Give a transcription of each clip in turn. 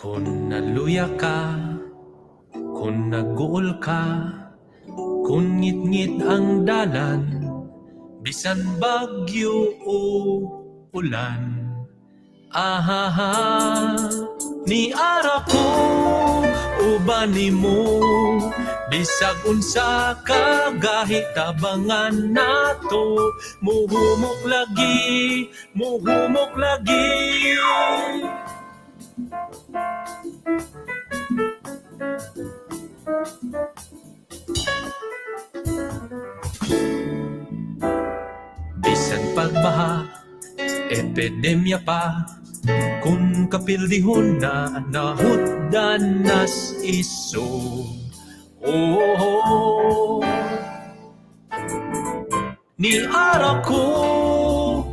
Kung naluya ka, kung naguol ka, kung ngit-ngit ang dalan, bisan bagyo o ulan. Ahaha, ni ara ko uban nimo, bisag unsa ka gahitabangan nato, muhumok lagi, muhumok lagi. Bisan pagbaha, epidemya pa, kung kapildihon na nahutdan nas iso. Oh, ni ara ko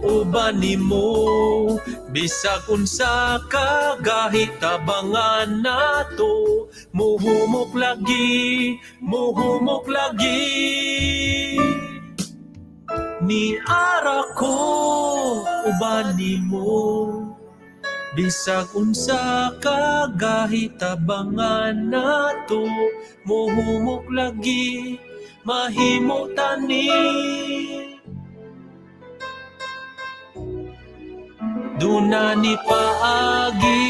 uban nimo, bisag unsa ka gahitabangan nato, muhumok lagi, muhumok lagi. Ni ara ko uban nimo, bisag unsa ka gahitabangan nato, muhumok lagi, mahimo tani. Duna ni paagi,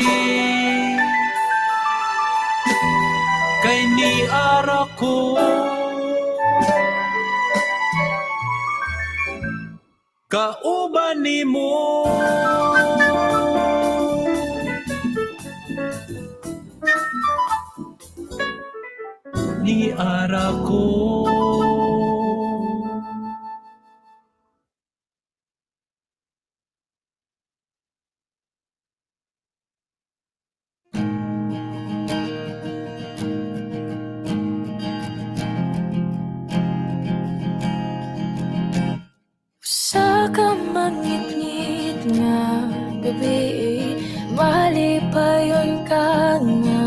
kay ni ara ko kauban nimo. Ni ara ko. Sa kamangit-ngit nga gabi, malipayon ka nga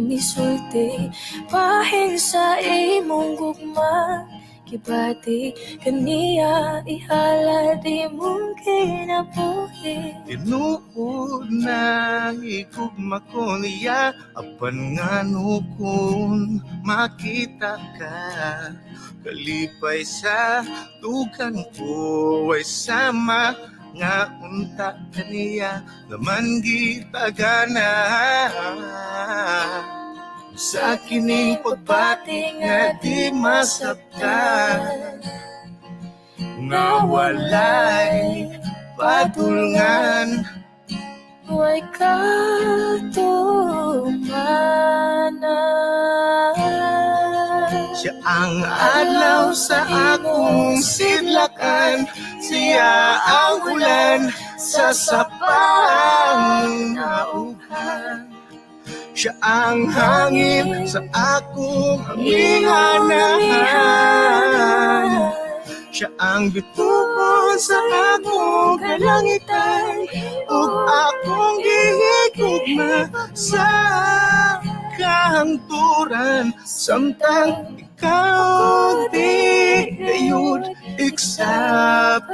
misulti, pahin sa imong gugma, kibati kaniya ihala di mong kinabuhi. Tinuod na igugma ko niya, apan nga nukon makita ka, kalipay sa tugan ko ay sama, nga unta kaniya naman gitagana. Sa kining pagbati nga di masabtan, nga walay patulngan, Huwag katumanan. siya ang adlaw sa akong sidlakan, siya ang ulan sa sapang nauhan, siya ang hangin sa akong hanginahan, siya ang bituon sa akong kalangitan, ug akong gihigugma sa kahangturan, samtang ikaw di gayud iksabayan.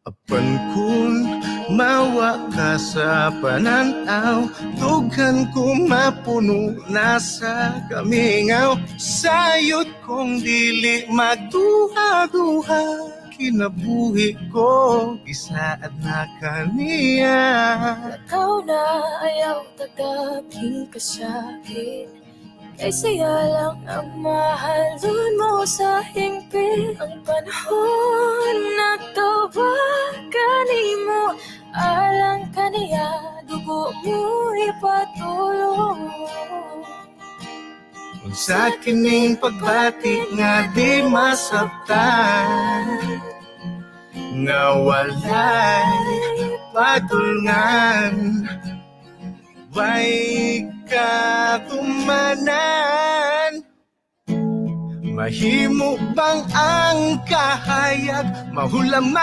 Apan kun mawa ka sa pananaw, dughan ko mapuno na sa kamingaw, sayot kong dili magduha-duha, kinabuhi ko isaad na kaniya. Ikaw na ayaw tagapin ka sa'kin, kay siya lang ang mahalon mo sa hingpit. Ang panahon na to ba kanimo, alang kaniya dugo mo ipatulong. Sa kining pagbati nga di masabtan, nga walay patulngan, way katumanan. Mahimo bang ang kahayag mahulaman?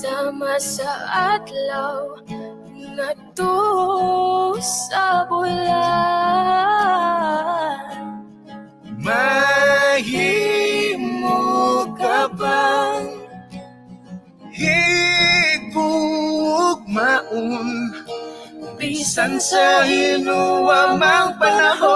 Sama sa adlaw nga to sa bulan, Mahimo ka bang taon, bisan sa hinuwa mang panahon.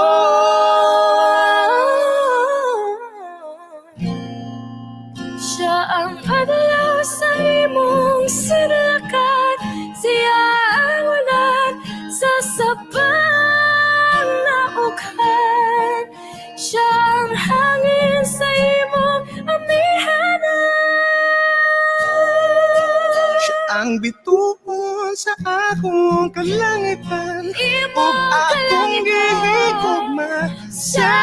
Siya ang adlaw sa imong sidlakan, siya ang ulan sa sabang naughan, siya ang hangin sa imong amihanan. Siya ang bituon sa akong kalangitan, ug akong gihigugma sa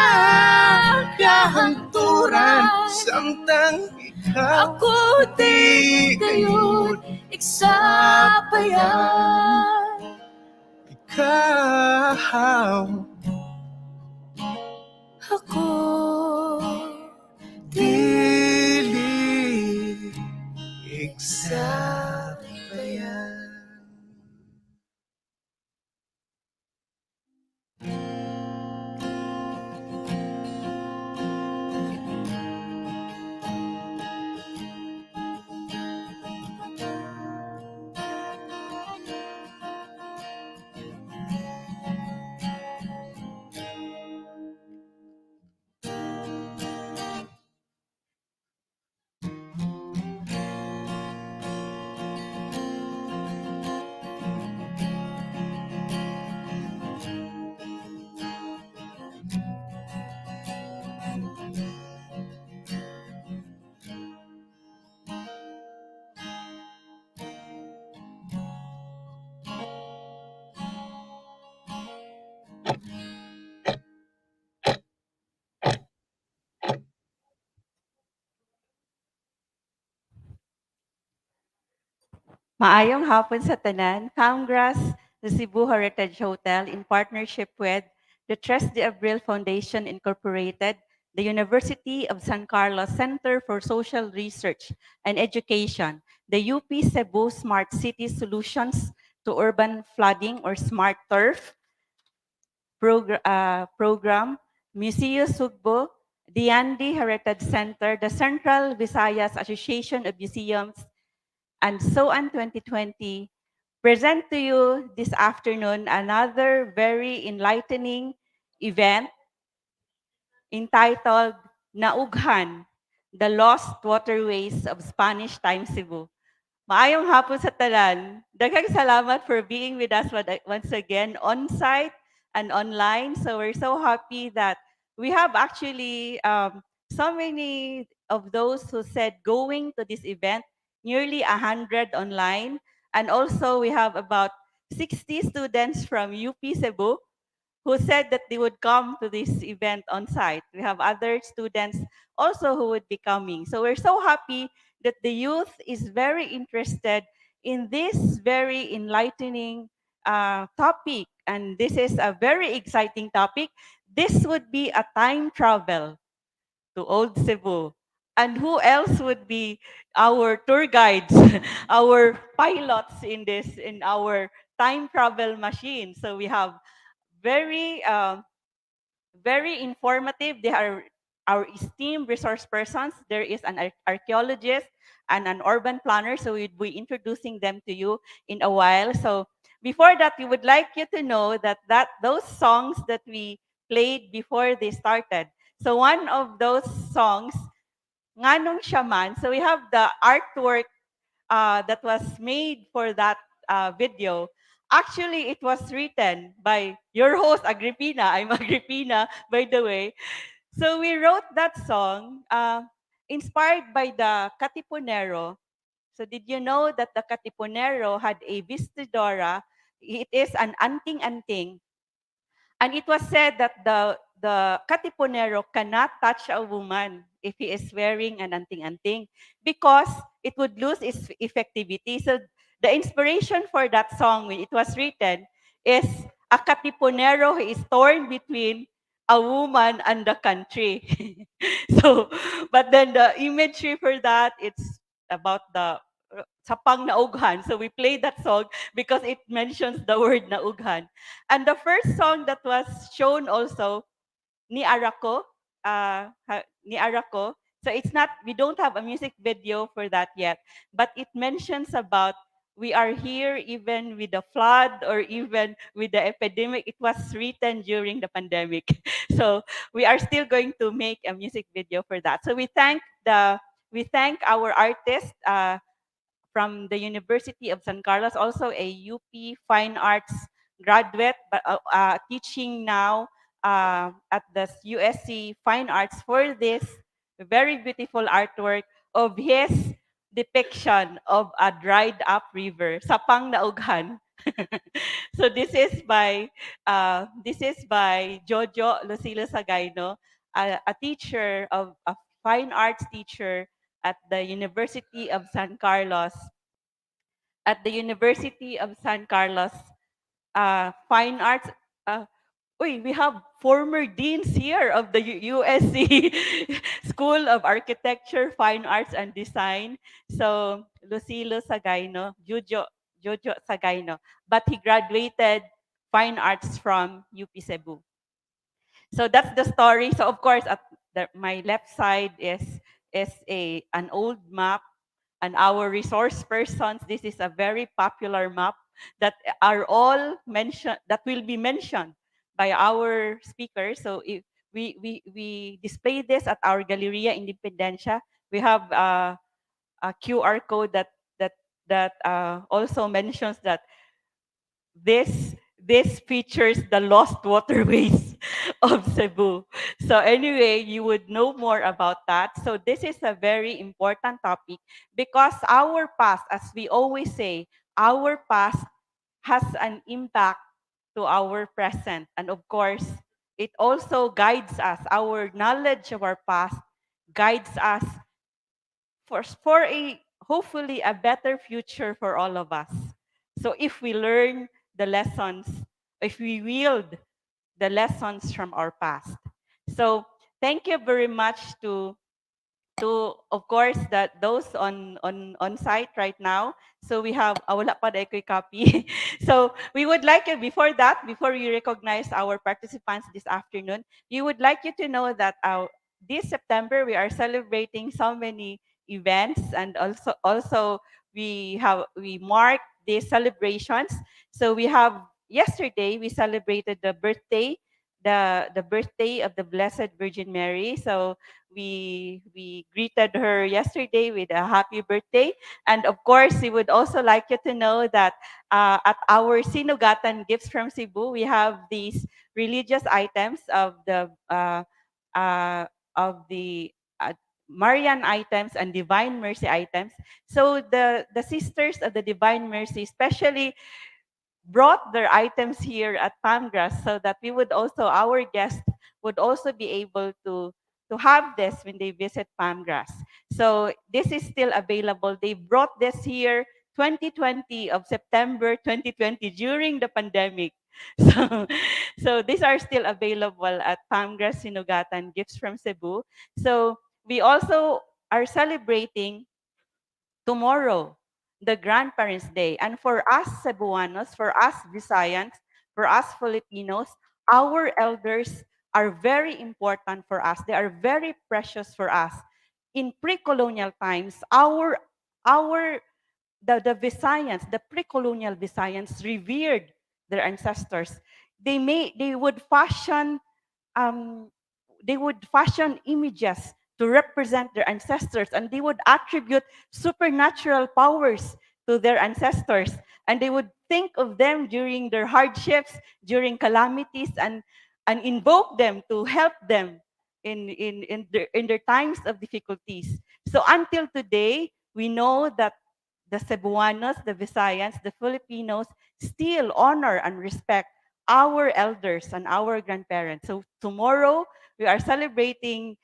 kahangturan, samtang ikaw Ako di gayud iksabayan. ikaw Ako dili iksabayan. Maayong hapon sa tanan. Congrats the Cebu Heritage Hotel in partnership with the 𝗏𝙗𝗃 Foundation Incorporated, the University of San Carlos Center for Social Research and Education, the UP-Cebu Smart City Solutions to Urban Flooding or Smart Turf program, Museo Sugbo, Diyandi Heritage Center, the Central Visayas Association of Museums, and 𝗏𝗏𝗯 2020 present to you this afternoon another very enlightening event entitled Naughan, the Lost Waterways of Spanish Time Cebu. Maayong hapon sa tanan. Daghang salamat for being with us once again on-site and online. So we're so happy that we have actually so many of those who said going to this event, nearly 100 online. And also we have about 60 students from UP-Cebu who said that they would come to this event on site. We have other students also who would be coming. So we're so happy that the youth is very interested in this very enlightening topic. And this is a very exciting topic. This would be a time travel to Old Cebu. And who else would be our tour guides, our pilots in this, in our time travel machine? So we have very very informative. They are our esteemed resource persons. There is an archaeologist and an urban planner, so we'll be introducing them to you in a while. So before that, we would like you to know that those songs that we played before they started. So one of those songs, Nganong Shaman. So we have the artwork that was made for that video. Actually, it was written by your host, Agrippina. I'm Agrippina, by the way. So we wrote that song inspired by the Katipunero. So did you know that the Katipunero had a vestidora? It is an anting-anting. And it was said that the Katipunero cannot touch a woman if he is wearing an anting-anting because it would lose its effectivity. So the inspiration for that song when it was written is a Katipunero who is torn between a woman and the country. So, but then the imagery for that, it's about the sapang naughan. So we played that song because it mentions the word naughan. And the first song that was shown also, Ni Arako, Ni Arako. So it's not, we don't have a music video for that yet, but it mentions about we are here even with the flood or even with the epidemic. It was written during the pandemic. So we are still going to make a music video for that. So we thank our artist from the University of San Carlos, also a UP Fine Arts graduate, but teaching now at the USC Fine Arts for this very beautiful artwork of his depiction of a dried up river, Sapang Naughan. So this is by Jojo Lucilo Sagayno, a teacher of a fine arts teacher at the University of San Carlos. At the University of San Carlos Fine Arts. Uh, we have former deans here of the USC School of Architecture, Fine Arts, and Design. So, Lucilo Sagayno, Jojo Sagayno. But he graduated Fine Arts from UP-Cebu. So that's the story. So of course, at my left side is an old map, and our resource persons. This is a very popular map that are all mentioned, that will be mentioned by our speakers. So if we display this at our Galleria Independencia. We have a QR code that also mentions that this features the lost waterways of Cebu. So anyway, you would know more about that. So this is a very important topic because our past, as we always say, our past has an impact to our present. And of course, it also guides us. Our knowledge of our past guides us for a hopefully a better future for all of us. So if we learn the lessons, if we wield the lessons from our past. So thank you very much to of course that those on site right now. So we have wala pa day ko'y copy. So we would like you before we recognize our participants this afternoon, we would like you to know that this September we are celebrating so many events, and also we mark these celebrations. So we have yesterday we celebrated the birthday of the Blessed Virgin Mary. So we greeted her yesterday with a happy birthday. And of course, we would also like you to know that at our Sinugatan Gifts from Cebu, we have these religious items of the Marian items and Divine Mercy items. So the sisters of the Divine Mercy, especially brought their items here at Palmgrass so that our guests would also be able to have this when they visit Palmgrass. So this is still available. They brought this here 2020 of September 2020 during the pandemic. So, so these are still available at Palmgrass Sinugatan Gifts from Cebu. So we also are celebrating tomorrow, the Grandparents' Day. And for us Cebuanos, for us Visayans, for us Filipinos, our elders are very important for us. They are very precious for us. In pre-colonial times, the Visayans, the pre-colonial Visayans revered their ancestors. They would um, fashion images to represent their ancestors, and they would attribute supernatural powers to their ancestors, and they would think of them during their hardships, during calamities, and invoke them to help them in their times of difficulties. So until today, we know that the Cebuanos, the Visayans, the Filipinos still honor and respect our elders and our grandparents. So tomorrow, we are celebrating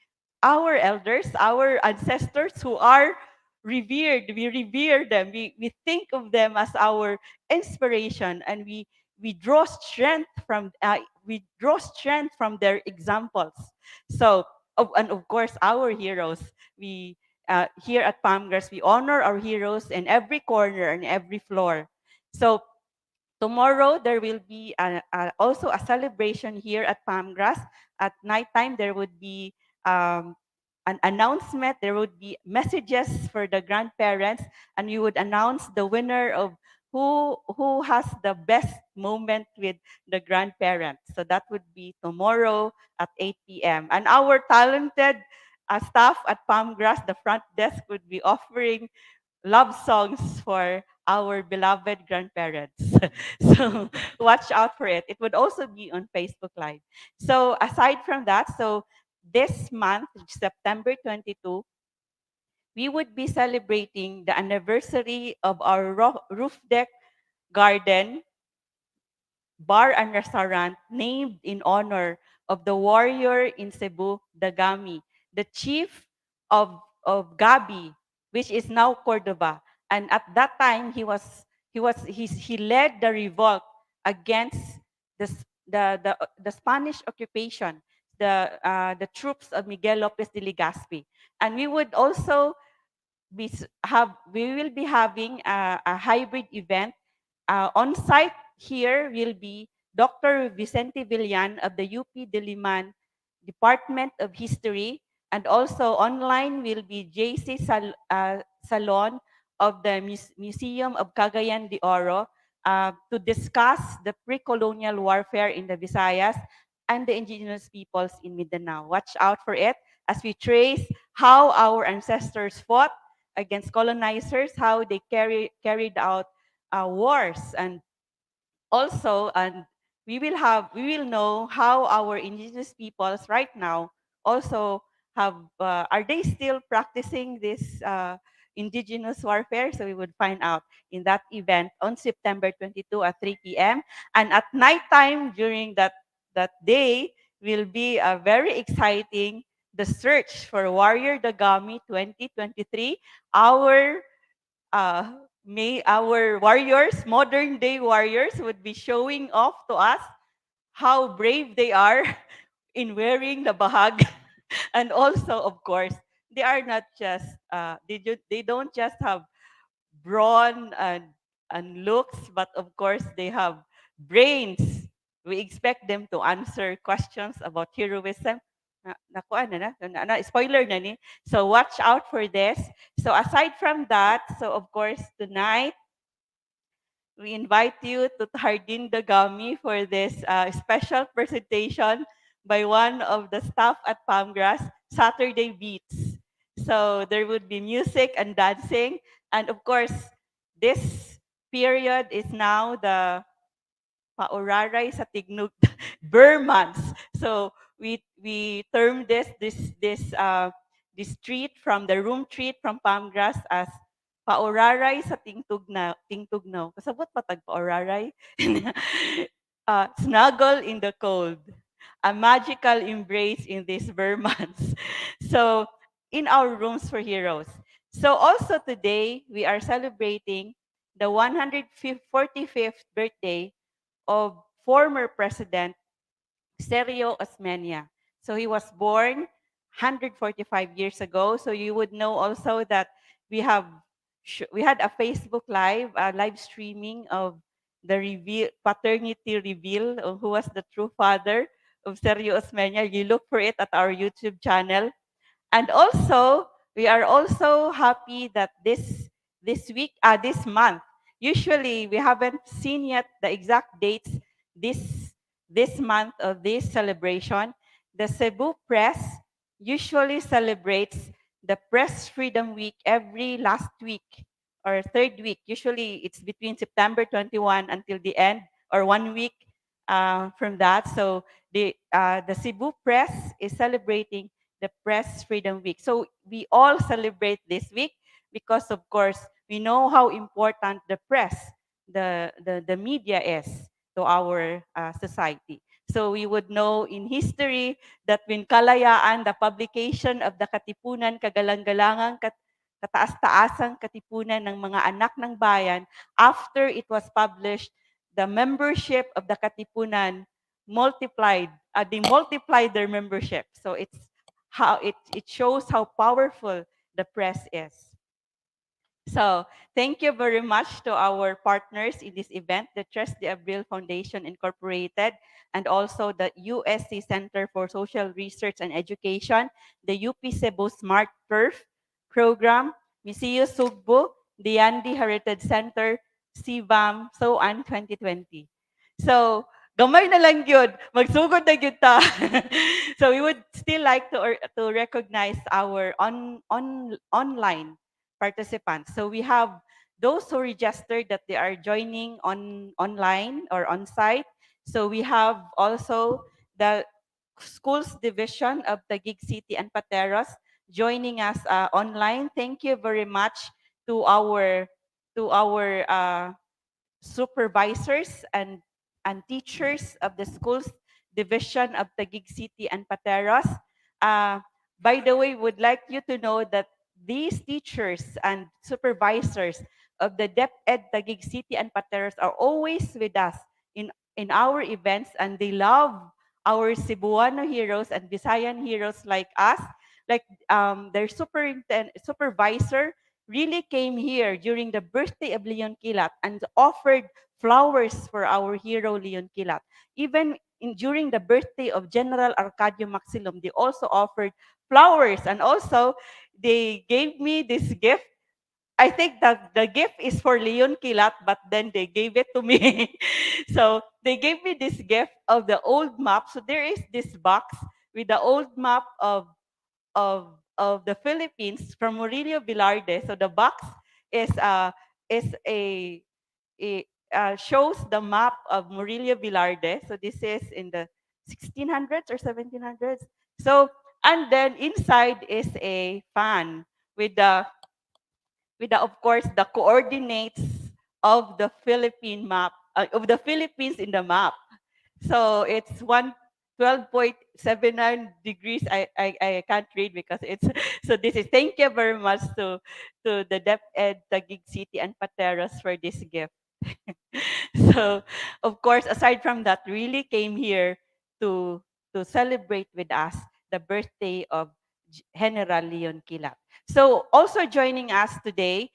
our elders, our ancestors who are revered. We revere them. We think of them as our inspiration, and we draw strength from their examples. So, and of course, our heroes. We here at Palmgrass, we honor our heroes in every corner and every floor. So tomorrow, there will be also a celebration here at Palmgrass. At nighttime, there would be um, an announcement. There would be messages for the grandparents, and you would announce the winner of who has the best moment with the grandparents. So that would be tomorrow at 8 p.m. And our talented staff at Palmgrass, the front desk, would be offering love songs for our beloved grandparents. So watch out for it. It would also be on Facebook Live. So aside from that, so this month, September 22, we would be celebrating the anniversary of our roof deck garden bar and restaurant named in honor of the warrior in Cebu, the 𝗏𝗵, the chief of 𝗏𝗵, which is now Cordova. And at that time, he led the revolt against the Spanish occupation, the troops of Miguel Lopez de Legazpi. And we would also we will be having a hybrid event. On site here will be Dr. Vicente Villan of the UP Diliman Department of History, and also online will be JC Salon of the Museum of Cagayan de Oro to discuss the pre-colonial warfare in the Visayas and the indigenous peoples in Mindanao. Watch out for it as we trace how our ancestors fought against colonizers, how they carried out wars, and also, and we will know how our indigenous peoples right now also have are they still practicing this indigenous warfare? So we would find out in that event on September 22 at 3 p.m. And at nighttime during that day will be a very exciting the search for Warrior the 𝗏𝗵 2023. Our warriors, modern day warriors, would be showing off to us how brave they are in wearing the bahag. And also, of course, they are not just, they don't just have brawn and looks, but of course, they have brains. We expect them to answer questions about heroism. Spoiler na ni. So watch out for this. So aside from that, so of course, tonight, we invite you to Hardin Dagami for this special presentation by one of the staff at Palmgrass, Saturday Beats. So there would be music and dancing. And of course, this period is now the pauraray sa tignog months. So we term this treat from the room treat from Palmgrass as pauraray sa tingtugnaw. Kasabot pa tag pauraray? Snuggle in the cold. A magical embrace in these months. So in our rooms for heroes. So also today we are celebrating the 145th birthday of former President 𝗏𝗏𝗯𝗂. So he was born 145 years ago. So you would know also that we had a Facebook live streaming of the paternity reveal of who was the true father of 𝗏𝗏𝗯𝗂. You look for it at our YouTube channel. And also, we are also happy that this month, usually we haven't seen yet the exact dates this month of this celebration. The Cebu Press usually celebrates the Press Freedom Week every last week or third week. Usually it's between September 21 until the end or 1 week from that. So the Cebu Press is celebrating the Press Freedom Week. So we all celebrate this week because, of course, we know how important the press, the media is to our society. So we would know in history that when kalayaan, the publication of the Katipunan, Kagalang-galangang Kataas-taasang Katipunan ng mga anak ng bayan, after it was published, the membership of the Katipunan multiplied, they multiplied their membership. So it's how it shows how powerful the press is. So thank you very much to our partners in this event, the 𝗏𝗏 Foundation Incorporated, and also the USC Center for Social Research and Education, the UP-Cebu Smart Perf Program, Museo Sugbo, Diyandi Heritage Center, CBAM, so on 2020. So, gamay na lang yun. Magsugod na yun ta. So, we would still like to recognize our online participants. So, we have those who registered that they are joining online or on-site. So, we have also the schools division of Taguig City and Pateros joining us online. Thank you very much to our supervisors and teachers of the schools division of Taguig City and Pateros. Uh, by the way, would like you to know that these teachers and supervisors of the DepEd Taguig City and Pateros are always with us in our events, and they love our Cebuano heroes and Visayan heroes like us. Like their supervisor really came here during the birthday of Leon Quilat and offered flowers for our hero Leon Quilat. Even during the birthday of General Arcadio Maxilum, they also offered flowers, and also they gave me this gift. I think the gift is for Leon Quilat, but then they gave it to me. So they gave me this gift of the old map. So there is this box with the old map of the Philippines from Murillo Velarde. So the box is is shows the map of Murillo Velarde. So this is in the 1600s or 1700s. So and then inside is a fan with the of course the coordinates of the Philippine map of the Philippines in the map. So it's 112.79 degrees. I can't read because it's so this is thank you very much to the DepEd Taguig City and Pateros for this gift. So of course, aside from that, really came here to celebrate with us the birthday of General Leon Quilat. So also joining us today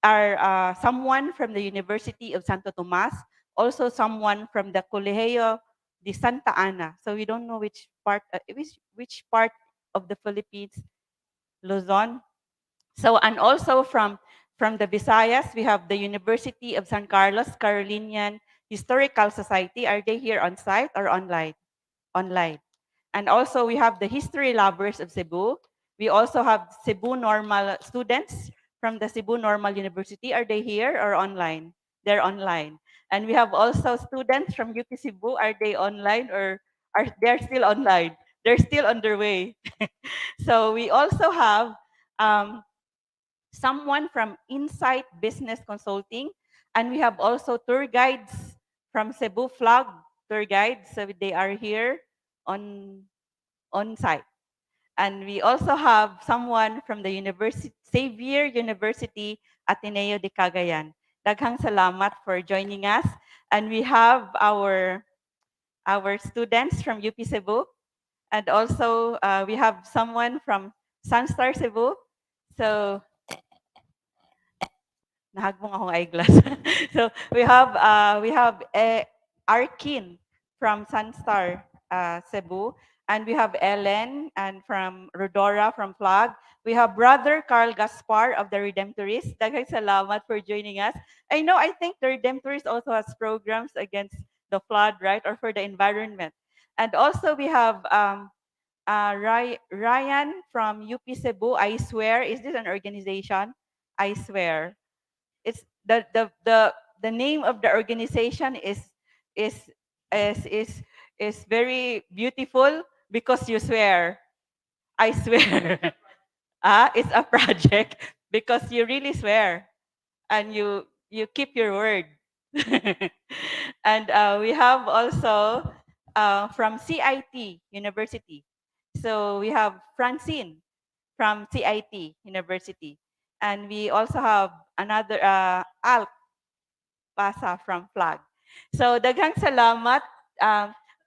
are someone from the University of Santo Tomas, also someone from the Colegio de Santa Ana. So we don't know which part of the Philippines, Luzon. So and also from the Visayas, we have the University of San Carlos Carolinian Historical Society. Are they here on site or online? Online. And also we have the history lovers of Cebu. We also have Cebu Normal students from the Cebu Normal University. Are they here or online? They're online. And we have also students from UP-Cebu. Are they online or are they're still online? They're still on their way. So we also have um, someone from Insight Business Consulting, and we have also tour guides from Cebu Flag Tour Guides. So they are here on site. And we also have someone from the Xavier University Ateneo de Cagayan. Daghang salamat for joining us. And we have our students from UP Cebu. And also we have someone from Sunstar Cebu. So nahagbong akong eyeglass. So we have Arkin from Sunstar Cebu, and we have Ellen and from Rodora from Flag. We have Brother Carl Gaspar of the Redemptorists. Daghang salamat for joining us. I think the Redemptorists also has programs against the flood, right, or for the environment. And also we have Ryan from UP Cebu. I swear, is this an organization? I swear. It's the name of the organization is is is is very beautiful because you swear. I swear. It's a project because you really swear and you keep your word. And we have also from CIT University. So we have Francine from CIT University. And we also have another Alp Pasa from Flag. So daghang salamat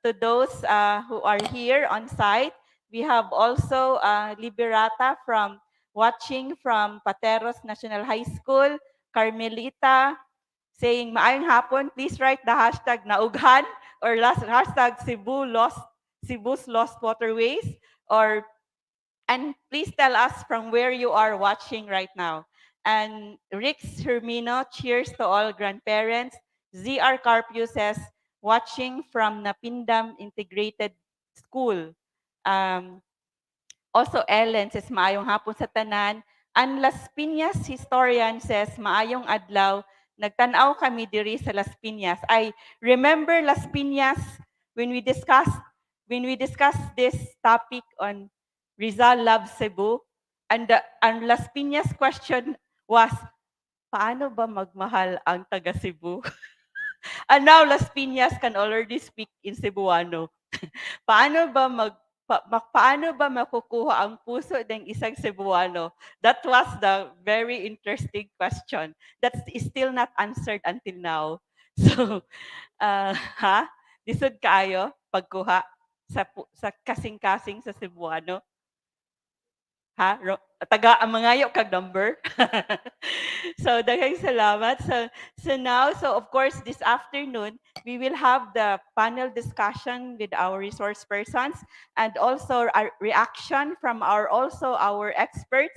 to those who are here on site. We have also Liberata from watching from Pateros National High School, Carmelita, saying maayong hapon, please write the hashtag Naughan or hashtag Cebu's Lost Waterways, and please tell us from where you are watching right now. And Rix Hermino, cheers to all grandparents. ZR Carpio says, watching from Napindam Integrated School. Also, Ellen says, maayong hapon sa tanan. And Las Piñas historian says, maayong adlaw. Nagtanaw kami diri sa Las Piñas. I remember Las Piñas when we discussed this topic on Rizal Loves Cebu. And Las Piñas question was, paano ba magmahal ang taga Cebu? And now Las Piñas can already speak in Cebuano. Paano ba makukuha ang puso ng isang Cebuano? That was the very interesting question that is still not answered until now. So, lisod kaayo pagkuha sa kasing-kasing sa Cebuano? Taga mangayo kag number. So daghang salamat. So of course this afternoon we will have the panel discussion with our resource persons and also our reaction from our experts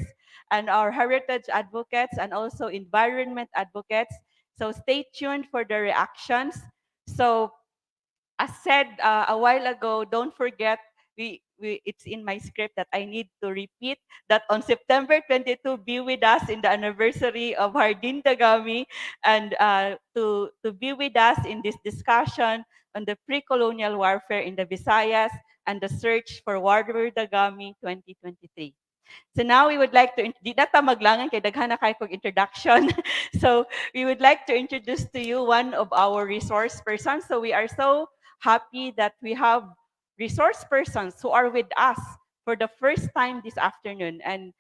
and our heritage advocates and also environment advocates. So stay tuned for the reactions. So as said a while ago, don't forget, it's in my script that I need to repeat that on September 22, be with us in the anniversary of Hardin Dagami and to be with us in this discussion on the pre-colonial warfare in the Visayas and the search for Warrior Dagami 2023. So now we would like to, di na ta maglangan kay daghan na kayo kong introduction. So we would like to introduce to you one of our resource persons. So we are so happy that we have resource persons who are with us for the first time this afternoon. And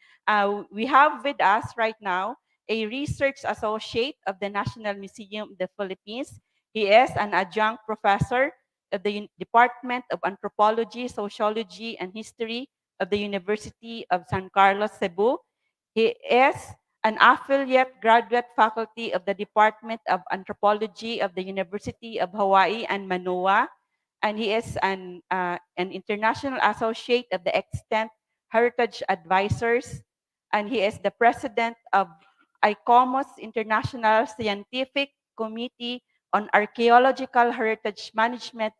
we have with us right now a research associate of the National Museum of the Philippines. He is an adjunct professor of the Department of Anthropology, Sociology, and History of the University of San Carlos, Cebu. He is an affiliate graduate faculty of the Department of Anthropology of the University of Hawaii and Manoa, and he is an international associate of the Extant Heritage Advisors, and he is the president of ICOMOS International Scientific Committee on Archaeological Heritage Management,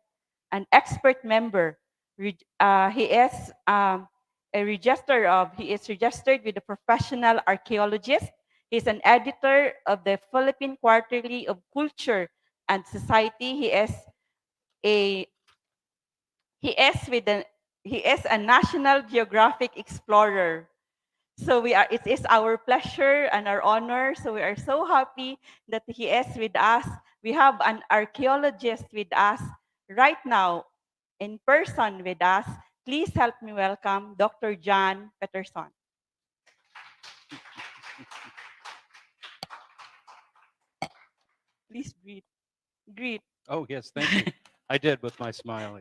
an expert member. He is registered with the Professional Archaeologist. He's an editor of the Philippine Quarterly of Culture and Society. He is a National Geographic Explorer. So it is our pleasure and our honor. So we are so happy that he is with us. We have an archaeologist with us right now, in person with us. Please help me welcome Dr. 𝗏𝗏𝗏𝗏. Please greet. Oh, yes, thank you. I did with my smile.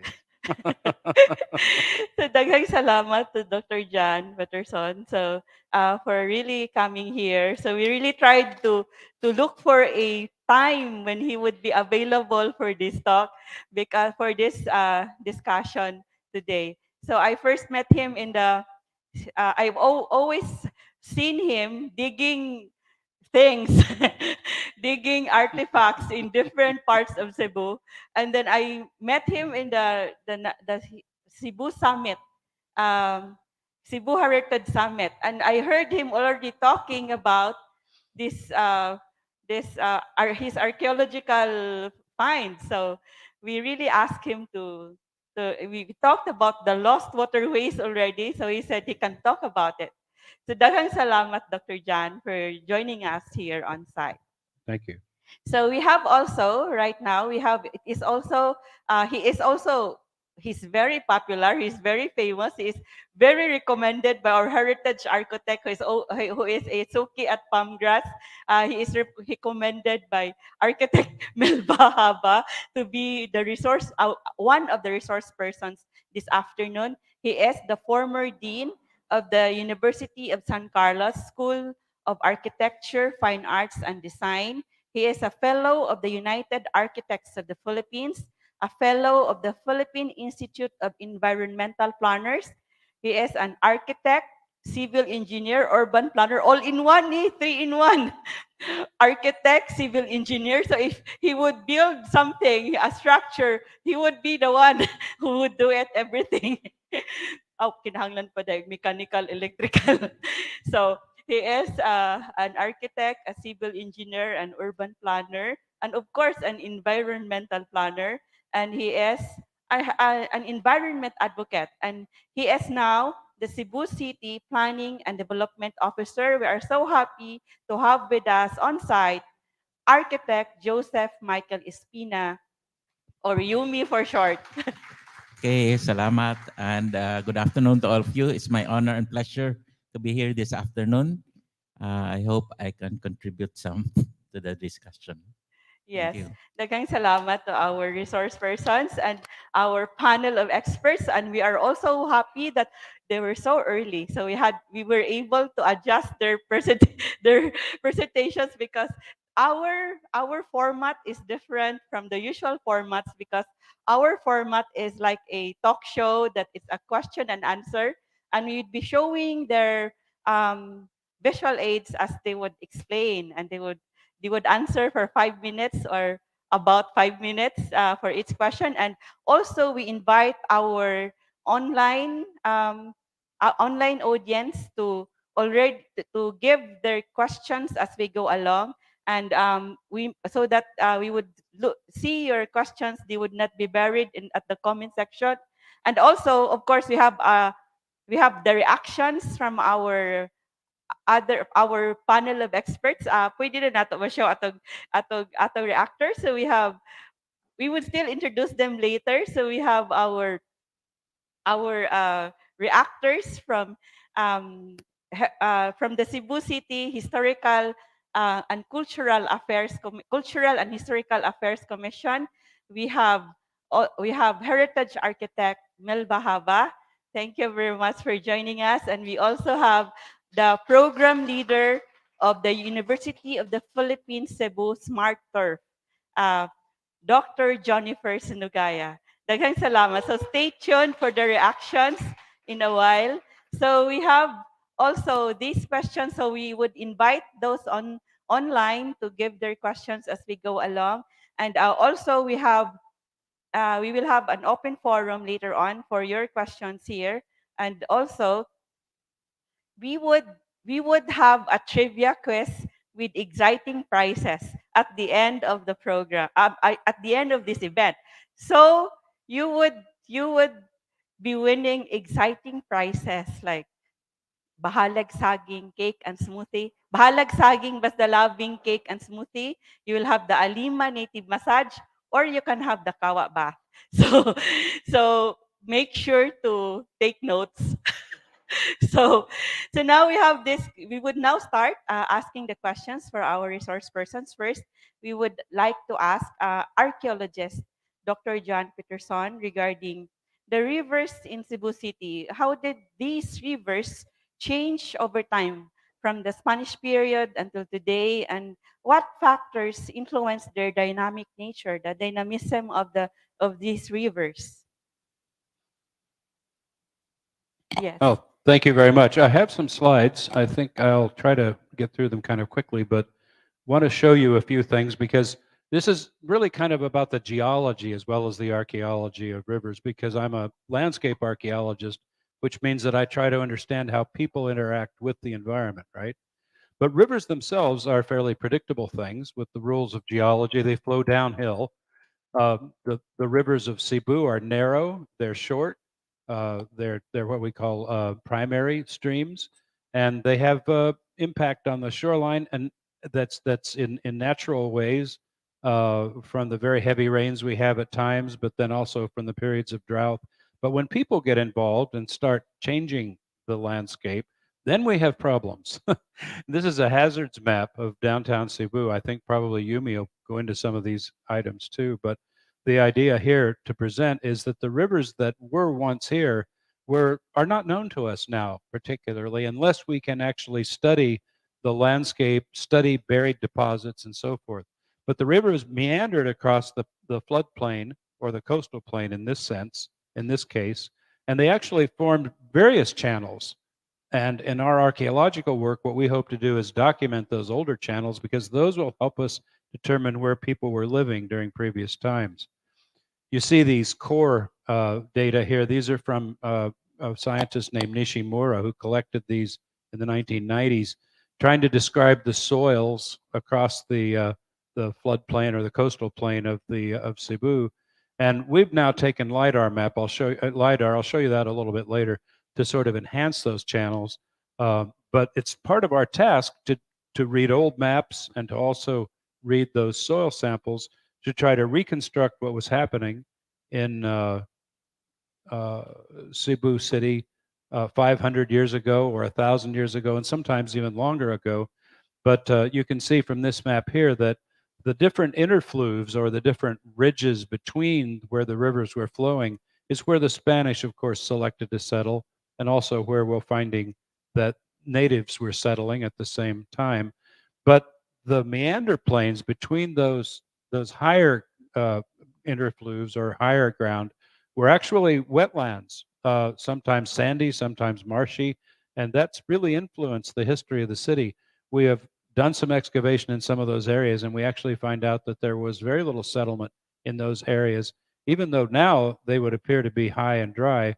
So daghang salamat to Dr. 𝗏𝗏𝗏𝗏 so for really coming here. So we really tried to look for a time when he would be available for this talk, because for this discussion today. So I first met him in the I've always seen him digging things, digging artifacts in different parts of Cebu. And then I met him in the Cebu Summit, Cebu Heritage Summit. And I heard him already talking about his archaeological finds. So we really asked him we talked about the lost waterways already. So he said he can talk about it. So daghang salamat, Dr. Jan, for joining us here on site. Thank you. So we have also, right now, he's very popular, he's very famous, he's very recommended by our heritage architect who is a Suki at Pamgras. He is recommended by architect 𝗏𝗏𝗏𝗏 to be one of the resource persons this afternoon. He is the former dean of the University of San Carlos School of Architecture, Fine Arts, and Design. He is a fellow of the United Architects of the Philippines, a fellow of the Philippine Institute of Environmental Planners. He is an architect, civil engineer, urban planner, all in one, 3-in-1. Architect, civil engineer. So if he would build something, a structure, he would be the one who would do it, everything. Oh, kinahanglan pa dahil mechanical, electrical. So he is an architect, a civil engineer, an urban planner, and of course, an environmental planner. And he is an environment advocate. And he is now the Cebu City Planning and Development Officer. We are so happy to have with us on site architect Joseph Michael Espina, or Yumi for short. Okay, salamat and good afternoon to all of you. It's my honor and pleasure to be here this afternoon. I hope I can contribute some to the discussion. Yes, Thank you. daghang salamat to our resource persons and our panel of experts, and we are also happy that they were so early. So we were able to adjust their their presentations because our format is different from the usual formats, because our format is like a talk show that is a question and answer, and we'd be showing their visual aids as they would explain, and they would answer for 5 minutes or about 5 minutes for each question. And also we invite our online online audience to already to give their questions as we go along, and so that we would see your questions. They would not be buried at the comment section. And also, of course, we have the reactions from our panel of experts. Pwede na nato ma-show atong reactors. So we would still introduce them later. So we have our reactors from the Cebu City Historical and Cultural Affairs Cultural and Historical Affairs Commission. We have Heritage Architect 𝗏𝗏𝗏. Thank you very much for joining us. And we also have the program leader of the University of the Philippines Cebu Smart Turf, Dr. Jennifer Sinugaya. Daghang salamat. So stay tuned for the reactions in a while. So we have also these questions. So we would invite those online to give their questions as we go along. And also we will have an open forum later on for your questions here. And also we would have a trivia quiz with exciting prizes at the end of the program, at the end of this event. So you would be winning exciting prizes like bahalag saging cake and smoothie. Bahalag saging basta labing cake and smoothie. You will have the Alima native massage, or you can have the kawa bath. So make sure to take notes. So now we have this. We would now start asking the questions for our resource persons. First, we would like to ask archaeologist Dr. John Peterson regarding the rivers in Cebu City. How did these rivers change over time from the Spanish period until today, and what factors influence their dynamic nature, the dynamism of these rivers? Yes. Oh, thank you very much. I have some slides. I think I'll try to get through them kind of quickly, but want to show you a few things because this is really kind of about the geology as well as the archaeology of rivers, because I'm a landscape archaeologist, which means that I try to understand how people interact with the environment, right? But rivers themselves are fairly predictable things with the rules of geology. They flow downhill. The rivers of Cebu are narrow, they're short, they're what we call primary streams, and they have impact on the shoreline, and that's in natural ways from the very heavy rains we have at times, but then also from the periods of drought. But when people get involved and start changing the landscape, then we have problems. This is a hazards map of downtown Cebu. I think probably Yumi will go into some of these items too, but the idea here to present is that the rivers that were once here are not known to us now, particularly, unless we can actually study the landscape, study buried deposits, and so forth. But the rivers meandered across the floodplain, or the coastal plain in this sense, in this case, and they actually formed various channels. And in our archaeological work, what we hope to do is document those older channels, because those will help us determine where people were living during previous times. You see these core data here. These are from a scientist named Nishimura, who collected these in the 1990s, trying to describe the soils across the floodplain or the coastal plain of Cebu. And we've now taken LiDAR map. I'll show you LiDAR. I'll show you that a little bit later to sort of enhance those channels. But it's part of our task to read old maps and to also read those soil samples to try to reconstruct what was happening in Cebu City 500 years ago or 1,000 years ago, and sometimes even longer ago. But you can see from this map here that the different interfluves, or the different ridges between where the rivers were flowing, is where the Spanish, of course, selected to settle, and also where we're finding that natives were settling at the same time. But the meander plains between those higher interfluves or higher ground were actually wetlands, sometimes sandy, sometimes marshy, and that's really influenced the history of the city. We have done some excavation in some of those areas, and we actually find out that there was very little settlement in those areas, even though now they would appear to be high and dry.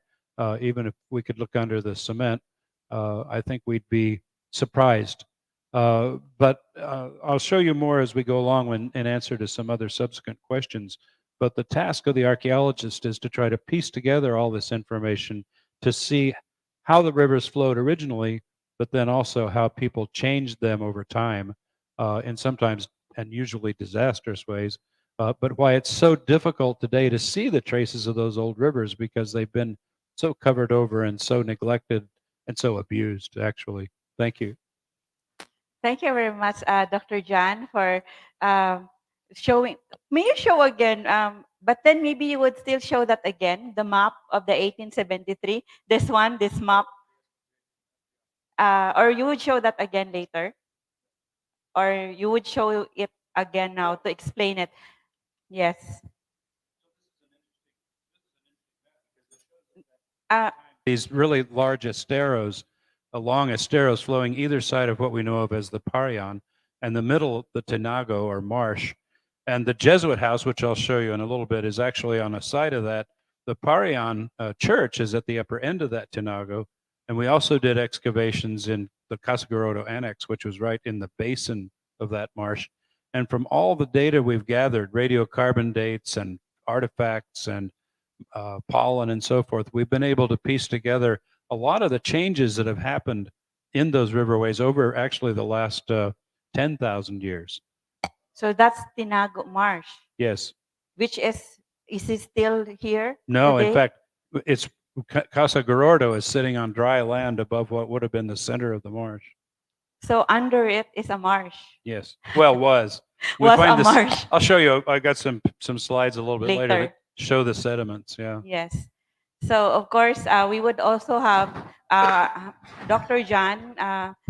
Even if we could look under the cement, I think we'd be surprised. But I'll show you more as we go along in answer to some other subsequent questions. But the task of the archaeologist is to try to piece together all this information to see how the rivers flowed originally, but then also how people changed them over time, in sometimes and usually disastrous ways. But why it's so difficult today to see the traces of those old rivers, because they've been so covered over and so neglected and so abused, actually. Thank you. Thank you very much, Dr. John, for showing. May you show again? But then maybe you would still show that again, the map of the 1873. This one, this map. Or you would show that again later? Or you would show it again now to explain it? Yes. These really large esteros, long esteros flowing either side of what we know of as the Parian, and the middle, the Tinago or marsh. And the Jesuit house, which I'll show you in a little bit, is actually on the side of that. The Parian church is at the upper end of that Tinago. And we also did excavations in the Casa Gorodo Annex, which was right in the basin of that marsh. And from all the data we've gathered, radiocarbon dates and artifacts and pollen and so forth, we've been able to piece together a lot of the changes that have happened in those riverways over actually the last 10,000 years. So that's Tinago Marsh. Yes. Which is it still here? No, today? in fact, it's Casa Gorodo is sitting on dry land above what would have been the center of the marsh. So under it is a marsh. Yes. Well, was. We Was find a this, marsh. I'll show you. I got some slides a little bit later that show the sediments. Yeah. Yes. So of course, we would also have Dr. John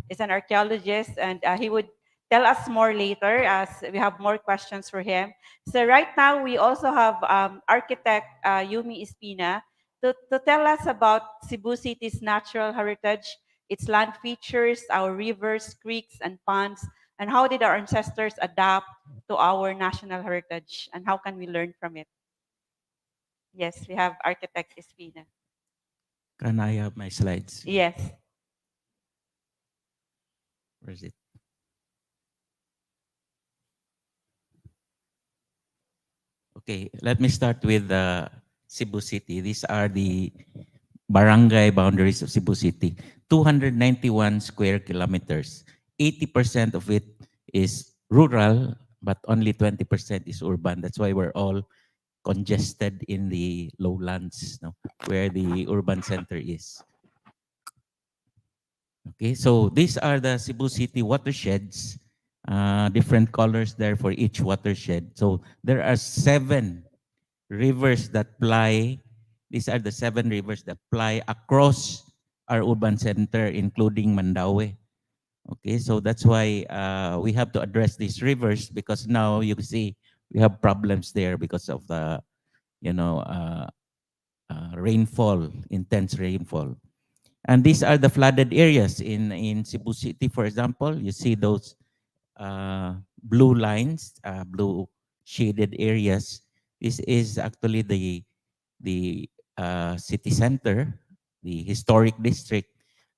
is an archaeologist, and he would tell us more later as we have more questions for him. So right now, we also have architect 𝗍𝗻𝗍 to tell us about Cebu City's natural heritage, its land features, our rivers, creeks, and ponds, and how did our ancestors adapt to our national heritage, and how can we learn from it? Yes, we have architect 𝗍𝗻𝗍. Can I have my slides? Yes. Where is it? Okay, let me start with Cebu City. These are the barangay boundaries of Cebu City. 291 square kilometers. 80% of it is rural, but only 20% is urban. That's why we're all congested in the lowlands, no, where the urban center is. Okay, so these are the Cebu City watersheds. Different colors there for each watershed. So there are 7 rivers that ply These are the 7 rivers that fly across our urban center, including Mandaue. Okay, so that's why we have to address these rivers, because now you see we have problems there because of the, you know, rainfall, intense rainfall. And these are the flooded areas in Cebu City, for example. You see those blue lines, blue shaded areas. This is actually the city center, the historic district,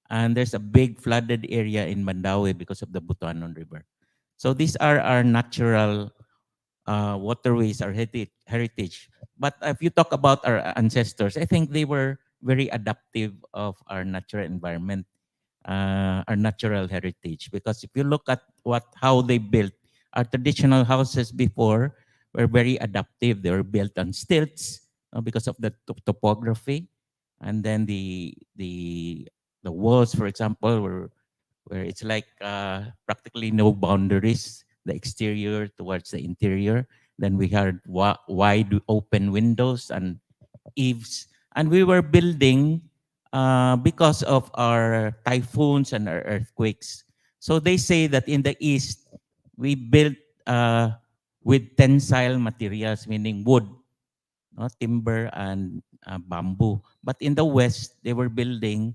and there's a big flooded area in Mandaue because of the Butuanon River. So these are our natural waterways, our heritage. But if you talk about our ancestors, I think they were very adaptive of our natural environment, our natural heritage. Because if you look at how they built our traditional houses before, were very adaptive. They were built on stilts because of the topography, and then the walls, for example, were where it's like practically no boundaries, the exterior towards the interior. Then we had wide open windows and eaves. And we were building because of our typhoons and our earthquakes. So they say that in the east, we built with tensile materials, meaning wood, no, timber, and bamboo. But in the west, they were building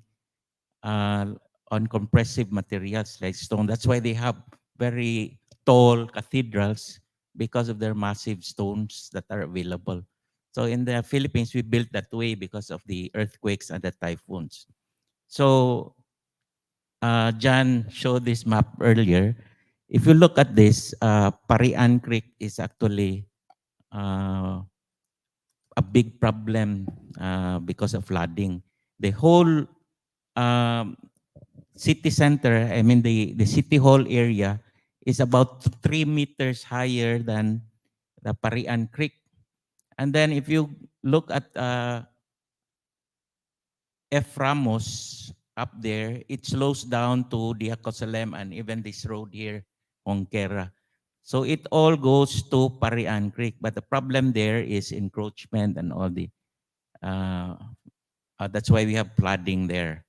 uh, on compressive materials like stone. That's why they have very tall cathedrals, because of their massive stones that are available. So in the Philippines, we built that way because of the earthquakes and the typhoons. So John showed this map earlier. If you look at this, Parian Creek is actually uh, a big problem because of flooding. The whole um, city center, I mean the city hall area, is about 3 meters higher than the Parian Creek. And then if you look at F. Ramos up there, it slows down to Diacosalem and even this road here, Ongkera. So it all goes to Parian Creek. But the problem there is encroachment and all the, that's why we have flooding there.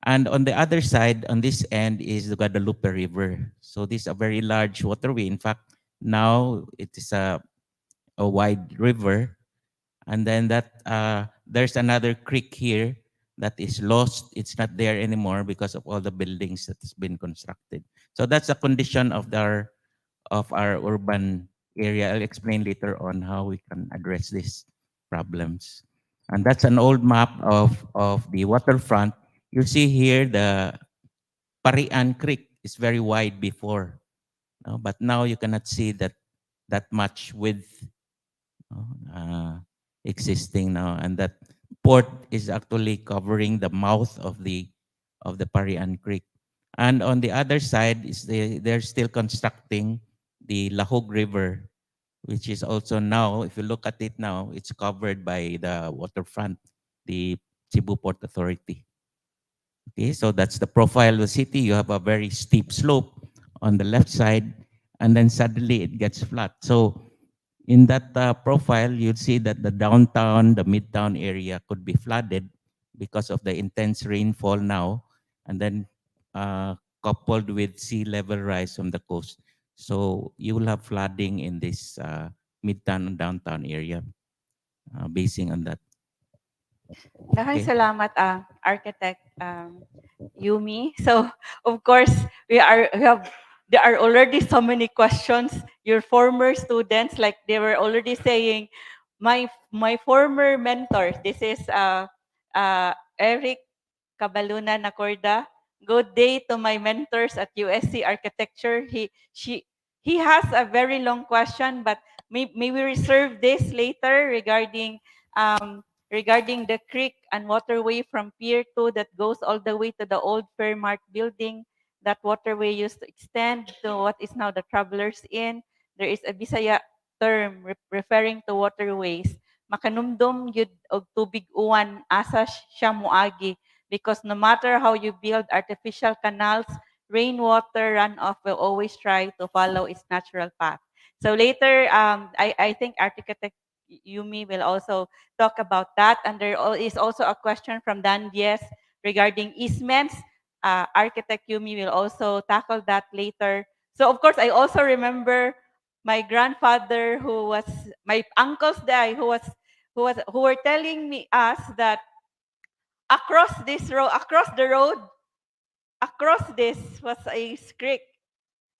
And on the other side, on this end, is the Guadalupe River. So this is a very large waterway. In fact, now it is a wide river. And then that there's another creek here that is lost. It's not there anymore because of all the buildings that has been constructed. So that's a condition of our urban area. I'll explain later on how we can address these problems. And that's an old map of the waterfront. You see here the Parian Creek is very wide before, but now you cannot see that much width existing now, and that port is actually covering the mouth of the Parian Creek. And on the other side is they're still constructing the Lahog River, which is also now, if you look at it now, it's covered by the waterfront, the Cebu Port Authority. Okay, so that's the profile of the city. You have a very steep slope on the left side, and then suddenly it gets flat. So in that profile, you'll see that the downtown, the midtown area could be flooded because of the intense rainfall now, and then coupled with sea level rise from the coast. So you will have flooding in this midtown and downtown area, basing on that. Maraming Okay. salamat, Architect Yumi. So, of course, there are already so many questions. Your former students, like they were already saying, my former mentor, this is Eric Cabaluna Nacorda. Good day to my mentors at USC Architecture. He has a very long question, but may we reserve this later regarding the creek and waterway from Pier 2 that goes all the way to the old Fairmark building. That waterway used to extend to what is now the Travelers Inn. There is a Bisaya term referring to waterways. Makanumdum yun og tubig uwan asa siya moagi, because no matter how you build artificial canals, rainwater runoff will always try to follow its natural path. So later, I think Architect Yumi will also talk about that. And there is also a question from Dan Diaz regarding easements. Architect Yumi will also tackle that later. So of course, I also remember my grandfather, who was my uncle's dad, who were telling me us that across this road, across the road, across this was a creek.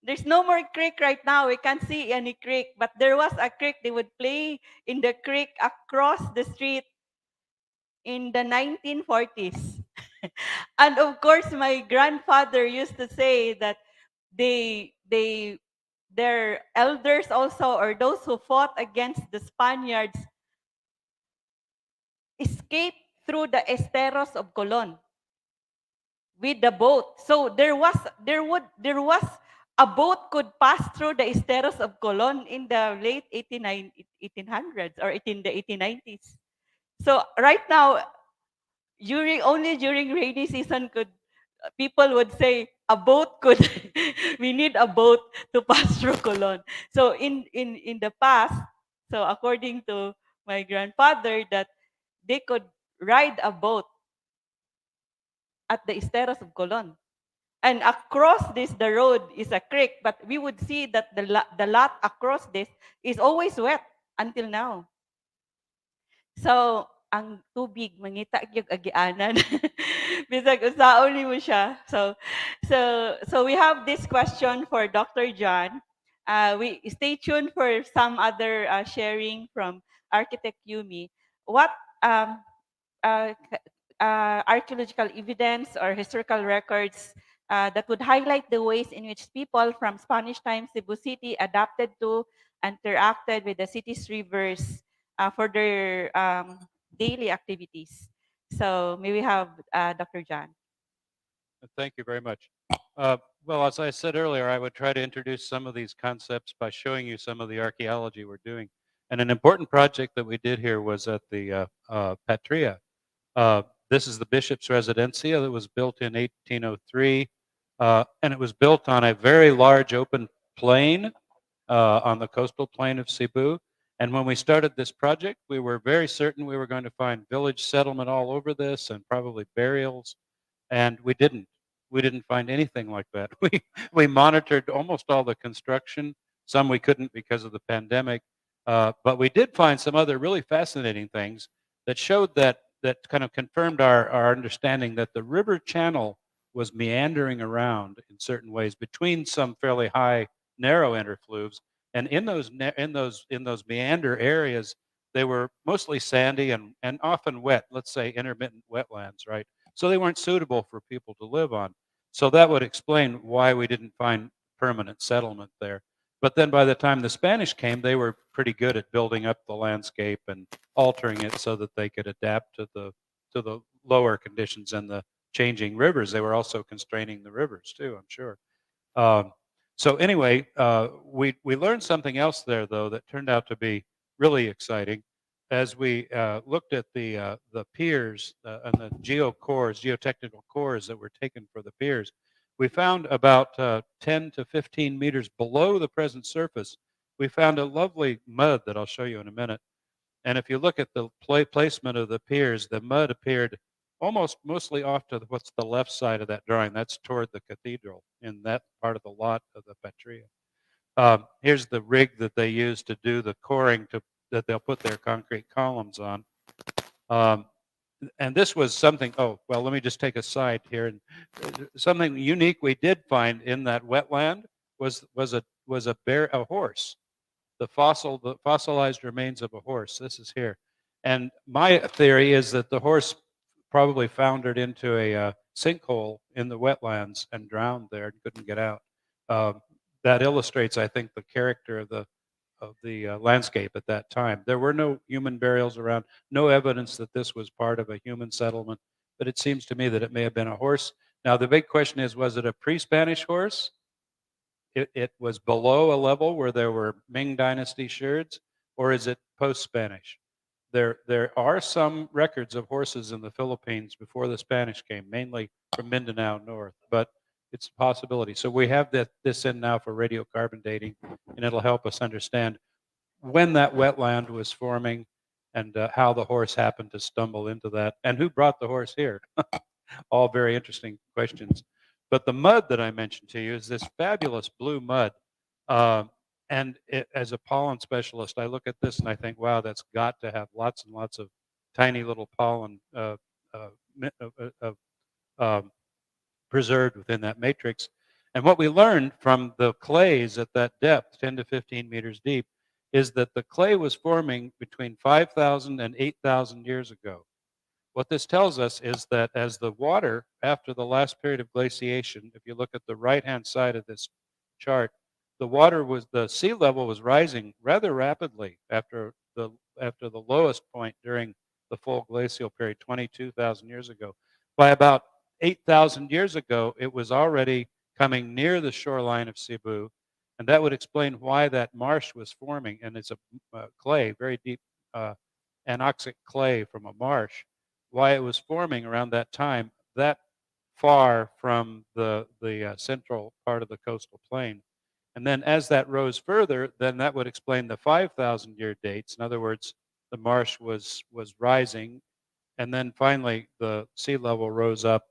There's no more creek right now. We can't see any creek, but there was a creek. They would play in the creek across the street in the 1940s. And of course, my grandfather used to say that their elders also, or those who fought against the Spaniards, escaped through the esteros of Colon with the boat. So there was a boat could pass through the esteros of Colon in the late 1800s or in the 1890s. So right now, only during rainy season could people would say a boat could we need a boat to pass through Colon. So in the past, so according to my grandfather, that they could ride a boat at the esteros of Colon. And across this, the road is a creek, but we would see that the lot across this is always wet until now. So, ang tubig, mangita yung agianan. Bisag usaon mo siya. So we have this question for Dr. John. We stay tuned for some other sharing from Architect Yumi. What archaeological evidence or historical records that would highlight the ways in which people from Spanish times Cebu City adapted to and interacted with the city's rivers for their daily activities. So may we have Dr. John. Thank you very much. Well, as I said earlier, I would try to introduce some of these concepts by showing you some of the archaeology we're doing. And an important project that we did here was at the Patria. This is the bishop's residencia that was built in 1803, and it was built on a very large open plain on the coastal plain of Cebu. And when we started this project, we were very certain we were going to find village settlement all over this and probably burials, and we didn't. We didn't find anything like that. We monitored almost all the construction. Some we couldn't because of the pandemic, but we did find some other really fascinating things that showed that kind of confirmed our understanding that the river channel was meandering around in certain ways between some fairly high, narrow interfluves, and in those meander areas, they were mostly sandy and often wet. Let's say intermittent wetlands, right? So they weren't suitable for people to live on. So that would explain why we didn't find permanent settlement there. But then by the time the Spanish came, they were pretty good at building up the landscape and altering it so that they could adapt to the lower conditions and the changing rivers. They were also constraining the rivers too, I'm sure. So anyway, we learned something else there, though, that turned out to be really exciting. As we looked at the piers and the geotechnical cores that were taken for the piers, we found about 10 to 15 meters below the present surface, we found a lovely mud that I'll show you in a minute. And if you look at the placement of the piers, the mud appeared mostly off to what's the left side of that drawing. That's toward the cathedral in that part of the lot of the Patria. Here's the rig that they use to do the coring that they'll put their concrete columns on. And this was something, oh, well, let me just take a side here. And something unique we did find in that wetland was a horse, the fossilized remains of a horse. This is here. And my theory is that the horse probably foundered into a sinkhole in the wetlands and drowned there and couldn't get out. That illustrates, I think, the character of the landscape at that time. There were no human burials around, no evidence that this was part of a human settlement, but it seems to me that it may have been a horse. Now, the big question is, was it a pre-Spanish horse? It was below a level where there were Ming Dynasty sherds, or is it post-Spanish? There are some records of horses in the Philippines before the Spanish came, mainly from Mindanao north, but it's a possibility. So we have this in now for radiocarbon dating, and it'll help us understand when that wetland was forming and how the horse happened to stumble into that and who brought the horse here. All very interesting questions. But the mud that I mentioned to you is this fabulous blue mud. As a pollen specialist, I look at this and I think, wow, that's got to have lots and lots of tiny little pollen preserved within that matrix. And what we learned from the clays at that depth, 10 to 15 meters deep, is that the clay was forming between 5,000 and 8,000 years ago. What this tells us is that as the water, after the last period of glaciation, if you look at the right-hand side of this chart, the sea level was rising rather rapidly after the lowest point during the full glacial period, 22,000 years ago. By about 8,000 years ago, it was already coming near the shoreline of Cebu, and that would explain why that marsh was forming. And it's a clay, very deep anoxic clay from a marsh. Why it was forming around that time, that far from the central part of the coastal plain. And then as that rose further, then that would explain the 5,000-year dates. In other words, the marsh was rising, and then finally the sea level rose up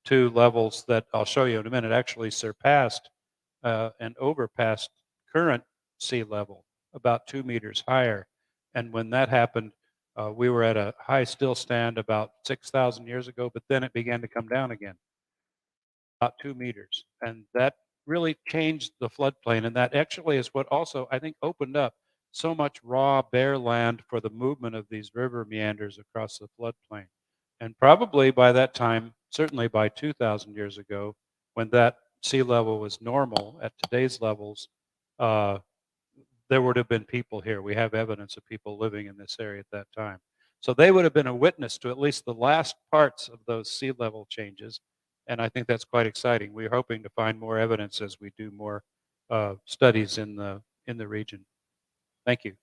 to levels that I'll show you in a minute actually surpassed and overpassed current sea level, about 2 meters higher. And when that happened, we were at a high still stand about 6,000 years ago, but then it began to come down again, about 2 meters. And that really changed the floodplain. And that actually is what also, I think, opened up so much raw, bare land for the movement of these river meanders across the floodplain. And probably by that time, certainly by 2,000 years ago, when that sea level was normal at today's levels, there would have been people here. We have evidence of people living in this area at that time. So they would have been a witness to at least the last parts of those sea level changes. And I think that's quite exciting. We're hoping to find more evidence as we do more studies in the region. Thank you.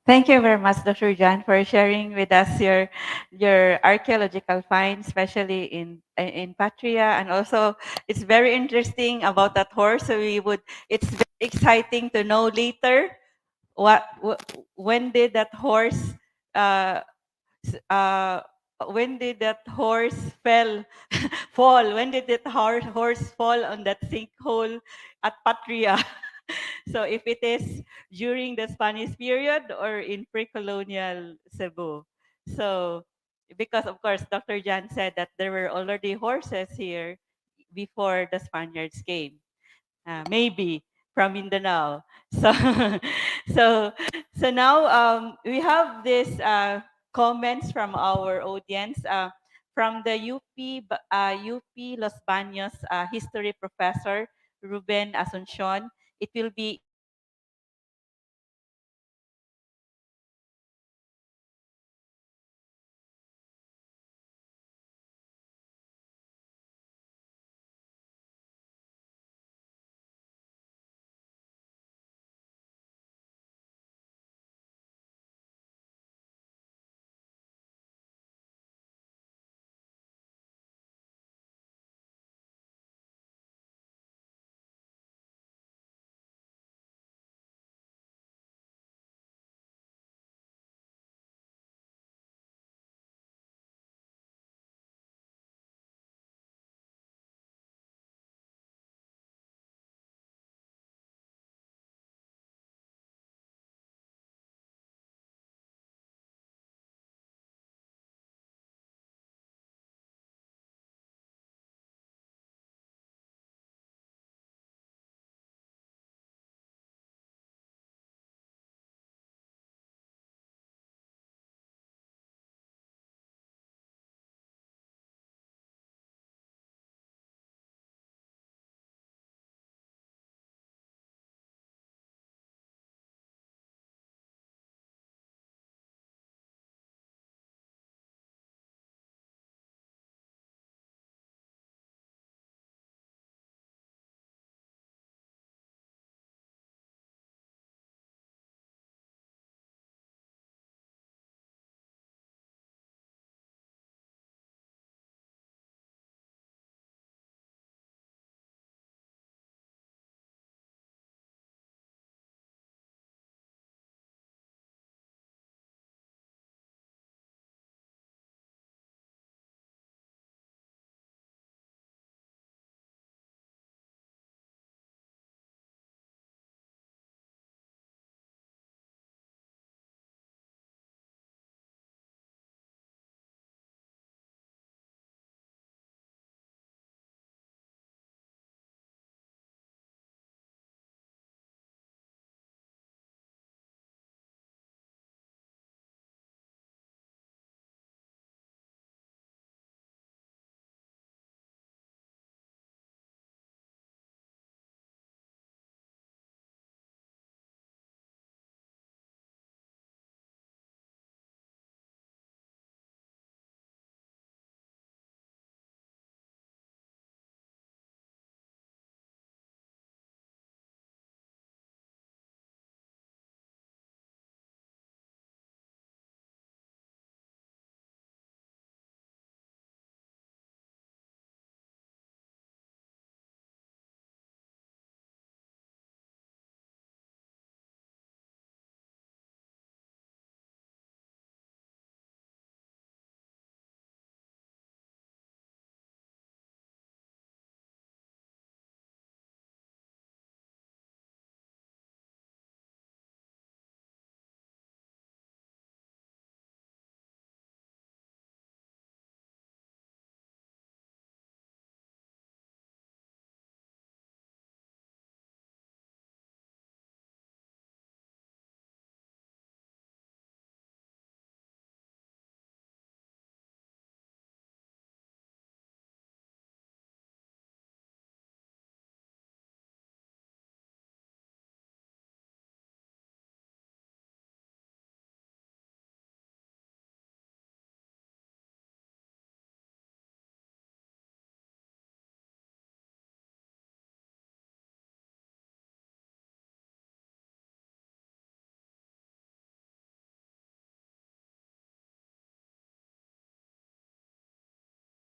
Thank you very much, Dr. John, for sharing with us your archaeological finds, especially in Patria, and also it's very interesting about that horse. So it's very exciting to know later when did that horse uh, uh, when did that horse fall? When did that horse fall on that sinkhole at Patria? So if it is during the Spanish period or in pre-colonial Cebu. So because of course Dr. Jan said that there were already horses here before the Spaniards came. Maybe from Mindanao. So, so, so now we have this comments from our audience from the UP Los Baños history professor Ruben Asuncion. It will be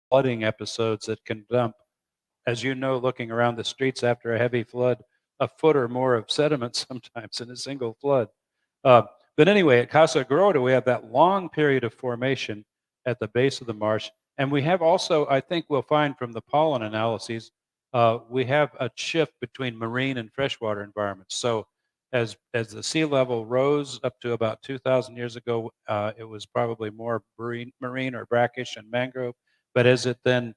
flooding episodes that can dump, as you know, looking around the streets after a heavy flood, a foot or more of sediment sometimes in a single flood. But anyway, at 𝗏𝗂 we have that long period of formation at the base of the marsh. And we have also, I think we'll find from the pollen analyses, we have a shift between marine and freshwater environments. So as the sea level rose up to about 2,000 years ago, it was probably more marine or brackish and mangrove. But as it then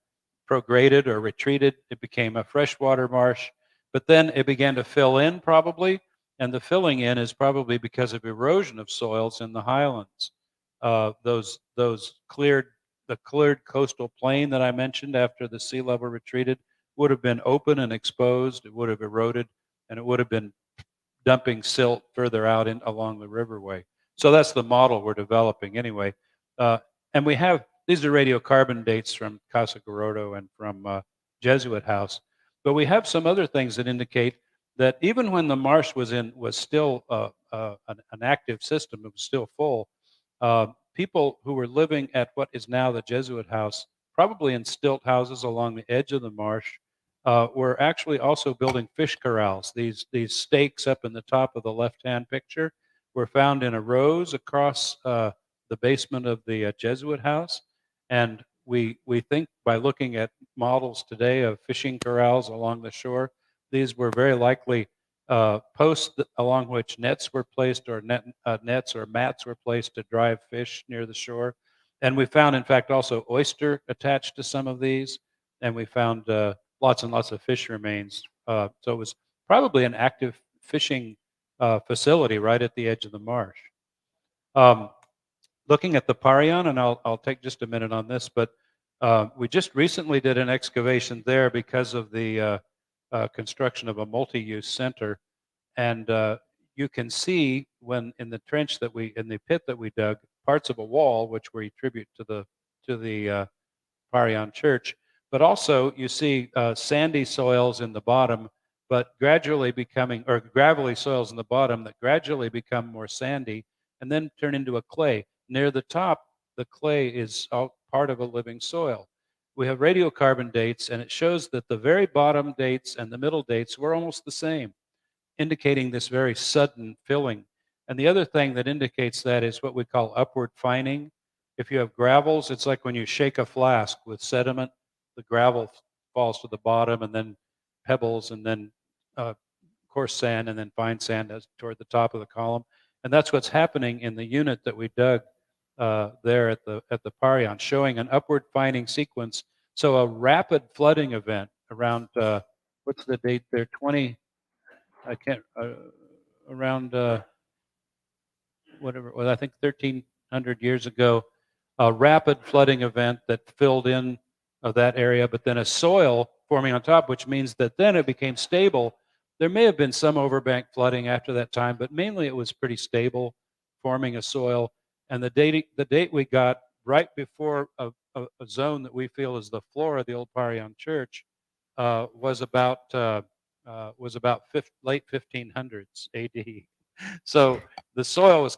prograded or retreated, it became a freshwater marsh. But then it began to fill in probably, and the filling in is probably because of erosion of soils in the highlands. Those cleared coastal plain that I mentioned after the sea level retreated would have been open and exposed. It would have eroded, and it would have been dumping silt further out along the riverway. So that's the model we're developing anyway. And we have, these are radiocarbon dates from 𝗏𝗂 and from Jesuit House. But we have some other things that indicate that even when the marsh was still an active system, it was still full, people who were living at what is now the Jesuit House, probably in stilt houses along the edge of the marsh, were actually also building fish corrals. These stakes up in the top of the left-hand picture were found in a rows across the basement of the Jesuit House. And we think by looking at models today of fishing corrals along the shore, these were very likely posts along which nets were placed, or nets or mats were placed to drive fish near the shore. And we found, in fact, also oyster attached to some of these. And we found lots and lots of fish remains. So it was probably an active fishing facility right at the edge of the marsh. Looking at the 𝗏𝗀𝗏, and I'll take just a minute on this, but we just recently did an excavation there because of the construction of a multi-use center. And you can see when in the trench that in the pit that we dug, parts of a wall, which we attribute to the 𝗏𝗀𝗏 church, but also you see sandy soils in the bottom, but gradually becoming, or gravelly soils in the bottom that gradually become more sandy and then turn into a clay. Near the top, the clay is all part of a living soil. We have radiocarbon dates, and it shows that the very bottom dates and the middle dates were almost the same, indicating this very sudden filling. And the other thing that indicates that is what we call upward fining. If you have gravels, it's like when you shake a flask with sediment, the gravel falls to the bottom, and then pebbles, and then coarse sand, and then fine sand toward the top of the column. And that's what's happening in the unit that we dug there at the 𝗏𝗏𝗏, showing an upward fining sequence. So a rapid flooding event around, what's the date there, around whatever, well, I think 1,300 years ago, a rapid flooding event that filled in that area, but then a soil forming on top, which means that then it became stable. There may have been some overbank flooding after that time, but mainly it was pretty stable, forming a soil. And the date we got right before a zone that we feel is the floor of the old 𝗏𝗏𝗏 church was about late 1500s AD. So the soil was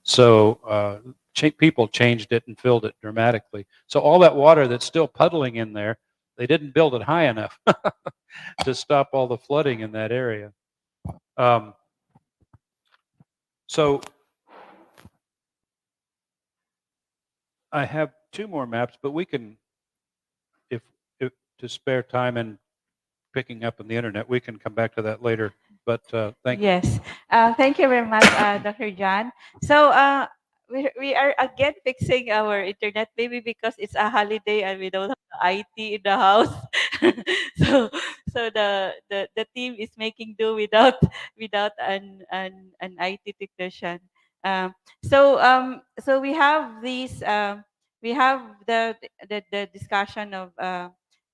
So people changed it and filled it dramatically. So all that water that's still puddling in there, they didn't build it high enough to stop all the flooding in that area. So I have 2 more maps, but we can, if to spare time and picking up on the internet, we can come back to that later. But thank you. Yes. Thank you very much, Dr. John. So we are again fixing our internet, maybe because it's a holiday and we don't have the IT in the house. so the team is making do without an IT technician. So we have these we have the discussion of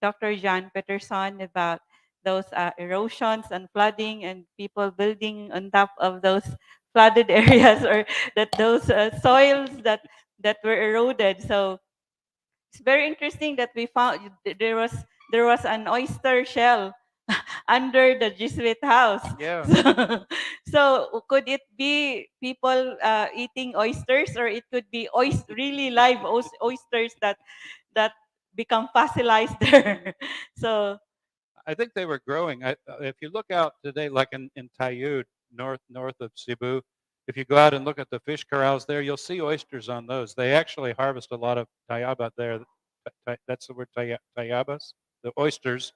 Dr. John Peterson about those erosions and flooding and people building on top of those flooded areas, or that those soils that were eroded. So it's very interesting that we found there was an oyster shell under the Jesuit house. Yeah. So could it be people eating oysters, or it could be really live oysters that become fossilized there? So I think they were growing. If you look out today, like in 𝗏𝗏𝗰𝗏, north of Cebu, if you go out and look at the fish corrals there, you'll see oysters on those. They actually harvest a lot of 𝗏𝗏𝗏𝗏 there. That's the word 𝗏𝗏𝗏𝗏𝗏s, the oysters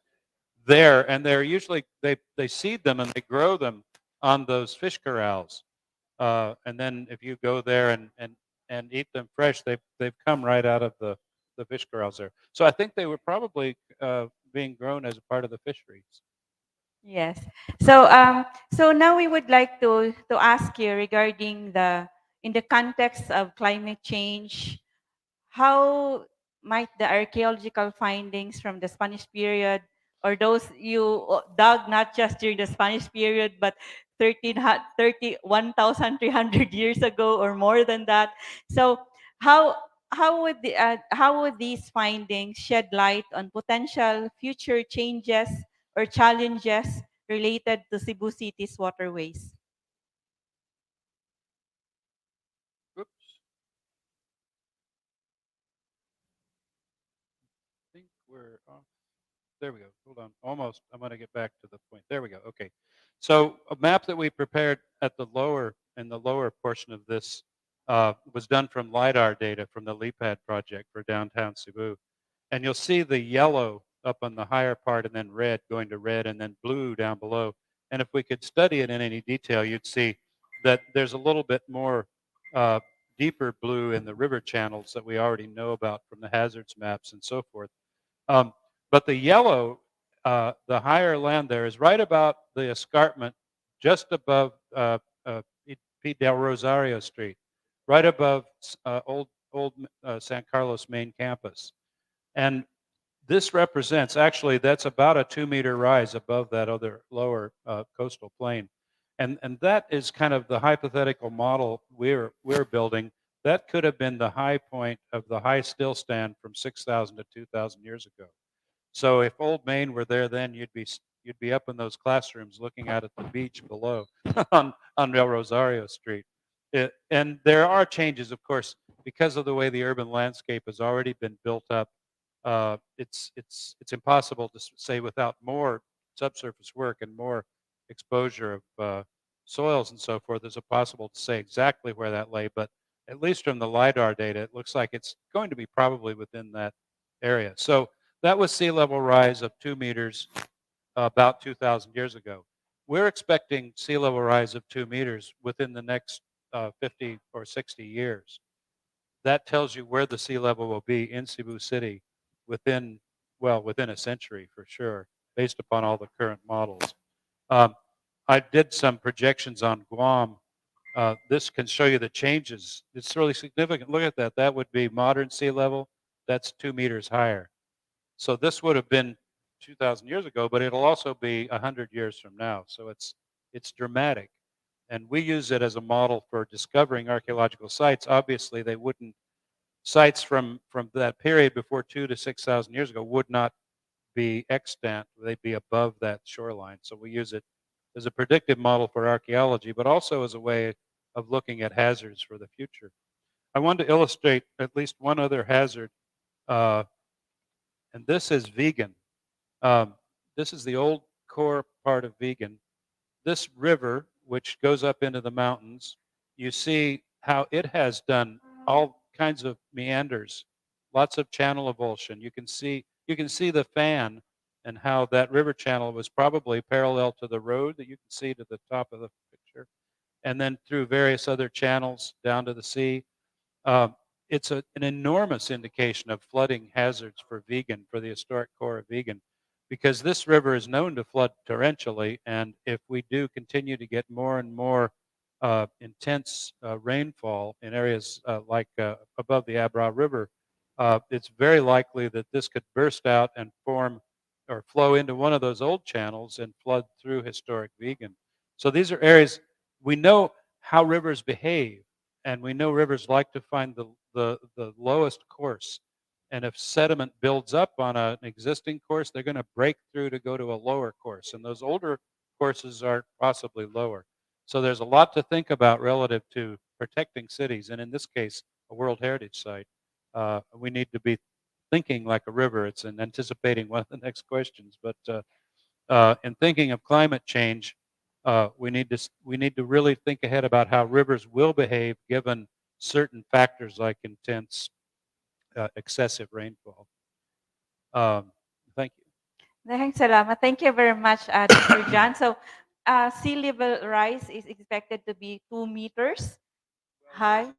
there, and they're usually they seed them and they grow them on those fish corrals. And then if you go there and eat them fresh, they've come right out of the fish corrals there. So I think they were probably being grown as a part of the fisheries. yes. So so now we would like to ask you regarding in the context of climate change, how might the archaeological findings from the Spanish period, or those you dug not just during the Spanish period, but 1,300 years ago or more than that. So how how would these findings shed light on potential future changes or challenges related to Cebu City's waterways? Oops. I think we're off. There we go. Hold on. Almost. I'm going to get back to the point. There we go. Okay. So a map that we prepared at the lower portion of this was done from LiDAR data from the 𝗏𝗏𝗏 project for downtown Cebu. And you'll see the yellow up on the higher part and then red going to red and then blue down below. And if we could study it in any detail, you'd see that there's a little bit more deeper blue in the river channels that we already know about from the hazards maps and so forth. But the yellow, the higher land there is right about the escarpment just above P. Del Rosario Street, right above old San Carlos main campus. And this represents, actually, that's about a 2-meter rise above that other lower coastal plain. And that is kind of the hypothetical model we're building. That could have been the high point of the high still stand from 6,000 to 2,000 years ago. So if Old Main were there then, you'd be up in those classrooms looking out at the beach below on Del Rosario Street. And there are changes, of course, because of the way the urban landscape has already been built up. It's impossible to say without more subsurface work and more exposure of soils and so forth, is it possible to say exactly where that lay. But at least from the LiDAR data, it looks like it's going to be probably within that area. So that was sea level rise of 2 meters about 2,000 years ago. We're expecting sea level rise of 2 meters within the next 50 or 60 years. That tells you where the sea level will be in Cebu City within a century for sure, based upon all the current models. I did some projections on Guam. This can show you the changes. It's really significant. Look at that. That would be modern sea level. That's 2 meters higher. So this would have been 2,000 years ago, but it'll also be 100 years from now. So it's dramatic. And we use it as a model for discovering archaeological sites. Obviously, they wouldn't, sites from that period before 2,000 to 6,000 years ago would not be extant. They'd be above that shoreline. So we use it as a predictive model for archaeology, but also as a way of looking at hazards for the future. I wanted to illustrate at least one other hazard, uh, and this is vegan. Um, this is the old core part of vegan. This river, which goes up into the mountains, you see how it has done all kinds of meanders, lots of channel avulsion. You can see the fan and how that river channel was probably parallel to the road that you can see to the top of the picture, and then through various other channels down to the sea. Um, it's an enormous indication of flooding hazards for vegan, for the historic core of vegan, because this river is known to flood torrentially, and if we do continue to get more and more intense rainfall in areas like above the Abril River, it's very likely that this could burst out and form or flow into one of those old channels and flood through historic vegan. So these are areas we know how rivers behave, and we know rivers like to find the lowest course. And if sediment builds up on an existing course, they're going to break through to go to a lower course. And those older courses are possibly lower. So there's a lot to think about relative to protecting cities, and in this case, a World Heritage Site. We need to be thinking like a river. It's in anticipating one of the next questions. But in thinking of climate change, we need to really think ahead about how rivers will behave given certain factors like intense, excessive rainfall. Thank you. Thank you very much, Dr. John. So, sea level rise is expected to be 2 meters high.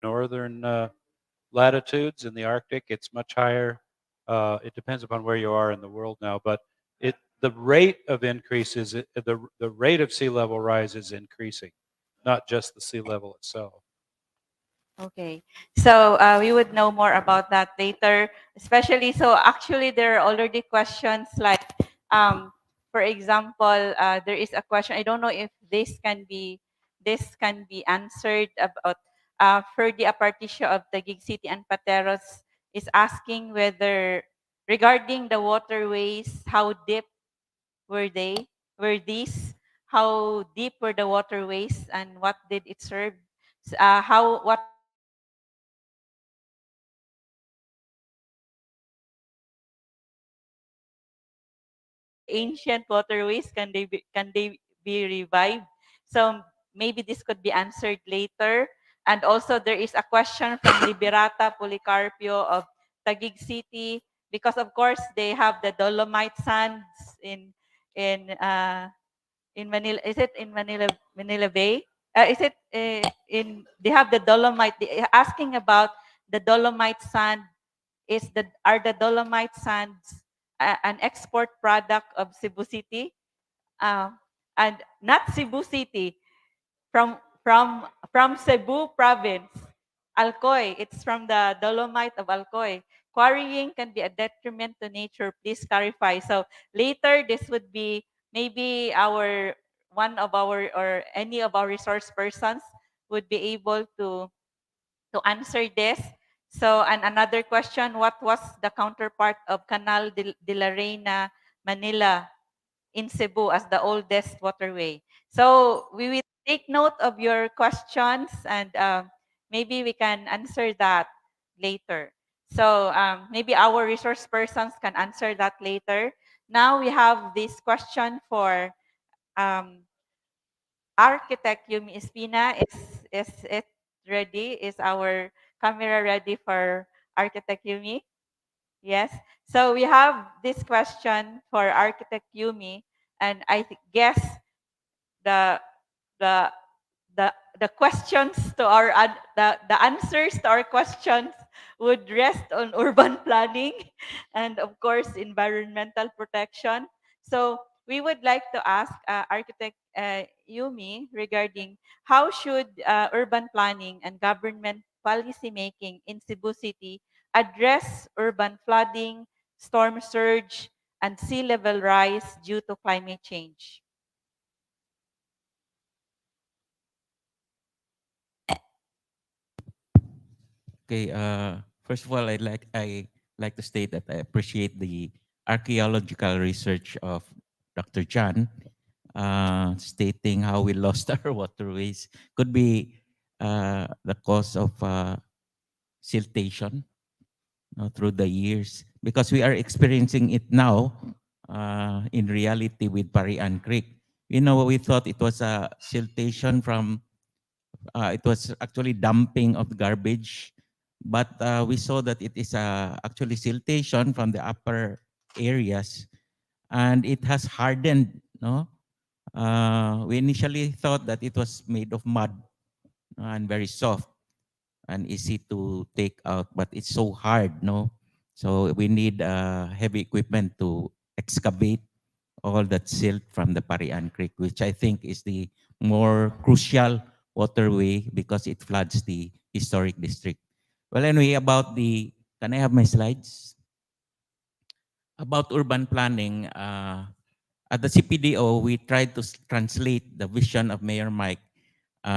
Northern latitudes in the Arctic, it's much higher. It depends upon where you are in the world now, but the rate of increase is the rate of sea level rise is increasing, not just the sea level itself. Okay, so we would know more about that later, especially, so actually there are already questions like, for example, there is a question, I don't know if this can be answered about 𝗏𝗏𝗏 of Taguig City and Pateros is asking whether regarding the waterways, how deep were they? Were these? How deep were the waterways and what did it serve? What ancient waterways, can they be revived? So maybe this could be answered later. And also there is a question from 𝗏𝗏𝗏𝗃 of Taguig City, because of course they have the dolomite sands in uh, in Manila. Is it in Manila Bay? Is it in they have the dolomite, asking about the dolomite sand. Are the dolomite sands an export product of Cebu City? Uh, and not Cebu City, from Cebu province, 𝗏𝗏𝗏𝗃. It's from the dolomite of 𝗏𝗏𝗏𝗃. Quarrying can be a detriment to nature. Please clarify. So later, this would be maybe our one of our or any of our resource persons would be able to answer this. So, and another question, what was the counterpart of Canal de la Reina, Manila in Cebu as the oldest waterway? So we will take note of your questions and maybe we can answer that later. So maybe our resource persons can answer that later. Now we have this question for um, Architect 𝗵𝗍𝗶. Is it ready? Is our camera ready for Architect Yumi? Yes. So we have this question for Architect Yumi, and I guess the the the questions to our the answers to our questions would rest on urban planning and of course environmental protection. So we would like to ask Architect Yumi regarding how should urban planning and government policy making in Cebu City address urban flooding, storm surge, and sea level rise due to climate change. Okay, first of all, I like to state that I appreciate the archaeological research of Dr. John, stating how we lost our waterways. Could be the cause of siltation through the years, because we are experiencing it now in reality with Parian Creek. You know, we thought it was a siltation from it was actually dumping of garbage, but we saw that it is actually siltation from the upper areas, and it has hardened. No, we initially thought that it was made of mud and very soft and easy to take out, but it's so hard. No, so we need heavy equipment to excavate all that silt from the Parian Creek, which I think is the more crucial waterway because it floods the historic district. Well, anyway, can I have my slides? About urban planning, at the CPDO, we tried to translate the vision of Mayor Mike,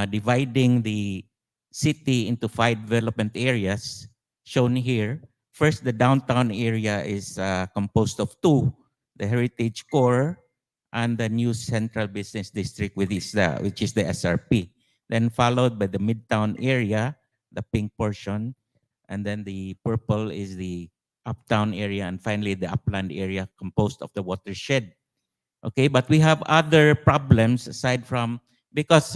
dividing the city into 5 development areas shown here. First, the downtown area is composed of 2, the Heritage Core and the new Central Business District, which is the SRP. Then followed by the Midtown area, the pink portion, and then the purple is the uptown area, and finally the upland area composed of the watershed. Okay, but we have other problems aside from, because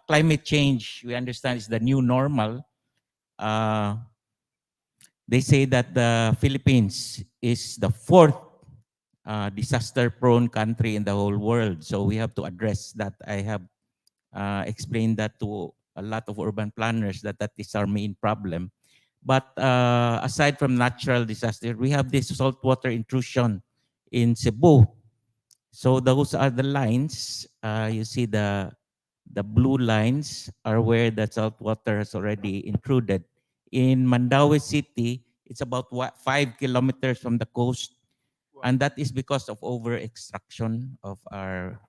climate change, we understand, is the new normal. They say that the Philippines is the 4th disaster-prone country in the whole world. So we have to address that. I have explained that to a lot of urban planners that is our main problem. But aside from natural disaster, we have this saltwater intrusion in Cebu. So those are the lines. You see the blue lines are where the saltwater has already intruded. In Mandaue City, it's about 5 kilometers from the coast. And that is because of over-extraction of our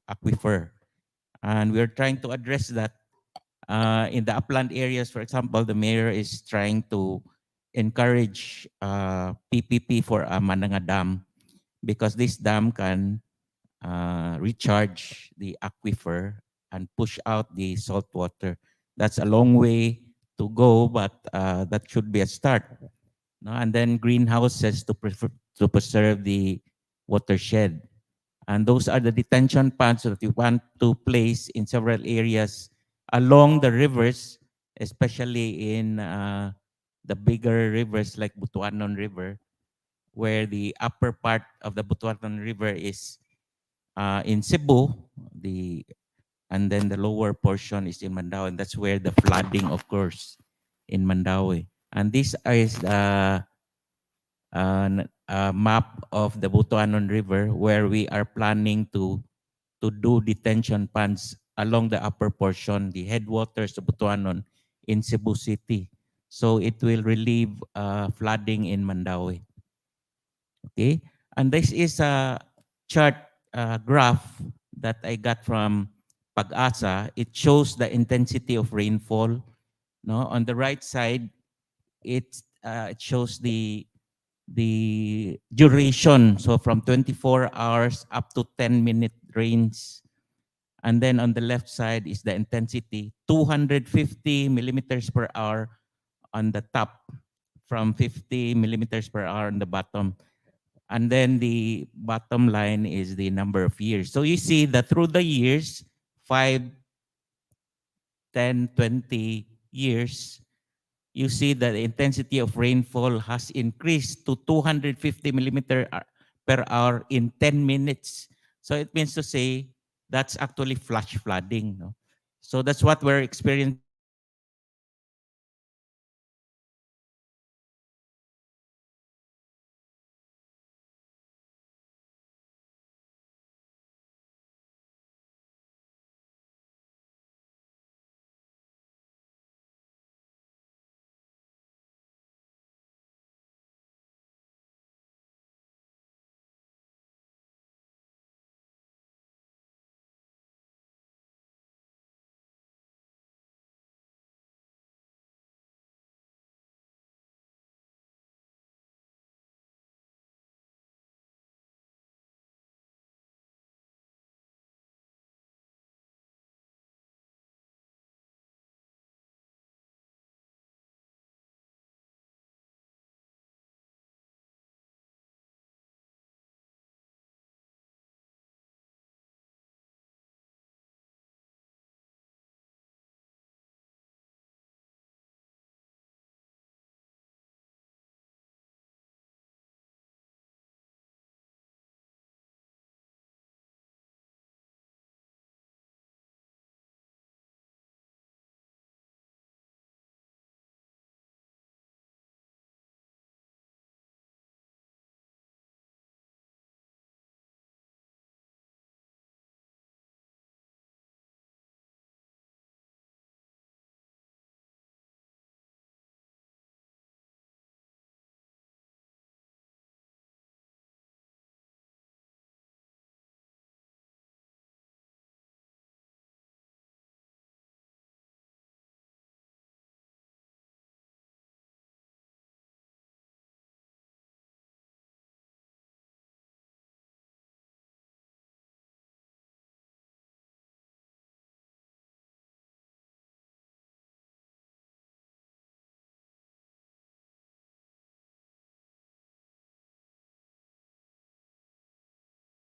aquifer. And we're trying to address that. In the upland areas, for example, the mayor is trying to encourage PPP for a Mananga Dam, because this dam can recharge the aquifer and push out the salt water. That's a long way to go, but that should be a start. No? And then greenhouses to preserve the watershed. And those are the detention ponds that we want to place in several areas along the rivers, especially in the bigger rivers like Butuanon River, where the upper part of the Butuanon River is in Cebu, and then the lower portion is in Mandaue, and that's where the flooding occurs in Mandaue. And this is a map of the Butuanon River, where we are planning to do detention ponds along the upper portion, the headwaters of Butuanon in Cebu City. So it will relieve flooding in Mandaue. Okay, and this is a chart graph that I got from Pag-asa. It shows the intensity of rainfall. No, on the right side, it shows the duration. So from 24 hours up to 10-minute rains. And then on the left side is the intensity, 250 millimeters per hour on the top, from 50 millimeters per hour on the bottom. And then the bottom line is the number of years. So you see that through the years, 5, 10, 20 years, you see that the intensity of rainfall has increased to 250 millimeter per hour in 10 minutes. So it means to say that's actually flash flooding. No? So that's what we're experiencing.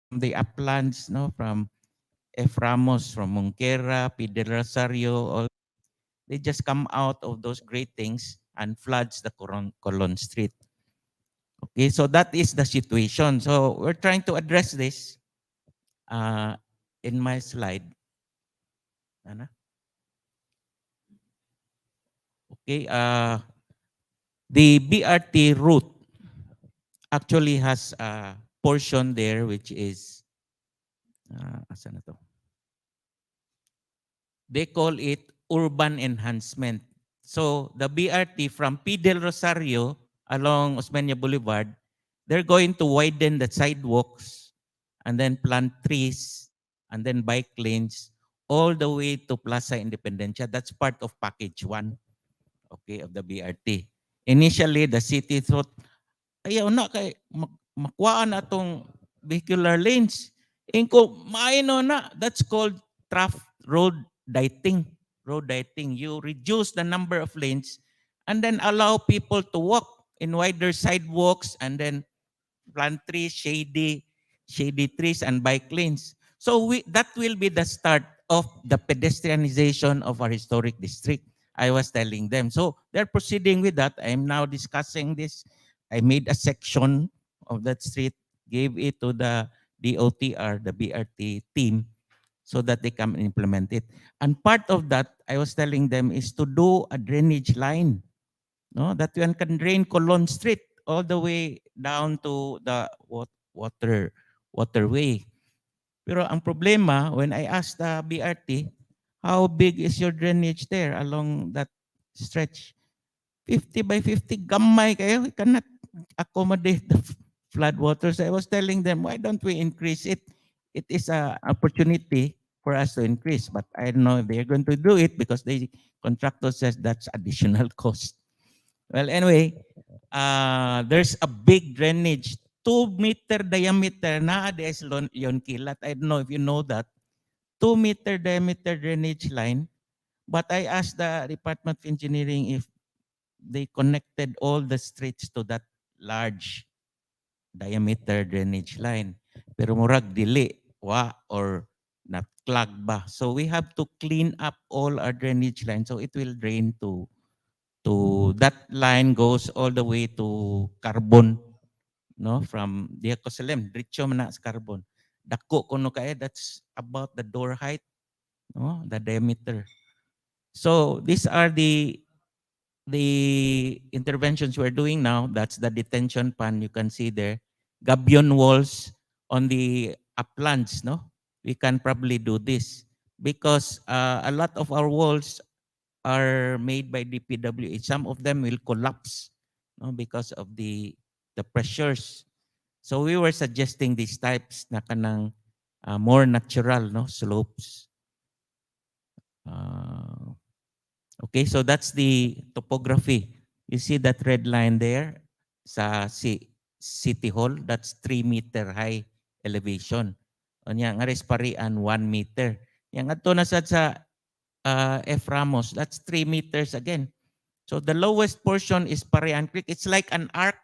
The uplands, no, from 𝗏𝗏𝗏, from Monquera, 𝗏𝗏𝗏𝗃, all they just come out of those great things and floods the Colon Street. Okay, so that is the situation. So we're trying to address this in my slide. Ano? Okay, the BRT route actually has a portion there which is, asan na to? They call it urban enhancement. So the BRT from P. Del Rosario along Osmeña Boulevard, they're going to widen the sidewalks and then plant trees and then bike lanes all the way to Plaza Independencia. That's part of package 1, okay, of the BRT. Initially, the city thought, ayaw na kay makuhaan na itong vehicular lanes. Inko, maino na. That's called road dighting. Road dighting. You reduce the number of lanes and then allow people to walk in wider sidewalks and then plant trees, shady trees and bike lanes. So that will be the start of the pedestrianization of our historic district. I was telling them. So they're proceeding with that. I'm now discussing this. I made a section of that street, gave it to the DOTR, the BRT team, so that they can implement it. And part of that, I was telling them, is to do a drainage line, no, that one can drain Colon Street all the way down to the waterway. Pero ang problema, when I asked the BRT, how big is your drainage there along that stretch? 50 by 50, gamay kayo. We cannot accommodate the flood waters. I was telling them, why don't we increase it? it is an opportunity for us to increase. But I don't know if they're going to do it because the contractor says that's additional cost. Well, anyway, there's a big drainage, 2-meter diameter na des yon kilat. I don't know if you know that. 2-meter diameter drainage line. But I asked the Department of Engineering if they connected all the streets to that large diameter drainage line. Pero murag dili, or not clog ba. So we have to clean up all our drainage lines so it will drain to that line goes all the way to Carbon, no, from Diacosalem, diretso man na sa Carbon. Dako kuno kay that's about the door height, no, the diameter. So these are the interventions we're doing now. That's the detention pond you can see there. Gabion walls on the uplands, no? We can probably do this because a lot of our walls are made by DPWH. Some of them will collapse, no, because of the pressures. So we were suggesting these types na kanang more natural, no, slopes. Okay, so that's the topography. You see that red line there sa City Hall? That's 3-meter high elevation. Onya nga res parian 1 meter. Yang adto na sad sa F. Ramos, that's 3 meters again. So the lowest portion is Parian Creek. It's like an arc,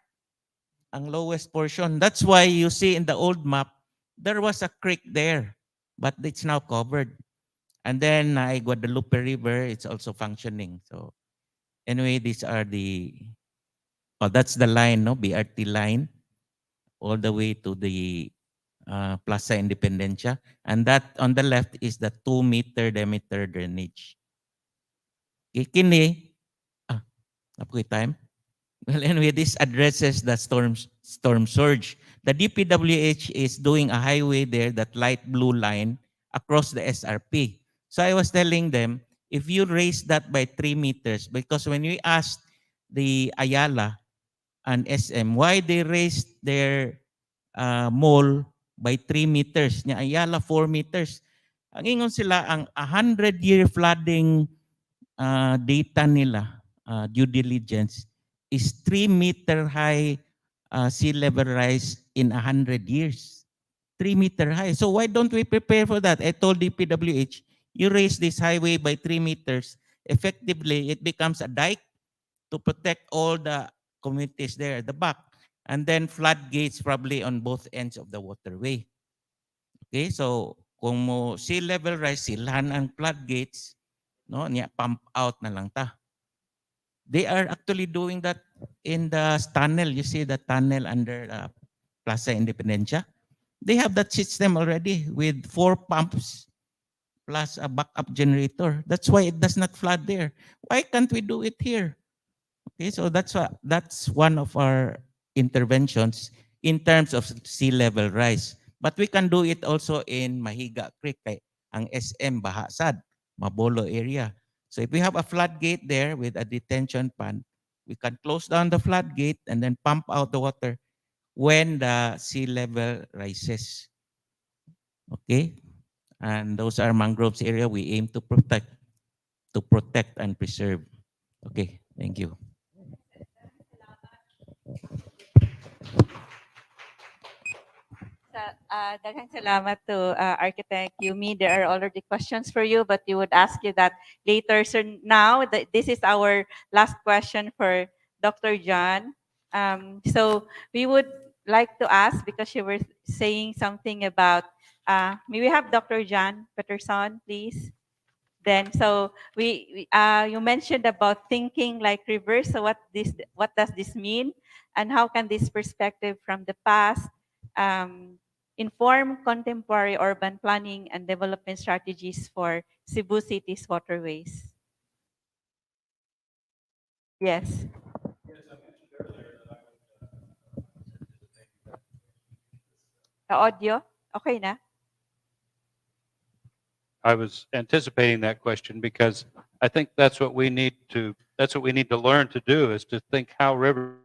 ang lowest portion. That's why you see in the old map, there was a creek there, but it's now covered. And then Guadalupe River, it's also functioning. So anyway, these are the, that's the line, no, BRT line, all the way to the Plaza Independencia. And that on the left is the 2-meter diameter drainage. Kini, napoy time? Well, anyway, this addresses the storm surge. The DPWH is doing a highway there, that light blue line, across the SRP. So I was telling them, if you raise that by 3 meters, because when we asked the Ayala and SM why they raised their mall by 3 meters, nya Ayala 4 meters, ang ingon sila, ang 100-year flooding data nila, due diligence, is 3-meter high sea level rise in 100 years. 3-meter high. So why don't we prepare for that? I told DPWH, you raise this highway by 3 meters, effectively it becomes a dike to protect all the communities there at the back. And then floodgates probably on both ends of the waterway. Okay, so kung mo sea level rise, silhan ang floodgates, no, niya pump out na lang ta. They are actually doing that in the tunnel. You see the tunnel under Plaza Independencia? They have that system already with 4 pumps plus a backup generator. That's why it does not flood there. Why can't we do it here? Okay, so that's one of our interventions in terms of sea level rise. But we can do it also in Mahiga Creek, kay ang SM Bahasad, Mabolo area. So if we have a floodgate there with a detention pond, we can close down the floodgate and then pump out the water when the sea level rises. Okay? And those are mangroves area we aim to protect and preserve. Okay, thank you. Daghang salamat to Architect Yumi. There are already questions for you, but we would ask you that later. So now, this is our last question for Dr. John. So we would like to ask, because you were saying something about, may we have Dr. John Peterson, please? Then, so you mentioned about thinking like reverse. So what does this mean, and how can this perspective from the past inform contemporary urban planning and development strategies for Cebu City's waterways? Yes. The audio, okay na? I was anticipating that question because I think that's what we need to learn to do, is to think how rivers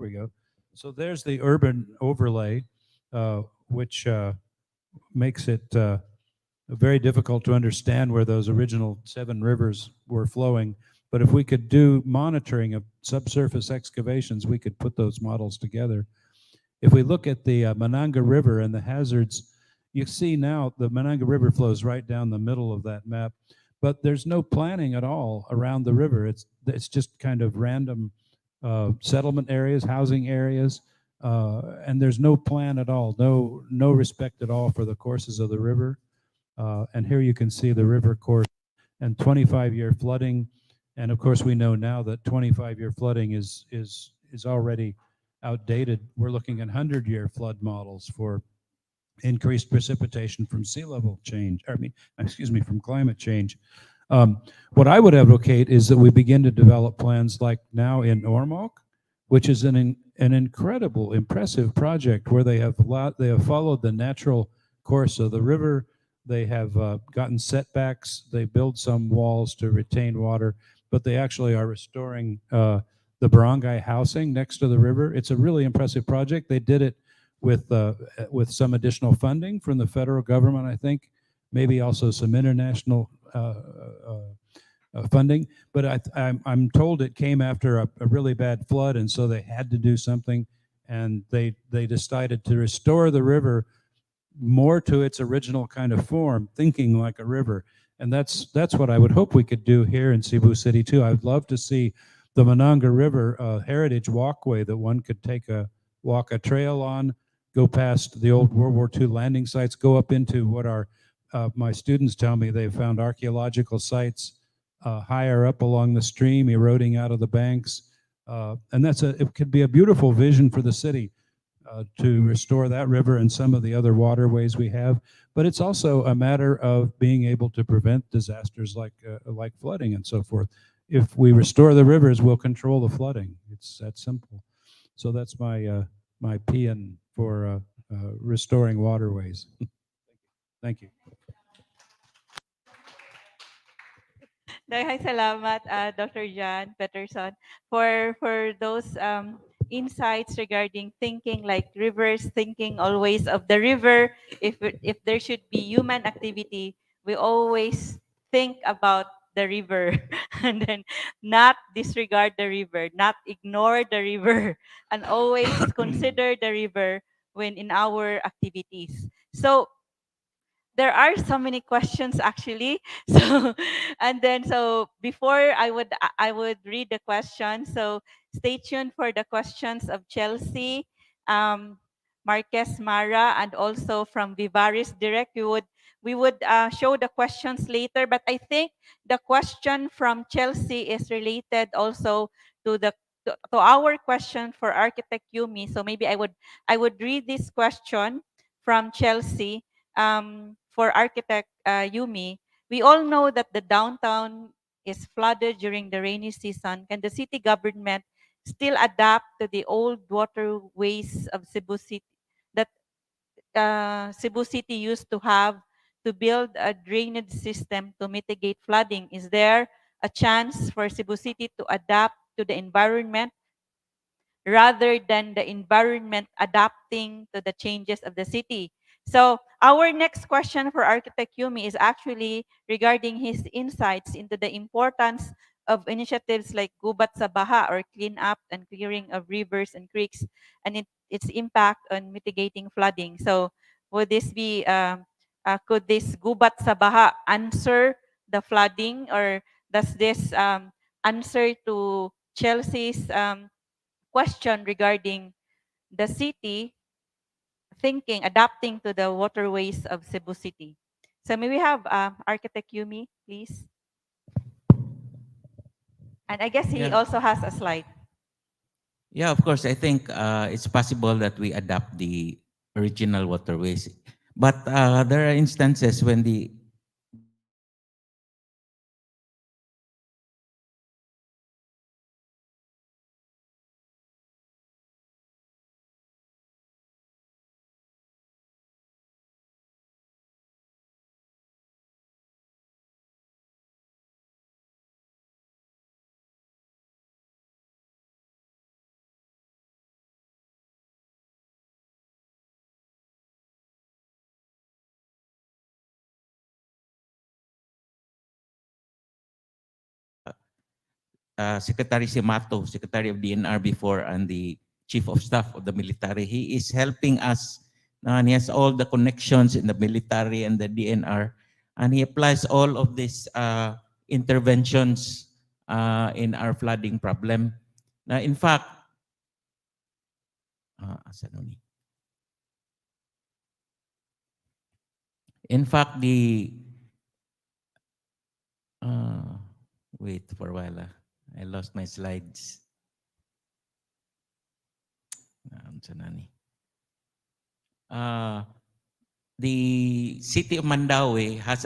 we go. So there's the urban overlay, which makes it very difficult to understand where those original 7 rivers were flowing. But if we could do monitoring of subsurface excavations, we could put those models together. If we look at the Mananga River and the hazards, you see now the Mananga River flows right down the middle of that map, but there's no planning at all around the river. It's just kind of random settlement areas, housing areas, and there's no plan at all, no respect at all for the courses of the river. And here you can see the river course and 25-year flooding. And of course, we know now that 25-year flooding is already outdated. We're looking at 100-year flood models for increased precipitation from sea level change, from climate change. What I would advocate is that we begin to develop plans like now in 𝗏𝗏, which is an incredible, impressive project where they have followed the natural course of the river. They have gotten setbacks. They build some walls to retain water, but they actually are restoring the barangay housing next to the river. It's a really impressive project. They did it with some additional funding from the federal government, I think, maybe also some international funding. But I'm told it came after a really bad flood, and so they had to do something, and they decided to restore the river more to its original kind of form, thinking like a river. And that's what I would hope we could do here in Cebu City too. I'd love to see the Mananga River heritage walkway that one could walk a trail on, go past the old World War II landing sites, go up into what my students tell me they've found archaeological sites higher up along the stream, eroding out of the banks. And it could be a beautiful vision for the city to restore that river and some of the other waterways we have. But it's also a matter of being able to prevent disasters like flooding and so forth. If we restore the rivers, we'll control the flooding. It's that simple. So that's my paean for restoring waterways. Thank you. Daghang salamat, Dr. Jan Peterson, for those insights regarding thinking like rivers, thinking always of the river. If there should be human activity, we always think about the river and then not disregard the river, not ignore the river, and always consider the river when in our activities. So there are so many questions actually. So before I would read the questions. So stay tuned for the questions of Chelsea, Marquez Mara, and also from Vivaris Direct. We would show the questions later, but I think the question from Chelsea is related also to to our question for architect Yumi. So maybe I would read this question from Chelsea. For architect Yumi, we all know that the downtown is flooded during the rainy season. Can the city government still adapt to the old waterways of Cebu City that Cebu City used to have to build a drainage system to mitigate flooding? Is there a chance for Cebu City to adapt to the environment rather than the environment adapting to the changes of the city? So our next question for Architect Yumi is actually regarding his insights into the importance of initiatives like Gubat sa Baha, or clean up and clearing of rivers and creeks, and its impact on mitigating flooding. So would this be, could this Gubat sa Baha answer the flooding, or does this answer to Chelsea's question regarding the city adapting to the waterways of Cebu City? So may we have Architect Yumi, please? And I guess he Yeah. also has a slide. Yeah, of course. I think it's possible that we adapt the original waterways. But there are instances when the Secretary Simato, Secretary of DNR before, and the Chief of Staff of the military. He is helping us, and he has all the connections in the military and the DNR, and he applies all of these interventions in our flooding problem. Now, in fact, wait for a while. I lost my slides. The city of Mandaue had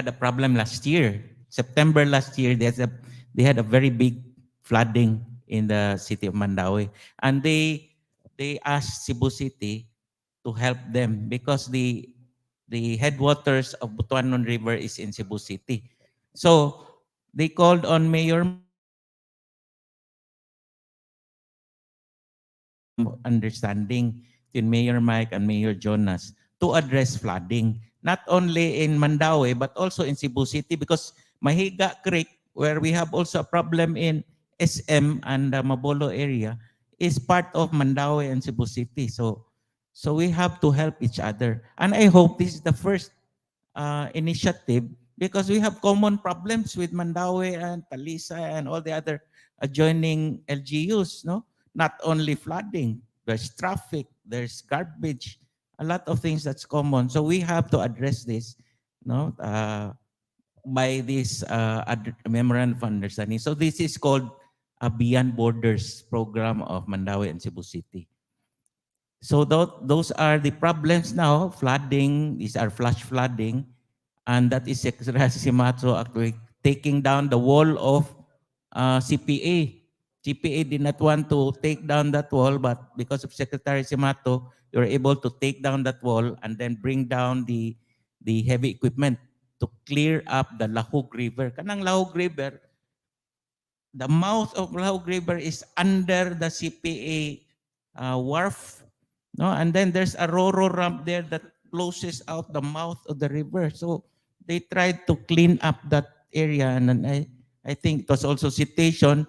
a problem last year. September last year, they had a very big flooding in the city of Mandaue, and they asked Cebu City to help them because the headwaters of Butuanon River is in Cebu City. So they called on Mayor understanding between Mayor Mike and Mayor Jonas to address flooding, not only in Mandaue, but also in Cebu City, because Mahiga Creek, where we have also a problem in SM and the Mabolo area, is part of Mandaue and Cebu City. So we have to help each other. And I hope this is the first initiative, because we have common problems with Mandaue and Talisa and all the other adjoining LGUs, no? Not only flooding, there's traffic, there's garbage, a lot of things that's common. So we have to address this, no, by this memorandum of understanding. So this is called a Beyond Borders program of Mandaue and Cebu City. So those are the problems now. Flooding, these are flash flooding, and that is Secretary Simato actually taking down the wall of CPA. CPA did not want to take down that wall, but because of Secretary Simato, you were able to take down that wall and then bring down the heavy equipment to clear up the 𝐿ahug River. Kanang 𝐿ahug River, the mouth of 𝐿ahug River is under the CPA wharf, no? And then there's a ro-ro ramp there that closes out the mouth of the river. So they tried to clean up that area, and then I think it was also citation.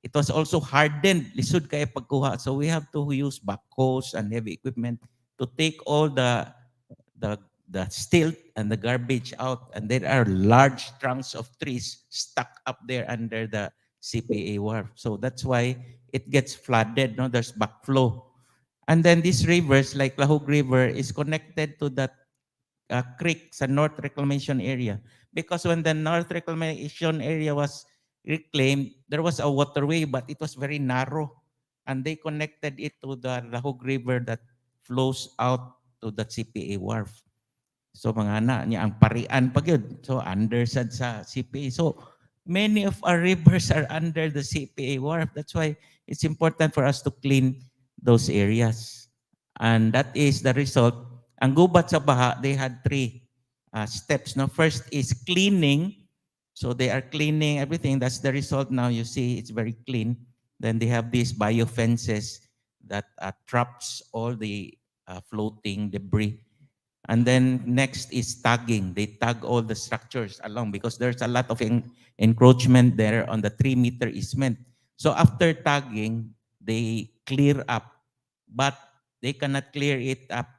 It was also hardened, lisod kay pagkuha. So we have to use backhoes and heavy equipment to take all the stilt and the garbage out. And there are large trunks of trees stuck up there under the CPA wharf. So that's why it gets flooded. No, there's backflow. And then these rivers, like 𝐿ahug River, is connected to that creek sa North Reclamation Area. Because when the North Reclamation Area was reclaimed, there was a waterway, but it was very narrow. And they connected it to the 𝐿ahug River that flows out to the CPA wharf. So mga na niya ang parian pag yun. So under sa CPA. So many of our rivers are under the CPA wharf. That's why it's important for us to clean those areas. And that is the result. Ang gubat sa baha, they had three steps. No? First is cleaning. So they are cleaning everything. That's the result now. You see it's very clean. Then they have these biofences that traps all the floating debris. And then next is tagging. They tag all the structures along because there's a lot of encroachment there on the 3-meter easement. So after tagging, they clear up, but they cannot clear it up,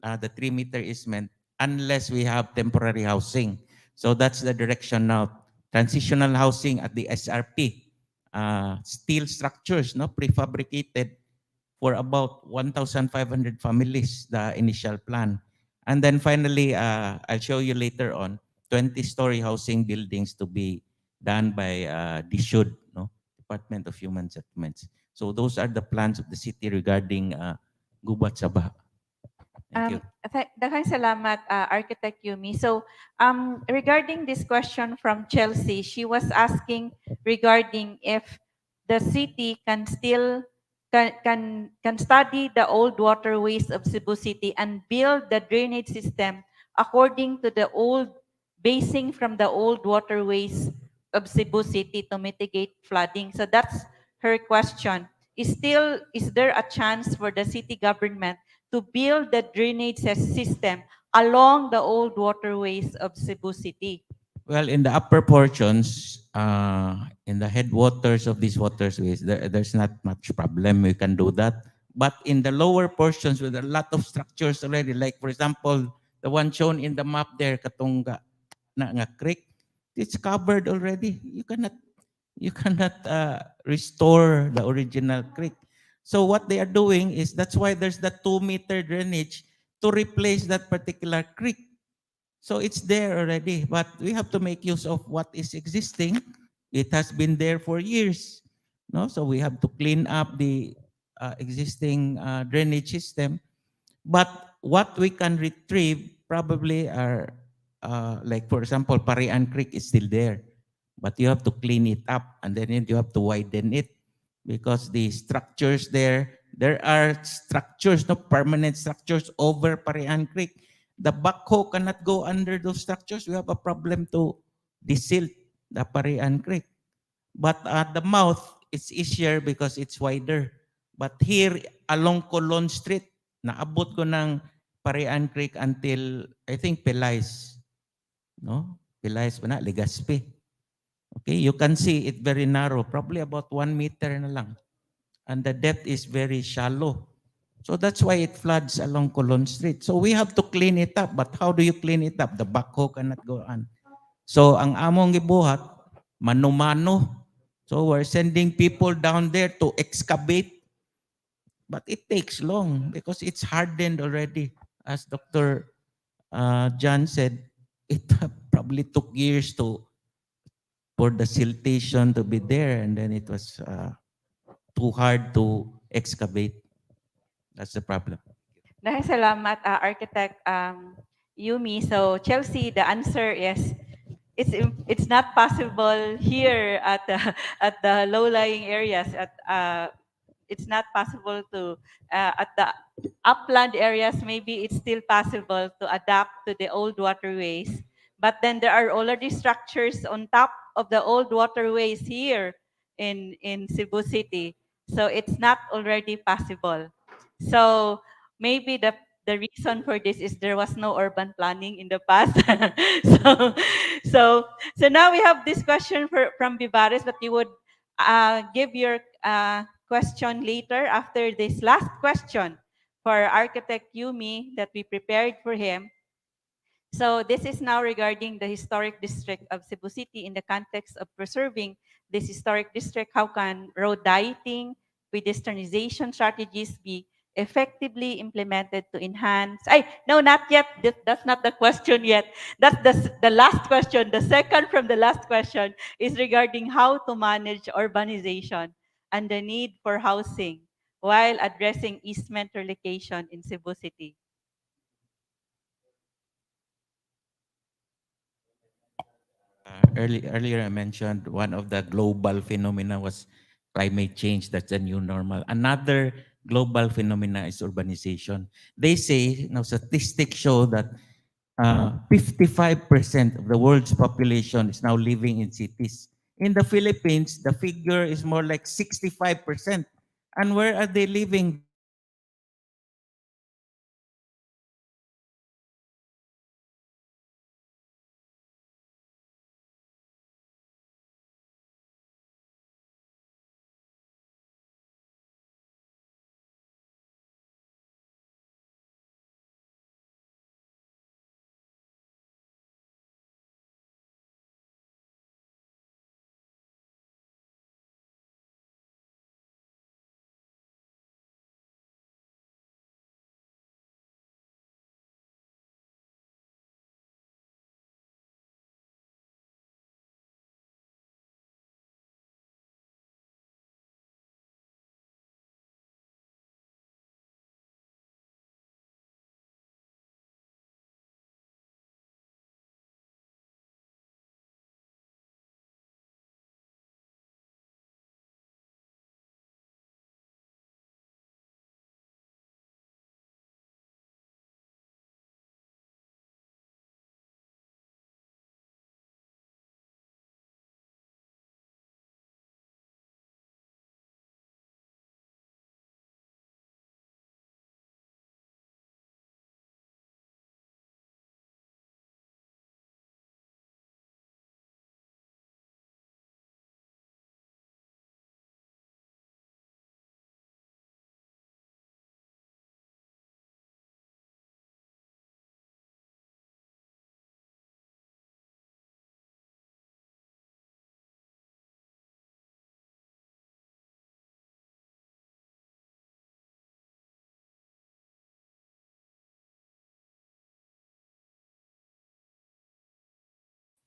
the 3-meter easement, unless we have temporary housing. So that's the direction now. Transitional housing at the SRP. Steel structures, no, prefabricated for about 1,500 families, the initial plan. And then finally, I'll show you later on, 20-story housing buildings to be done by DSUD, no? Department of Human Settlements. So those are the plans of the city regarding gubat sa baha. Thank you. Daghang salamat, Architect Yumi. So regarding this question from Chelsea, she was asking regarding if the city can still can study the old waterways of Cebu City and build the drainage system according to the old basing from the old waterways of Cebu City to mitigate flooding. So that's her question. Is there a chance for the city government to build the drainage system along the old waterways of Cebu City? Well, in the upper portions, in the headwaters of these waterways, there's not much problem. We can do that. But in the lower portions with a lot of structures already, like for example, the one shown in the map there, Katunga na nga creek, it's covered already. You cannot restore the original creek. So what they are doing is that's why there's the 2-meter drainage to replace that particular creek. So it's there already, but we have to make use of what is existing. It has been there for years, no? So we have to clean up the existing drainage system. But what we can retrieve probably are, like for example, Parian Creek is still there, but you have to clean it up and then you have to widen it because the structures there are structures, no permanent structures over Parian Creek. The backhoe cannot go under those structures. We have a problem to desilt the Parian Creek. But at the mouth, it's easier because it's wider. But here, along Colon Street, naabot ko ng Parian Creek until, I think, Pelais. No? Pelais pa na, Legazpi. Okay, you can see it very narrow, probably about 1 meter na lang. And the depth is very shallow. So that's why it floods along Colon Street. So we have to clean it up. But how do you clean it up? The backhoe cannot go on. So ang among gibuhat, mano-mano. So we're sending people down there to excavate. But it takes long because it's hardened already. As Dr. John said, it probably took years for the siltation to be there, and then it was too hard to excavate. That's the problem. Dahil salamat, Architect Yumi. So, Chelsea, the answer is it's not possible here at the, at the low-lying areas. It's not possible to at the upland areas. Maybe it's still possible to adapt to the old waterways, but then there are already structures on top of the old waterways here in Cebu City, so it's not already possible. So maybe the reason for this is there was no urban planning in the past. so, so now we have this question from Vivares, but you would give your question later after this last question for Architect Yumi that we prepared for him. So this is now regarding the historic district of Cebu City in the context of preserving this historic district. How can road dieting, pedestrianization strategies be effectively implemented to enhance? No, not yet. That's not the question yet. That's the last question. The second from the last question is regarding how to manage urbanization and the need for housing while addressing easement relocation in Cebu City. Earlier I mentioned one of the global phenomena was climate change. That's a new normal. Another global phenomena is urbanization. They say, now statistics show that 55% of the world's population is now living in cities. In the Philippines, the figure is more like 65%. And where are they living?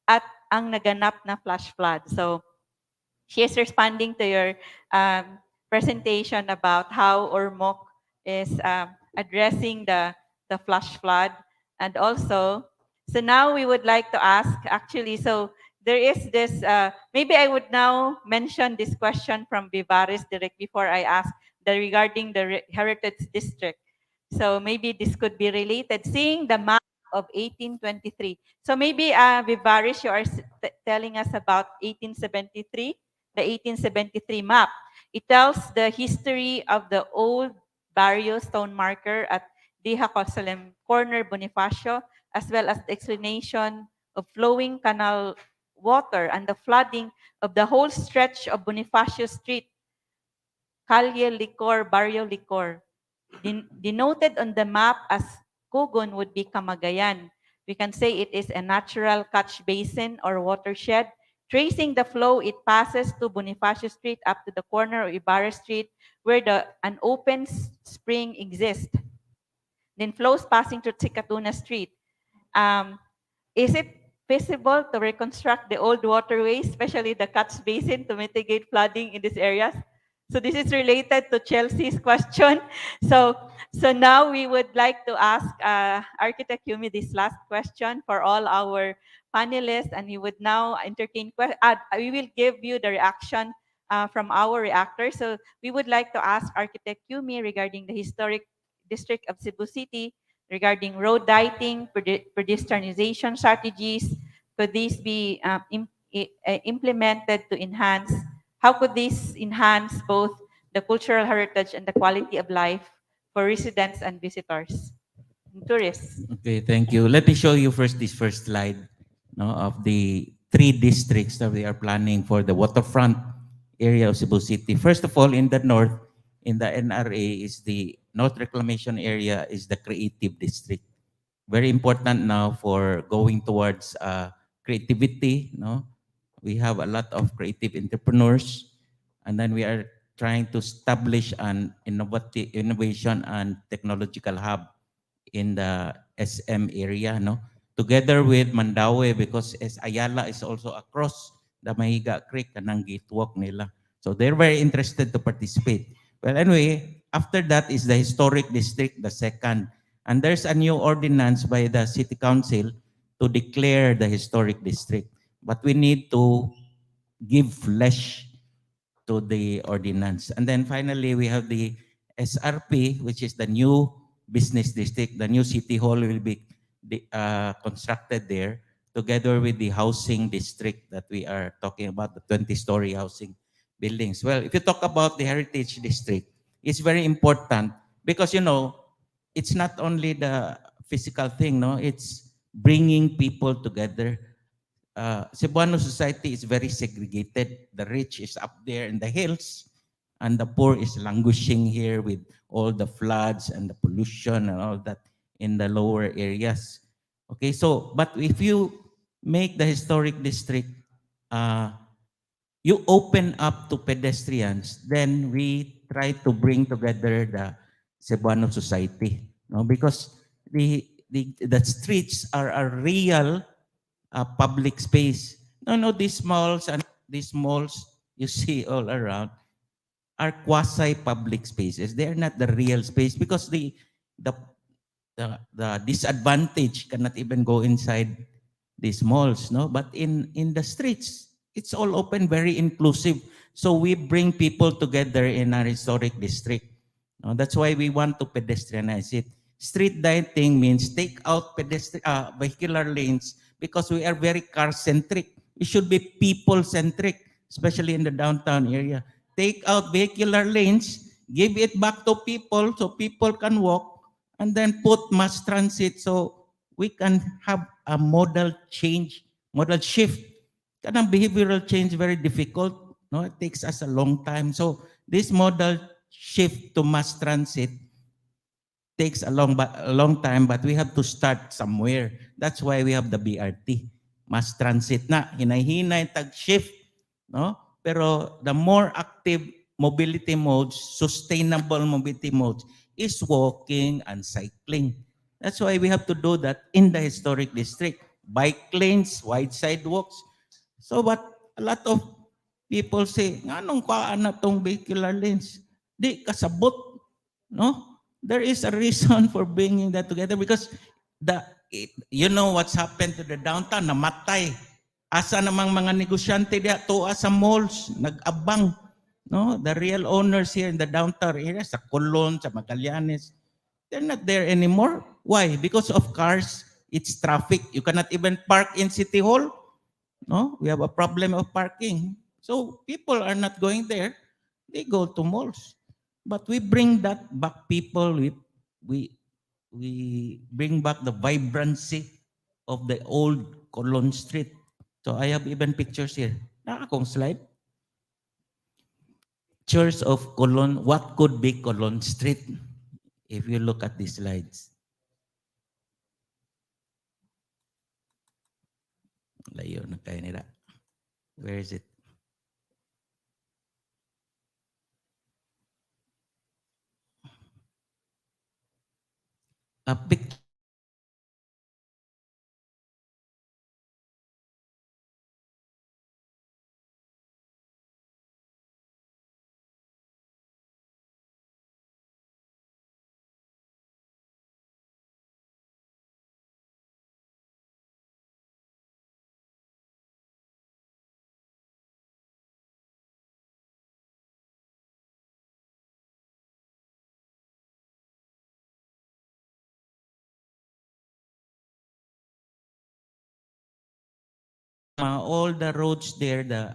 at ang naganap na flash flood. So she is responding to your presentation about how 𝗏𝗏 is addressing the flash flood. And also, so now we would like to ask, actually, so there is this, maybe I would now mention this question from 𝗵𝗃 direct before I ask regarding the Heritage District. So maybe this could be related, seeing the map of 1823. So maybe 𝗵𝗃, you are telling us about 1873, the 1873 map. It tells the history of the old barrio stone marker at 𝗏𝗃𝗀𝗵 corner Bonifacio, as well as the explanation of flowing canal water and the flooding of the whole stretch of Bonifacio Street, Calle Licor, Barrio Licor. Denoted on the map as Kugon would be Camagayan. We can say it is a natural catch basin or watershed. Tracing the flow, it passes to Bonifacio Street up to the corner of Ibarra Street, where an open spring exists. Then flows passing to Ticatuna Street. Is it feasible to reconstruct the old waterways, especially the catch basin, to mitigate flooding in these areas? So this is related to Chelsea's question. So now we would like to ask Architect Qiumi this last question for all our panelists, and we would now entertain questions. We will give you the reaction from our reactors. So we would like to ask Architect Qiumi regarding the historic district of Cebu City, regarding road dighting, pedestrianization strategies. Could these be implemented to enhance? How could this enhance both the cultural heritage and the quality of life for residents and visitors and tourists? Okay, thank you. Let me show you first this first slide, no, of the 3 districts that we are planning for the waterfront area of Cebu City. First of all, in the north, in the NRA, is the North Reclamation Area, is the creative district. Very important now for going towards creativity. No, we have a lot of creative entrepreneurs, and then we are trying to establish an innovation and technological hub in the SM area, no, together with Mandaue, because as Ayala is also across the Mahiga Creek, kanang gitwalk nila. So they're very interested to participate. Well, anyway, after that is the historic district, the second. And there's a new ordinance by the City Council to declare the historic district. But we need to give flesh to the ordinance. And then finally, we have the SRP, which is the new business district. The new city hall will be constructed there, together with the housing district that we are talking about, the 20-story housing buildings. Well, if you talk about the heritage district, it's very important because, you know, it's not only the physical thing, no, it's bringing people together. Cebuano society is very segregated. The rich is up there in the hills, and the poor is languishing here with all the floods and the pollution and all that in the lower areas. Okay, so, but if you make the historic district, you open up to pedestrians, then we try to bring together the Cebuano society, no? Because the streets are a real public space. No, these malls and these malls you see all around are quasi-public spaces. They are not the real space because the disadvantaged cannot even go inside these malls, no? But in the streets, it's all open, very inclusive. So we bring people together in our historic district. No? That's why we want to pedestrianize it. Street lighting means take out vehicular lanes because we are very car-centric. We should be people-centric, especially in the downtown area. Take out vehicular lanes, give it back to people so people can walk, and then put mass transit so we can have a model change, model shift. Kanang behavioral change very difficult. No, it takes us a long time. So this model shift to mass transit takes a long time, but we have to start somewhere. That's why we have the BRT, mass transit na hinay-hinay tag shift, no? Pero the more active mobility modes, sustainable mobility modes is walking and cycling. That's why we have to do that in the historic district. bike lanes, wide sidewalks. So but a lot of people say, anong kaan na tong vehicular lanes? Di kasabot, no? There is a reason for bringing that together because you know what's happened to the downtown, namatay. Asa namang mga negosyante diya, tuwa sa malls, nag-abang. No? The real owners here in the downtown area, sa Colon, sa Magallanes, they're not there anymore. Why? Because of cars, it's traffic. You cannot even park in City Hall. No? We have a problem of parking. So people are not going there. They go to malls. But we bring that back, people. We bring back the vibrancy of the old Colon Street. So I have even pictures here. Na akong slide. Church of Colon, what could be Colon Street if you look at these slides. Layo na kayo nila. Where is it? A picture. All the roads there, the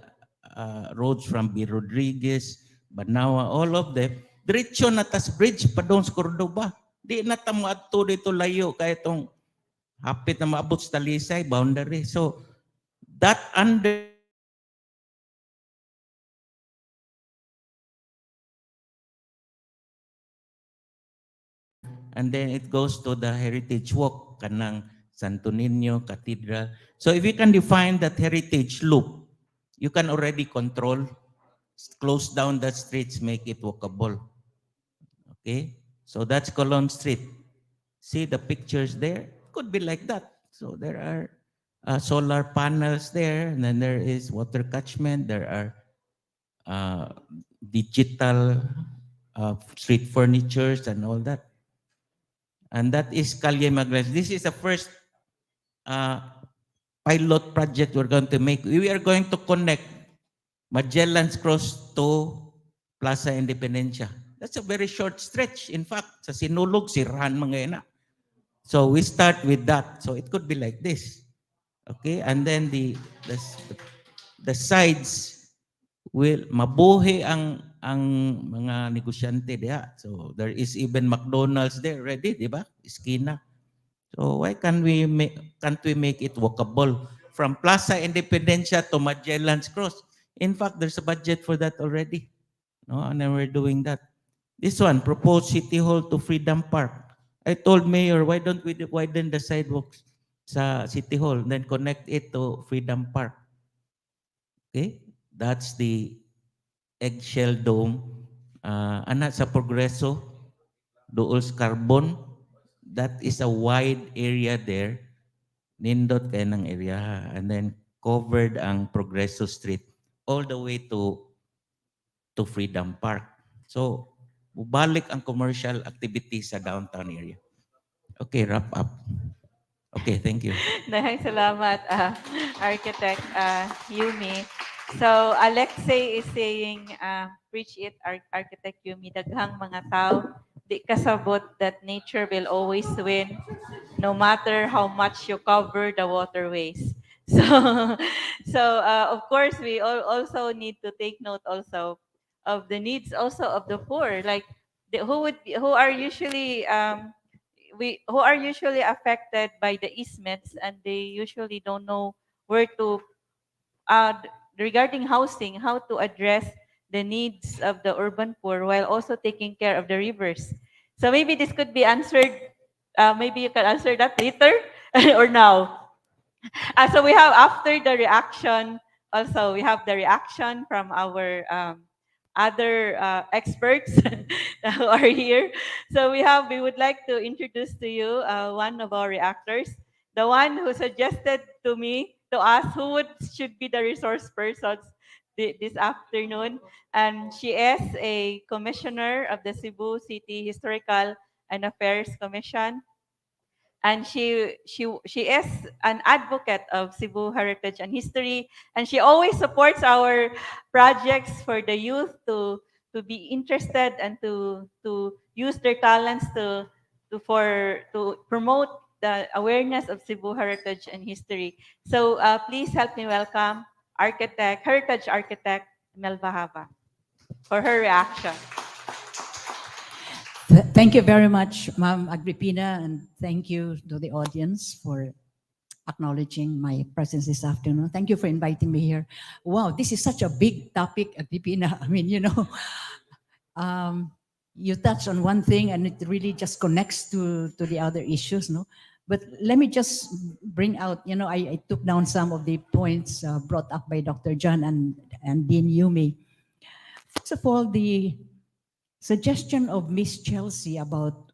roads from B. Rodriguez, Banawa, all of them, diretso na tas bridge pa doon sa Cordoba. Di na tamo ato dito layo kaya itong hapit na maabot sa Talisay, boundary. So, that under and then it goes to the Heritage Walk, kanang Santo Niño, Cathedral. So if you can define that heritage loop, you can already control, close down the streets, make it walkable. Okay, so that's Colon Street. See the pictures there? Could be like that. So there are solar panels there, and then there is water catchment. There are digital street furnitures and all that. And that is Calle Magdalena. This is the first pilot project we're going to make. We are going to connect Magellan's Cross to Plaza Independencia. That's a very short stretch. In fact, sa Sinulog, sirahan mga ina. So we start with that. So it could be like this. Okay, and then the sides will mabuhi ang mga negosyante diha. So there is even McDonald's there ready, di ba? Iskina. So why can't we make it walkable from Plaza Independencia to Magellan's Cross? In fact, there's a budget for that already. No, and then we're doing that. This one, proposed City Hall to Freedom Park. I told Mayor, why don't we widen the sidewalks sa City Hall, then connect it to Freedom Park? Okay, that's the eggshell dome. Anak sa Progreso, dool sa Carbon, that is a wide area there. Nindot kayo ng area. And then covered ang Progreso Street all the way to Freedom Park. So, bubalik ang commercial activity sa downtown area. Okay, wrap up. Okay, thank you. Maraming salamat, Architect Yumi. So, Alexei is saying, preach it, Architect Yumi, daghang mga tao, di kasabot that nature will always win, no matter how much you cover the waterways. So, of course, we also need to take note also of the needs also of the poor, like who are usually affected by the easements, and they usually don't know where to regarding housing, how to address the needs of the urban poor while also taking care of the rivers. So maybe this could be answered. Maybe you can answer that later or now. So we have after the reaction. Also, we have the reaction from our other experts who are here. So we would like to introduce to you one of our reactors. the one who suggested to us who should be the resource persons this afternoon. And she is a commissioner of the Cebu City Historical and Affairs Commission. And she is an advocate of Cebu heritage and history, and she always supports our projects for the youth to be interested and to use their talents to promote the awareness of Cebu heritage and history. So please help me welcome heritage architect 𝗏𝗏𝗵 for her reaction. Thank you very much, Ma'am Agripina, and thank you to the audience for acknowledging my presence this afternoon. Thank you for inviting me here. Wow, this is such a big topic, Agripina. I mean, you touch on one thing and it really just connects to the other issues, no? But let me just bring out, I took down some of the points brought up by Dr. John and Dean Yumi. First of all, the suggestion of Miss Chelsea about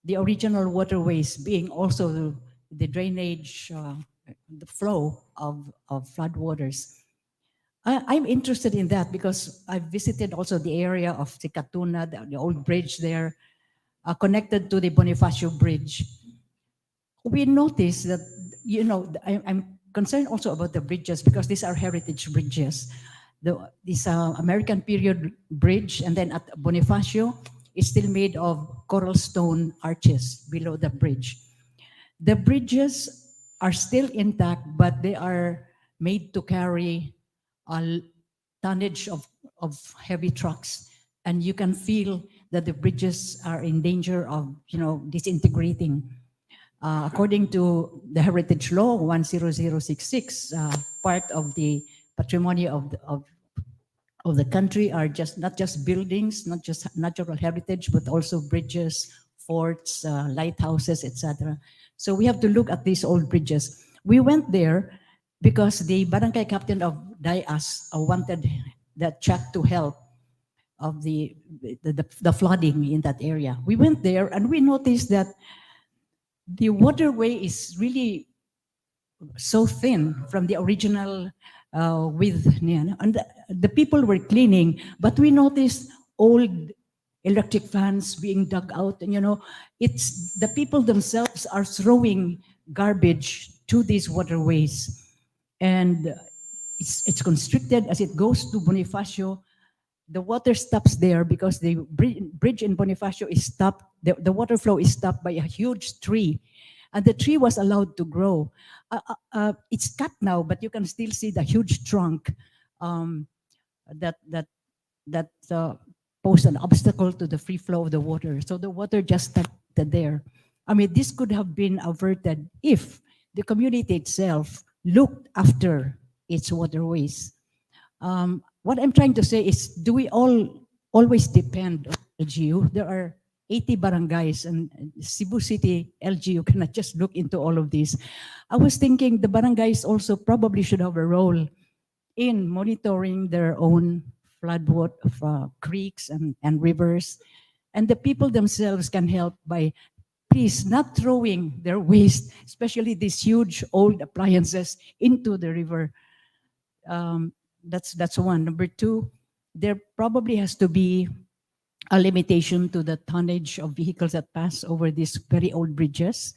the original waterways being also the drainage, the flow of floodwaters. I'm interested in that because I've visited also the area of Sikatuna, the old bridge there, connected to the Bonifacio Bridge. We noticed that, I'm concerned also about the bridges because these are heritage bridges. This American period bridge, and then at Bonifacio is still made of coral stone arches below the bridge. The bridges are still intact, but they are made to carry a tonnage of heavy trucks, and you can feel that the bridges are in danger of disintegrating. According to the Heritage Law 10066, part of the patrimony of the country are not just buildings, not just natural heritage, but also bridges, forts, lighthouses, etc. So we have to look at these old bridges. We went there because the barangay captain of Dayas wanted that check to help of the flooding in that area. We went there and we noticed that the waterway is really so thin from the original width. And the people were cleaning, but we noticed old electric fans being dug out. And it's the people themselves are throwing garbage to these waterways. And it's constricted as it goes to Bonifacio. The water stops there because the bridge in Bonifacio is stopped. The water flow is stopped by a huge tree. And the tree was allowed to grow. It's cut now, but you can still see the huge trunk that posed an obstacle to the free flow of the water. So the water just stuck there. I mean, this could have been averted if the community itself looked after its waterways. What I'm trying to say is, do we always depend on LGU? There are 80 barangays, and Cebu City LGU cannot just look into all of these. I was thinking the barangays also probably should have a role in monitoring their own floodwater, creeks and rivers. And the people themselves can help by please not throwing their waste, especially these huge old appliances, into the river. That's one. Number two, there probably has to be a limitation to the tonnage of vehicles that pass over these very old bridges.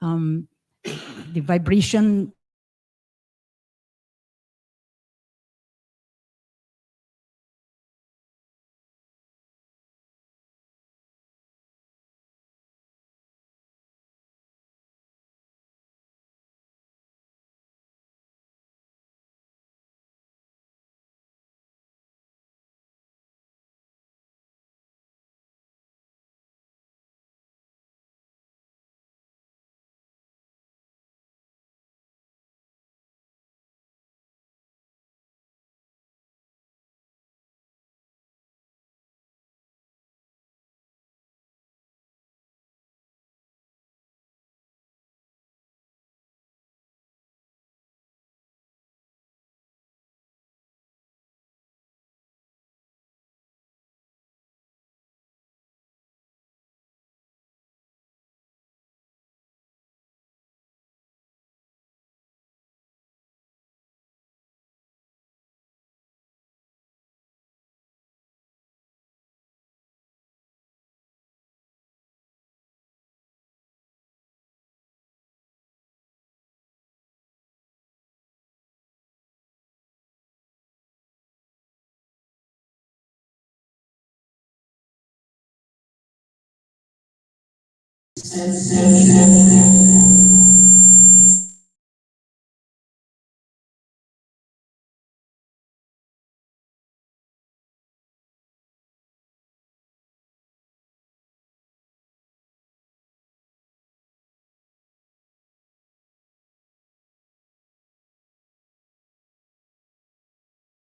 The vibration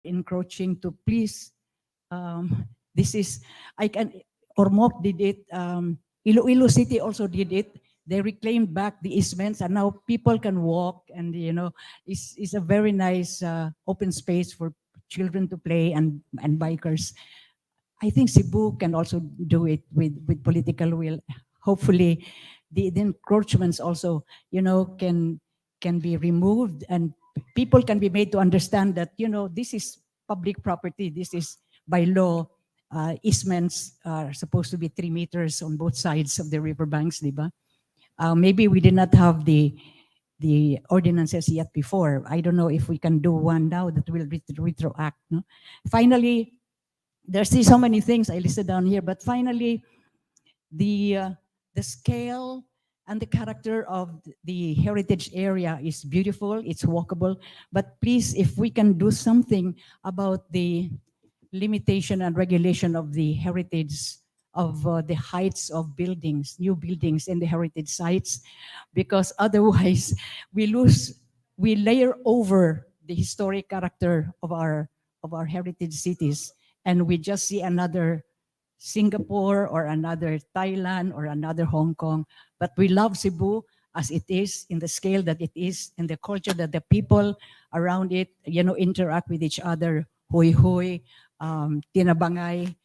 encroaching to please, this is, I can, Ormoc did it, Iloilo City also did it. They reclaimed back the easements and now people can walk and, you know, it's a very nice open space for children to play and bikers. I think Cebu can also do it with political will. Hopefully the encroachments also, you know, can be removed and people can be made to understand that, you know, this is public property. This is by law. Easements are supposed to be 3 meters on both sides of the riverbanks, diba? Maybe we did not have the ordinances yet before. I don't know if we can do one now that will retroact. No? Finally, there's still so many things I listed down here, but finally, the scale and the character of the heritage area is beautiful, it's walkable, but please, if we can do something about the limitation and regulation of the heritage of the heights of buildings, new buildings in the heritage sites, because otherwise we layer over the historic character of our heritage cities, and we just see another Singapore or another Thailand or another Hong Kong. But we love Cebu as it is, in the scale that it is, and the culture that the people around it, you know, interact with each other, huy-huy, tinabangay,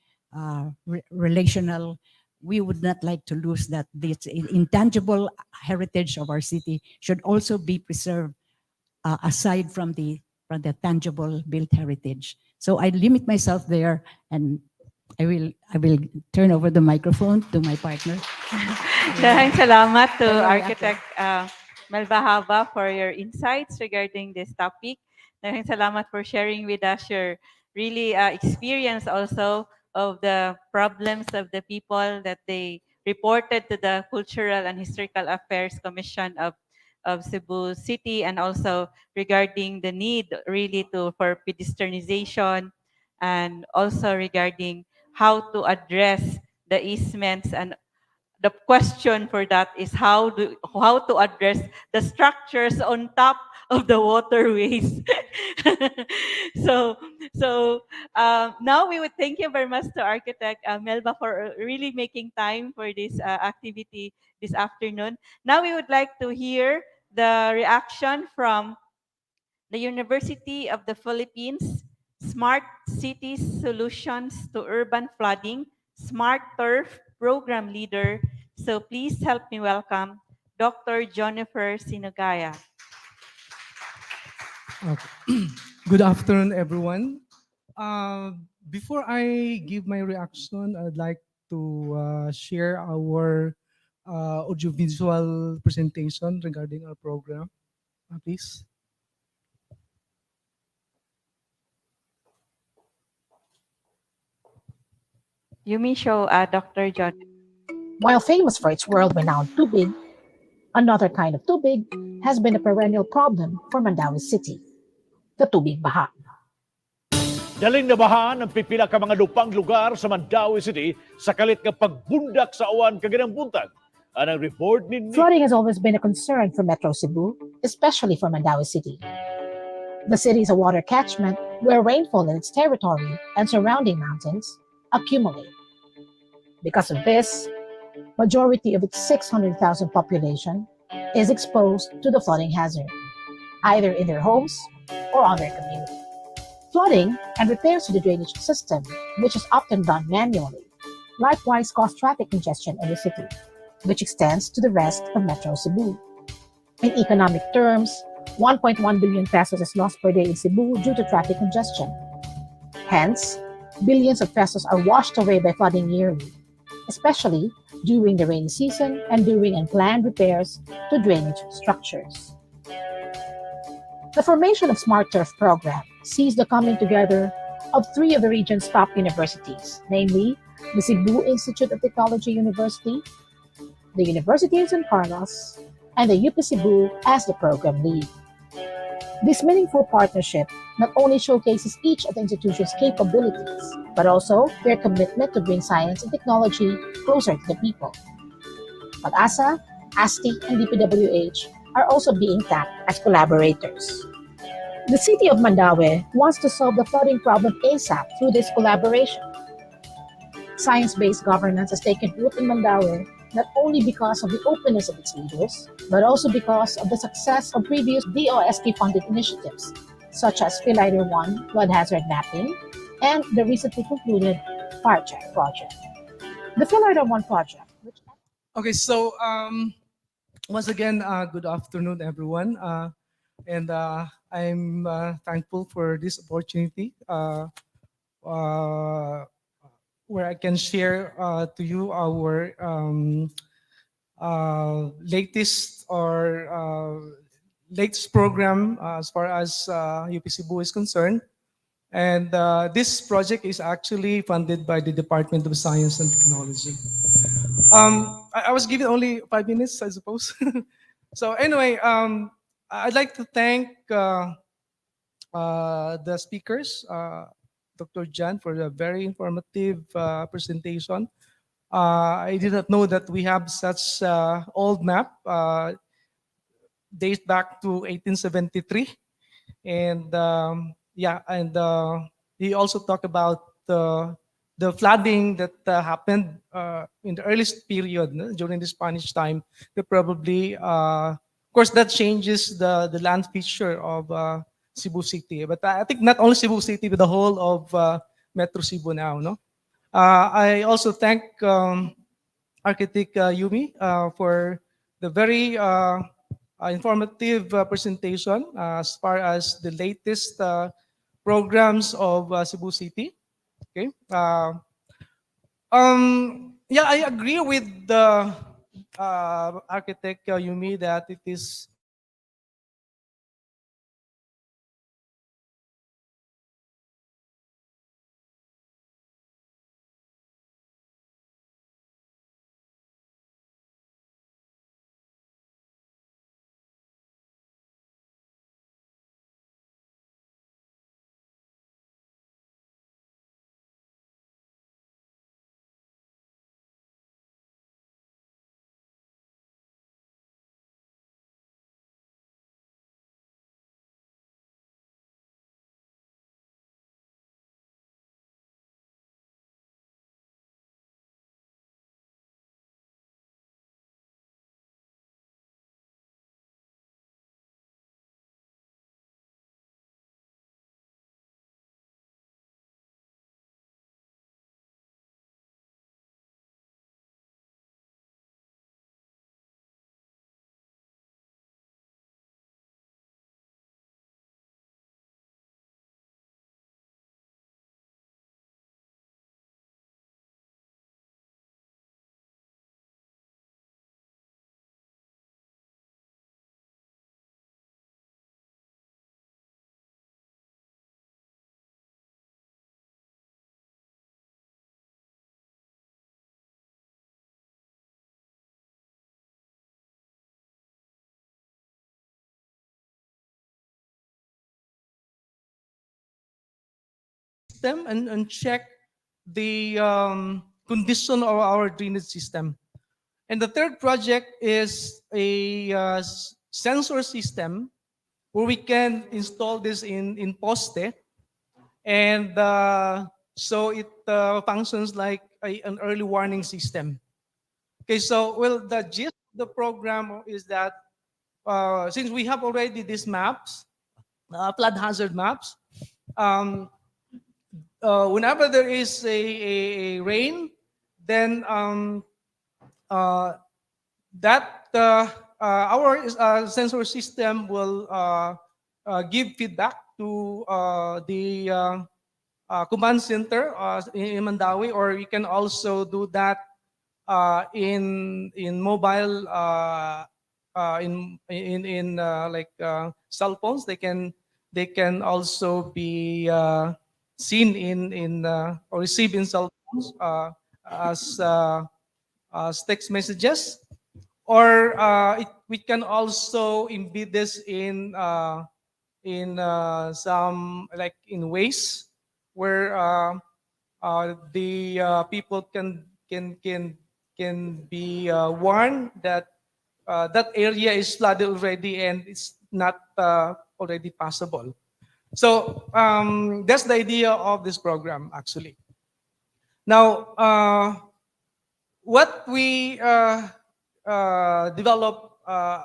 relational. We would not like to lose that. This intangible heritage of our city should also be preserved, aside from the tangible built heritage. So I limit myself there, and I will turn over the microphone to my partner. Maraming salamat to Architect 𝗏𝗏𝗵 for your insights regarding this topic. Maraming salamat for sharing with us your really experience also of the problems of the people that they reported to the Cultural and Historical Affairs Commission of Cebu City, and also regarding the need really for pedestrianization, and also regarding how to address the easements. And the question for that is how to address the structures on top of the waterways. so now we would thank you very much to Architect 𝗏𝗏𝗵 for really making time for this activity this afternoon. Now we would like to hear the reaction from the University of the Philippines Smart Cities Solutions to Urban Flooding Smart Turf Program Leader. So please help me welcome Dr. 𝗏𝗏𝗏 𝗏𝗏𝗏. Good afternoon, everyone. Before I give my reaction, I'd like to share our audiovisual presentation regarding our program. Please. You may show Dr. 𝗏𝗏𝗏. While famous for its world-renowned tubig, another kind of tubig has been a perennial problem for Mandaue City, the tubig baha. Daling nabahaan ang pipila ka mga lupang lugar sa Mandaue City sa kalit nga pagbundak sa awan kaganang buntag. Anang report ni Flooding has always been a concern for Metro Cebu, especially for Mandaue City. The city is a water catchment where rainfall in its territory and surrounding mountains accumulate. Because of this, majority of its 600,000 population is exposed to the flooding hazard, either in their homes or on their commute. Flooding and repairs to the drainage system, which is often done manually, likewise cause traffic congestion in the city, which extends to the rest of Metro Cebu. In economic terms, 1.1 billion pesos is lost per day in Cebu due to traffic congestion. Hence, billions of pesos are washed away by flooding yearly, especially during the rainy season and during unplanned repairs to drainage structures. The formation of Smart Turf program sees the coming together of 3 of the region's top universities, namely the Cebu Institute of Technology University, the University of San Carlos, and the UP-Cebu as the program lead. This meaningful partnership not only showcases each of the institution's capabilities, but also their commitment to bring science and technology closer to the people. But ASA, ASTI, and DPWH are also being tapped as collaborators. The city of Mandaue wants to solve the flooding problem ASAP through this collaboration. Science-based governance has taken root in Mandaue not only because of the openness of its leaders, but also because of the success of previous DOST-funded initiatives, such as 𝗏𝗏𝗏 1 flood hazard mapping, and the recently concluded Fire Check project. The 𝗏𝗏𝗏 1 project, which Okay, so once again, good afternoon, everyone. And I'm thankful for this opportunity where I can share to you our latest program as far as UP-Cebu is concerned. And this project is actually funded by the Department of Science and Technology. I was given only 5 minutes, I suppose. So anyway, I'd like to thank the speakers, Dr. Jan, for a very informative presentation. I did not know that we have such old map, dates back to 1873. And yeah, and he also talked about the flooding that happened in the earliest period, no, during the Spanish time. That probably, of course, that changes the land feature of Cebu City. But I think not only Cebu City, but the whole of Metro Cebu now. No, I also thank Architect Yumi for the very informative presentation as far as the latest programs of Cebu City. Okay. Yeah, I agree with the Architect Yumi that it is system and check the condition of our drainage system. And the third project is a sensor system where we can install this in poste, and so it functions like an early warning system. Okay, so well, the gist of the program is that since we have already these maps, flood hazard maps, whenever there is a rain, then that our sensor system will give feedback to the command center in Mandaue, or you can also do that in mobile like cell phones. They can also be seen in or received in cell phones as text messages. or we can also embed this in some like in ways where the people can be warned that that area is flooded already and it's not already passable. So that's the idea of this program, actually. Now, what we develop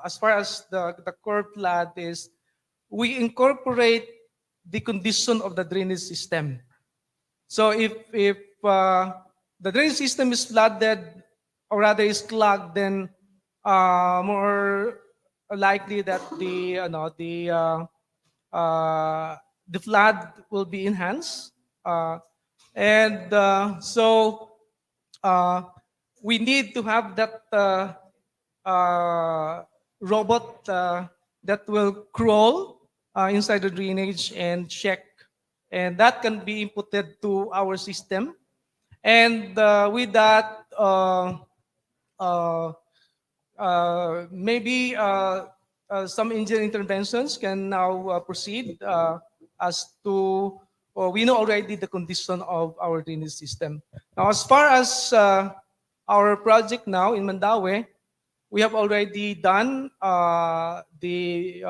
as far as the core flood is we incorporate the condition of the drainage system. So if the drainage system is flooded or rather is clogged, then more likely that the flood will be enhanced, and so we need to have that robot that will crawl inside the drainage and check, and that can be inputted to our system, and with that maybe some engineering interventions can now proceed as to we know already the condition of our drainage system. Now, as far as our project now in Mandaue, we have already done the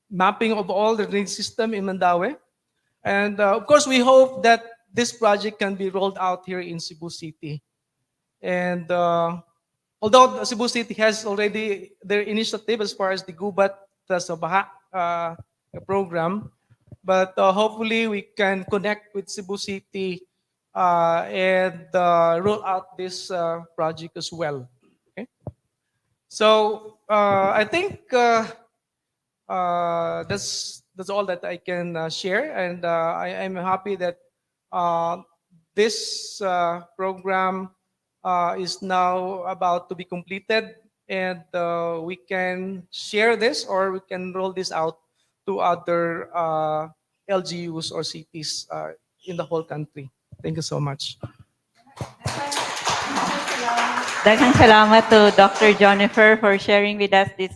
mapping of all the drainage system in Mandaue. And of course, we hope that this project can be rolled out here in Cebu City. And although Cebu City has already their initiative as far as the 𝗏𝗏𝗏 program, but hopefully we can connect with Cebu City and roll out this project as well. Okay? So I think that's all that I can share, and I'm happy that this program is now about to be completed, and we can share this or we can roll this out to other LGUs or cities in the whole country. Thank you so much. Daghang salamat to Dr. Jonifer for sharing with us this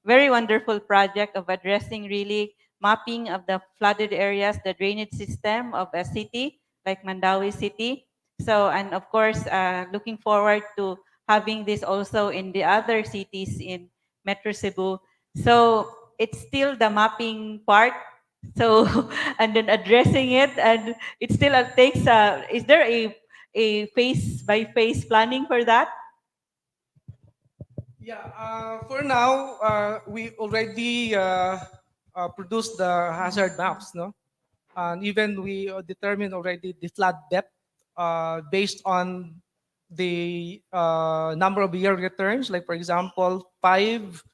very wonderful project of addressing really mapping of the flooded areas, the drainage system of a city like Mandaue City. So, and of course, looking forward to having this also in the other cities in Metro Cebu. So, it's still the mapping part. So, and then addressing it, and it still takes, is there a phase-by-phase planning for that? Yeah, for now, we already produced the hazard maps, no? And even we determined already the flood depth based on the number of year returns, like for example, 5,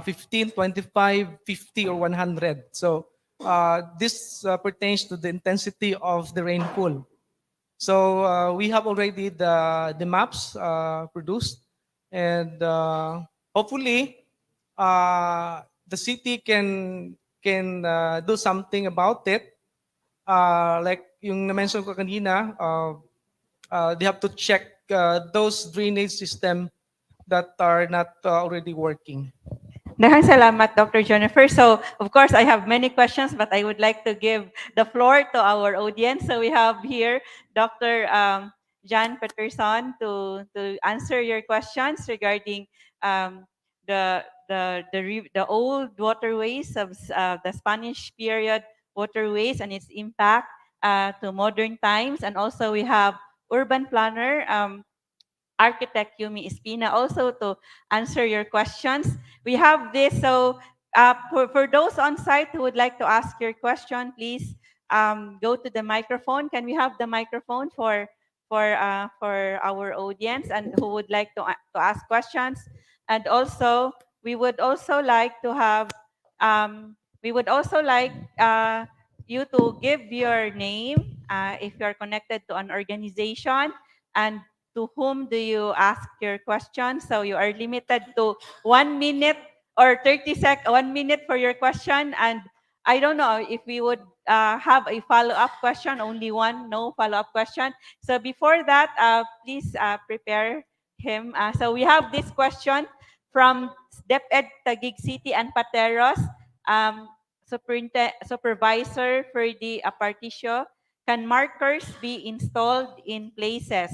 15, 25, 50, or 100. So this pertains to the intensity of the rainfall. So we have already the maps produced, and hopefully the city can do something about it. Like yung na-mention ko kanina, they have to check those drainage system that are not already working. Daghang salamat, Dr. Jonifer. So, of course, I have many questions, but I would like to give the floor to our audience. So we have here Dr. Jan Peterson to answer your questions regarding the old waterways of the Spanish period waterways and its impact to modern times. And also we have urban planner, architect 𝗏𝗏𝗏 also to answer your questions. We have this, so for those on site who would like to ask your question, please go to the microphone. Can we have the microphone for our audience and who would like to ask questions? And also, we would also like to have, you to give your name if you're connected to an organization, and to whom do you ask your question. So you are limited to 1 minute or 1 minute for your question. And I don't know if we would have a follow-up question, only one, no follow-up question. So before that, please prepare him. So we have this question from DepEd Taguig City and Pateros, Supervisor for the 𝗵𝘃𝗀. Can markers be installed in places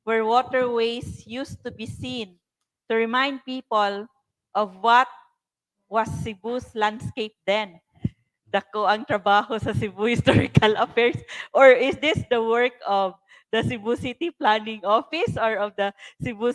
where waterways used to be seen to remind people of what was Cebu's landscape then? Dako ang trabaho sa Cebu Historical Affairs? Or is this the work of the Cebu City Planning Office or of the Cebu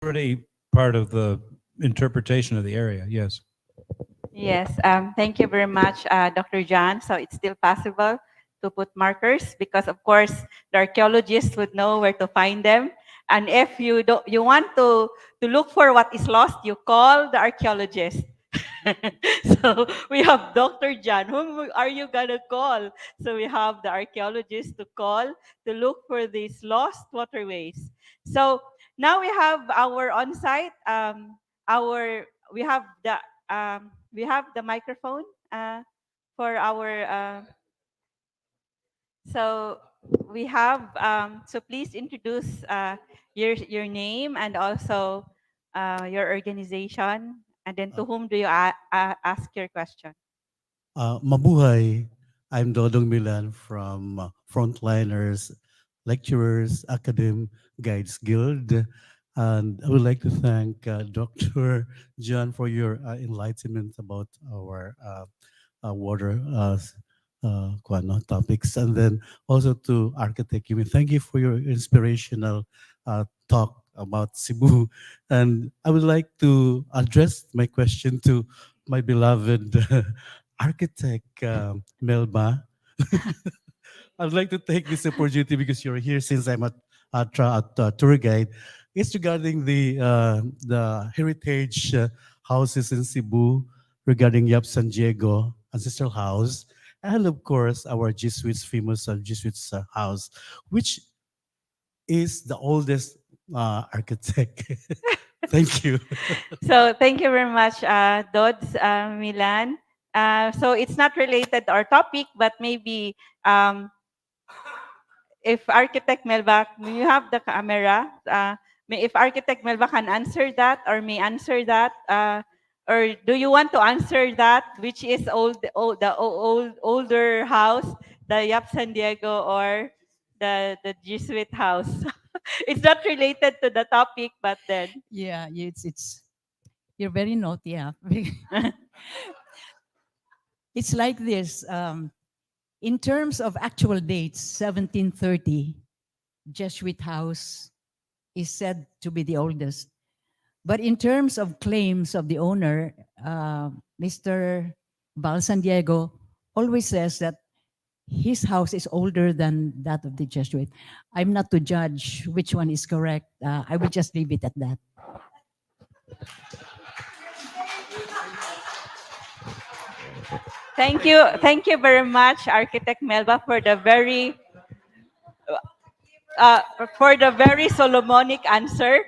already part of the interpretation of the area. Yes. Yes, thank you very much, Dr. John. So it's still possible to put markers because, of course, the archaeologists would know where to find them. And if you want to look for what is lost, you call the archaeologist. So we have Dr. John. Whom are you gonna call? So we have the archaeologist to call to look for these lost waterways. So now we have our on-site. We have the microphone for our. So we have. So please introduce your name and also your organization, and then to whom do you ask your question? Mabuhay. I'm Dodong Milan from Frontliners, Lecturers, Academ Guides Guild. And I would like to thank Dr. John for your enlightenment about our water topics. And then also to Architect Qimin, thank you for your inspirational talk about Cebu. And I would like to address my question to my beloved Architect Melba. I'd like to take this opportunity because you're here since I'm a tour guide. It's regarding the heritage houses in Cebu, regarding Yap San Diego Ancestral House, and of course our Jesuits famous Jesuits house, which is the oldest architect. Thank you. So thank you very much, Dodds Milan. So it's not related to our topic, but maybe if Architect Melba, you have the camera. If Architect Melba can answer that or may answer that, or do you want to answer that, which is the older house, the Yap San Diego or the Jesuit house? It's not related to the topic, but then. Yeah, it's you're very naughty, yeah. It's like this. In terms of actual dates, 1730, Jesuit house is said to be the oldest. But in terms of claims of the owner, Mr. Val San Diego always says that his house is older than that of the Jesuit. I'm not to judge which one is correct. I will just leave it at that. Thank you very much, Architect Melba, for the very Solomonic answer.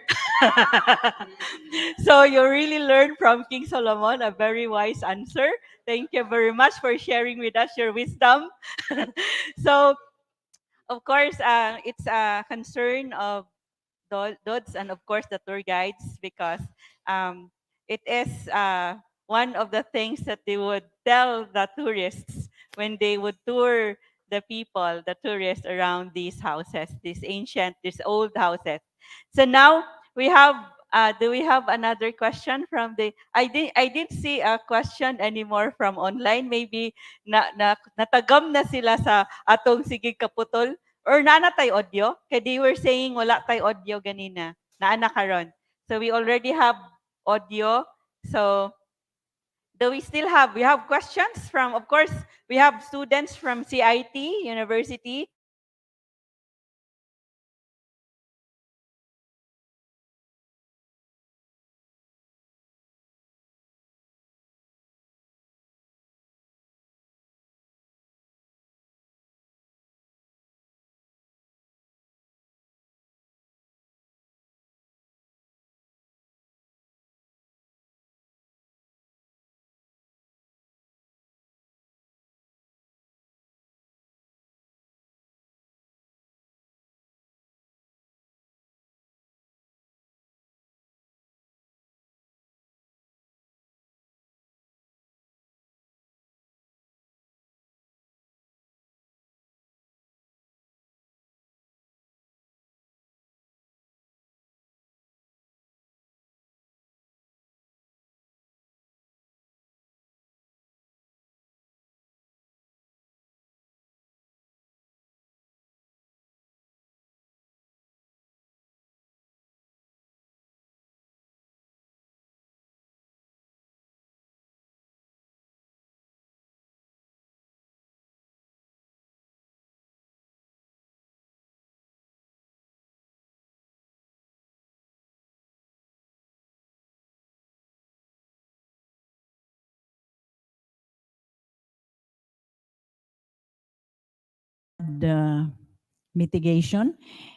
So you really learned from King Solomon a very wise answer. Thank you very much for sharing with us your wisdom. So, of course, it's a concern of Dodds and of course the tour guides because it is one of the things that they would tell the tourists when they would tour the people, the tourists around these houses, these old houses. So now we have, do we have another question from the, I didn't see a question anymore from online. Maybe natagam na sila sa atong sige kaputol. Or naana tay audio? Kaya they were saying wala tay audio ganina. Naana karon. So we already have audio. So do we still have, we have questions from, of course, we have students from CIT University. flood mitigation.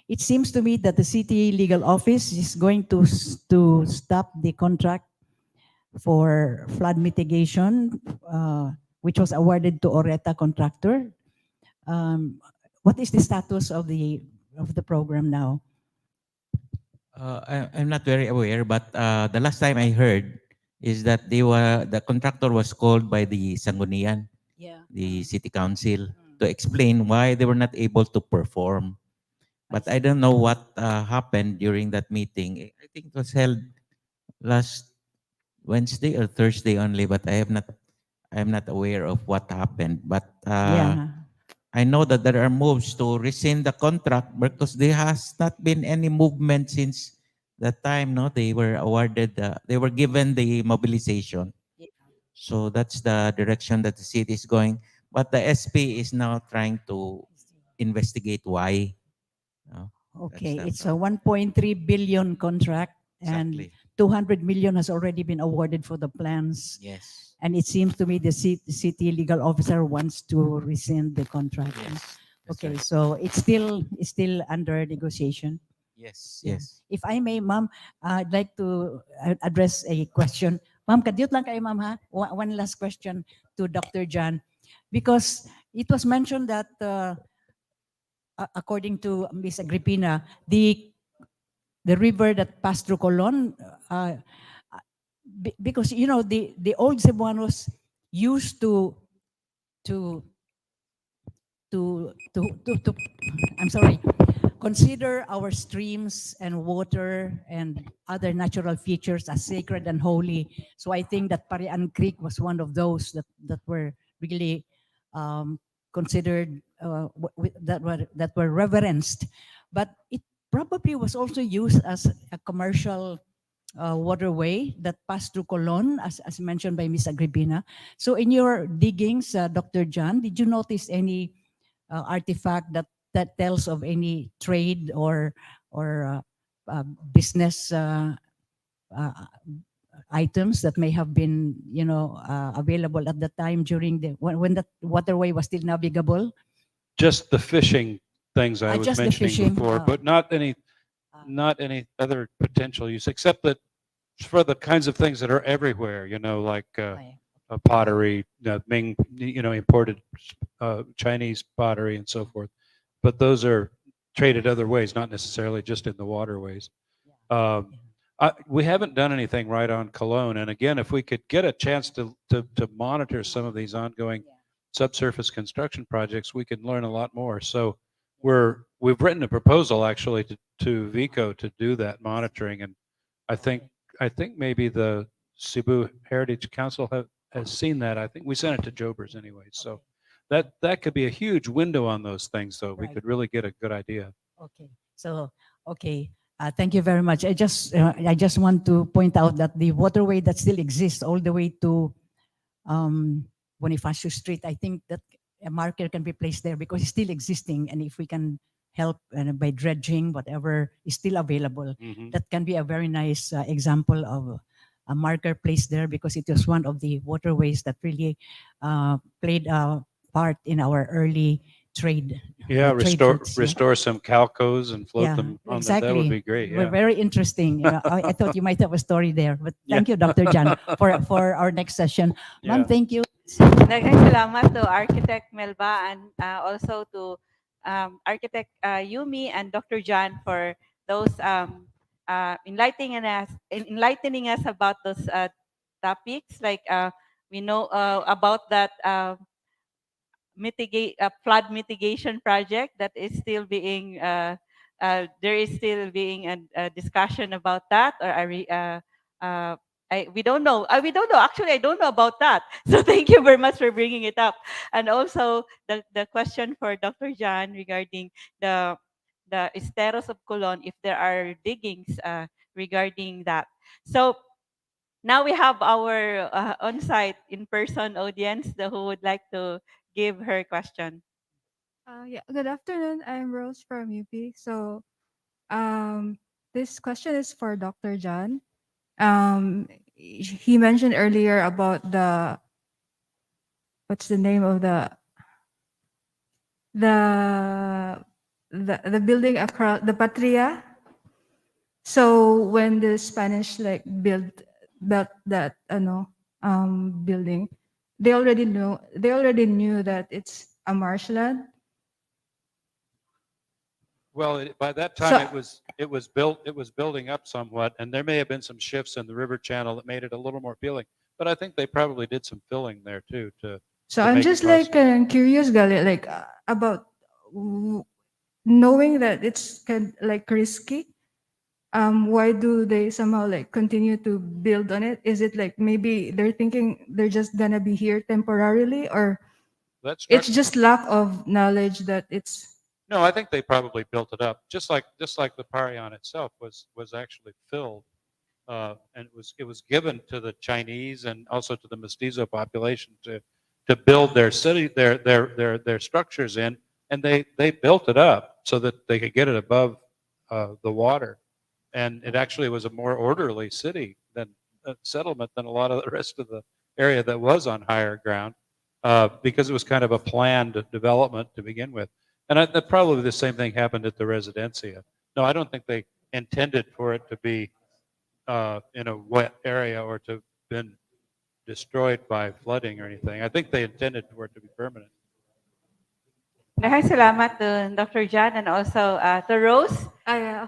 It seems to me that the city legal office is going to stop the contract for flood mitigation, which was awarded to Oreta contractor. What is the status of the program now? I'm not very aware, but the last time I heard is that the contractor was called by the Sangguniang, the city council, to explain why they were not able to perform. But I don't know what happened during that meeting. I think it was held last Wednesday or Thursday only, but I'm not aware of what happened. But I know that there are moves to rescind the contract because there has not been any movement since the time they were awarded, they were given the mobilization. So that's the direction that the city is going. But the SP is now trying to investigate why. Okay, it's a 1.3 billion contract, and 200 million has already been awarded for the plans. Yes. And it seems to me the city legal officer wants to rescind the contract. Yes. Okay, right. so it's still under negotiation. Yes. Yeah. Yes. If I may, ma'am, I'd like to address a question. Ma'am, kadyot lang kayo, ma'am, ha? One last question to Dr. John. Because it was mentioned that, according to Ms. Agrippina, the river that passed through Colon, because, the old Cebuanos used to I'm sorry, consider our streams and water and other natural features as sacred and holy. So I think that Parian Creek was one of those that were really considered, that were reverenced. But it probably was also used as a commercial waterway that passed through Colon, as mentioned by Ms. Agrippina. So in your diggings, Dr. John, did you notice any artifact that tells of any trade or business items that may have been, available at the time during when that waterway was still navigable? Just the fishing things I was just the mentioning fishing, before, but not any other potential use, except that for the kinds of things that are everywhere, like pottery, Ming, imported Chinese pottery and so forth. But those are traded other ways, not necessarily just in the waterways. We haven't done anything right on Cologne. And again, if we could get a chance to monitor some of these ongoing subsurface construction projects, we can learn a lot more. So we've written a proposal actually to VICO to do that monitoring. And I think maybe the Cebu Heritage Council has seen that. I think we sent it to Jobers anyway. So that could be a huge window on those things, though. We could really get a good idea. Okay. So, okay. Thank you very much. I just want to point out that the waterway that still exists all the way to Bonifacio Street, I think that a marker can be placed there because it's still existing. And if we can help by dredging, whatever is still available, that can be a very nice example of a marker placed there, because it was one of the waterways that really played a part in our early trade. Yeah, restore routes, some calcos and float them on exactly. That would be great. Yeah. Very interesting. I thought you might have a story there, but thank you, Dr. John, for our next session. Ma'am, thank you. Daghang salamat to Architect Melba and also to Architect Yumi and Dr. John for those enlightening us about those topics. Like we know about that flood mitigation project that is still being there is still being a discussion about that, or we don't know. We don't know. Actually, I don't know about that. So thank you very much for bringing it up. And also the question for Dr. John regarding the esteros of Colon, if there are diggings regarding that. So now we have our on-site, in-person audience who would like to give her question. Yeah, good afternoon. I'm Rose from UP. So, this question is for Dr. John. He mentioned earlier about what's the name of the the building across the Patria. So when the Spanish like built that building, they already knew that it's a marshland. Well, by that time So- it was building up somewhat, and there may have been some shifts in the river channel that made it a little more appealing. But I think they probably did some filling there too So to I'm make it just like possible. curious, Gali, like about knowing that it's like risky. Why do they somehow like continue to build on it? Is it like maybe they're thinking they're just gonna be here temporarily, or That it's structure. just lack of knowledge that it's No, I think they probably built it up, just like the Parian itself was actually filled, and it was given to the Chinese and also to the Mestizo population to build their city, their structures in, and they built it up so that they could get it above the water, and it actually was a more orderly city than settlement than a lot of the rest of the area that was on higher ground, because it was kind of a planned development to begin with. And that probably the same thing happened at the Residencia. No, I don't think they intended for it to be in a wet area or to have been destroyed by flooding or anything. I think they intended for it to be permanent. Maraming salamat to Dr. John and also to Rose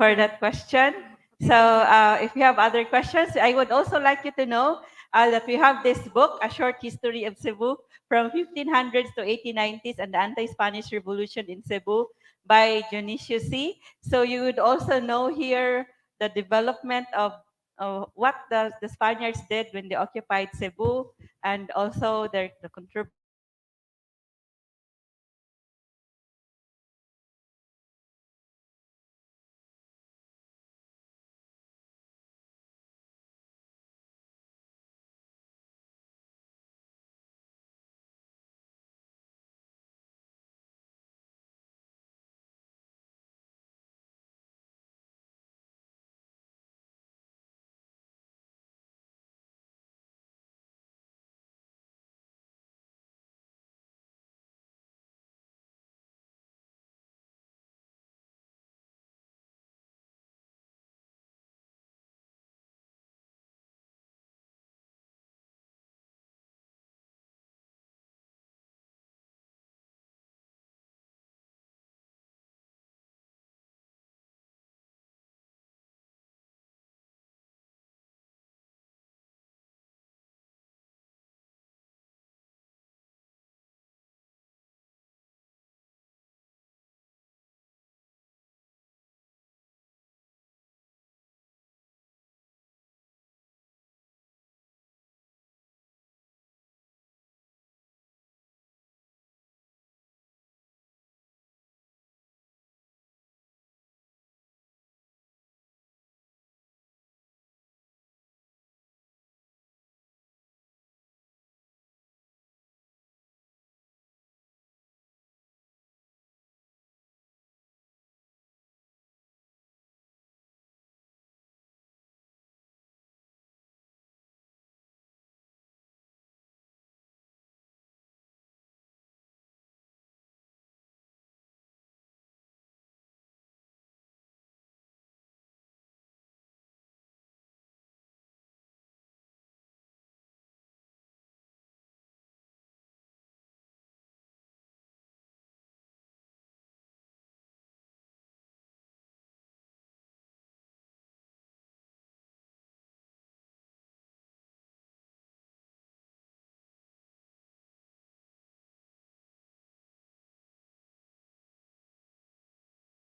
for that question. So if you have other questions, I would also like you to know that we have this book, A Short History of Cebu from 1500s to 1890s and the Anti-Spanish Revolution in Cebu by Dionisio C. So you would also know here the development of what the Spaniards did when they occupied Cebu and also the contribution.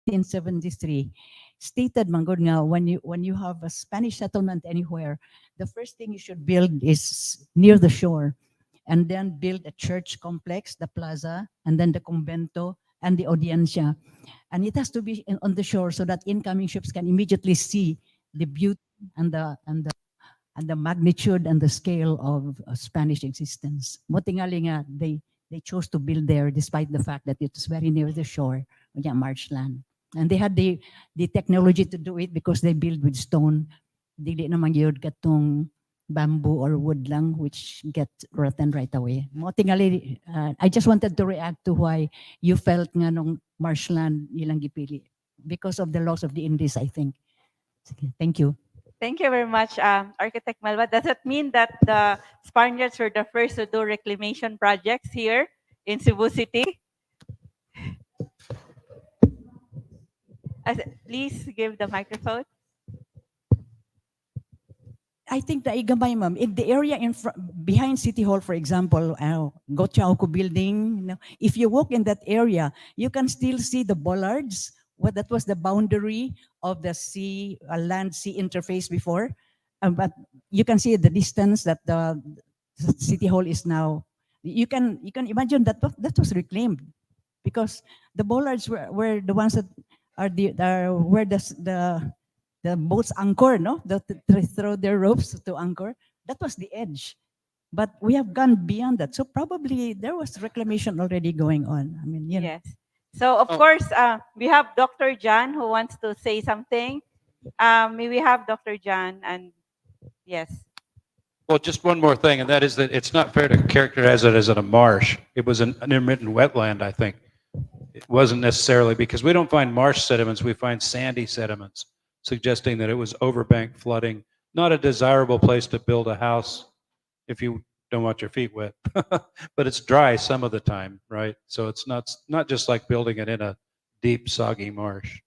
In 73 stated manggod nga when you have a Spanish settlement anywhere, the first thing you should build is near the shore, and then build a church complex, the plaza, and then the convento and the audiencia, and it has to be on the shore so that incoming ships can immediately see the beauty and the magnitude and the scale of Spanish existence. Mo tingali nga they chose to build there despite the fact that it was very near the shore, marshland. And they had the technology to do it because they build with stone. Dili naman yun katong bamboo or wood lang, which get rotten right away. Mo tingali, I just wanted to react to why you felt nga nung marshland nilang gipili because of the loss of the Indies, I think. Sige, thank you. Thank you very much, Architect Malva. Does it mean that the Spaniards were the first to do reclamation projects here in Cebu City? Please give the microphone. I think the igamay, ma'am, in the area behind City Hall, for example, 𝗏𝗏𝗃 building, if you walk in that area, you can still see the bollards. That was the boundary of the land-sea interface before. But you can see the distance that the City Hall is now. You can imagine that was reclaimed because the bollards were the ones that are where the boats anchor, no? They throw their ropes to anchor. That was the edge. But we have gone beyond that. So probably there was reclamation already going on. I mean, you know. Yes. So of course, we have Dr. John who wants to say something. May we have Dr. John? And yes. Well, just one more thing, and that is that it's not fair to characterize it as a marsh. It was an intermittent wetland, I think. It wasn't necessarily, because we don't find marsh sediments, we find sandy sediments, suggesting that it was overbank flooding, not a desirable place to build a house if you don't want your feet wet. But it's dry some of the time, right? So it's not just like building it in a deep, soggy marsh.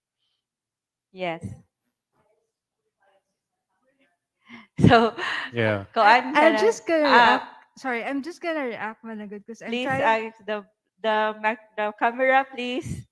Yes. So, yeah. I'm just gonna react. Sorry, I'm just gonna react, Managod, because I'm please, trying. the camera, please.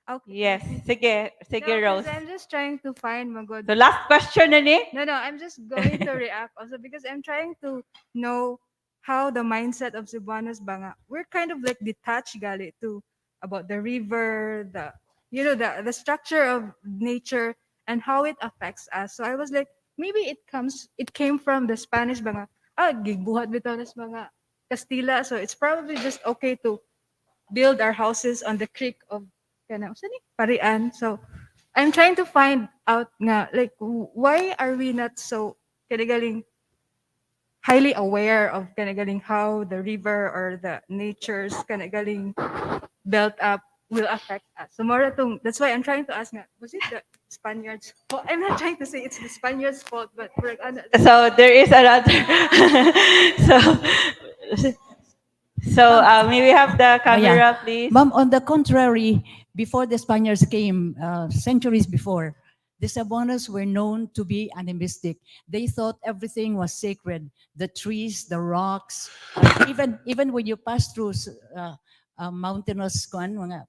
Okay. Yes. Sige, Rose. I'm just trying to find Magod. The last question, Nani? No, I'm just going to react also because I'm trying to know how the mindset of Cebuanos banga. We're kind of like detached gali to about the river, the structure of nature and how it affects us. So I was like, maybe it came from the Spanish banga. Gigbuhat bitaw mga Castilla. So it's probably just okay to build our houses on the creek of Parian. So I'm trying to find out nga, like, why are we not so kanagaling highly aware of kanagaling how the river or the nature's kanagaling built up will affect us. So more that's why I'm trying to ask nga, was it the Spaniards' fault? I'm not trying to say it's the Spaniards' fault, but like, so there is another. So may we have the camera, please? Ma'am, on the contrary, before the Spaniards came, centuries before, the Cebuanos were known to be animistic. They thought everything was sacred. The trees, the rocks, even when you pass through mountainous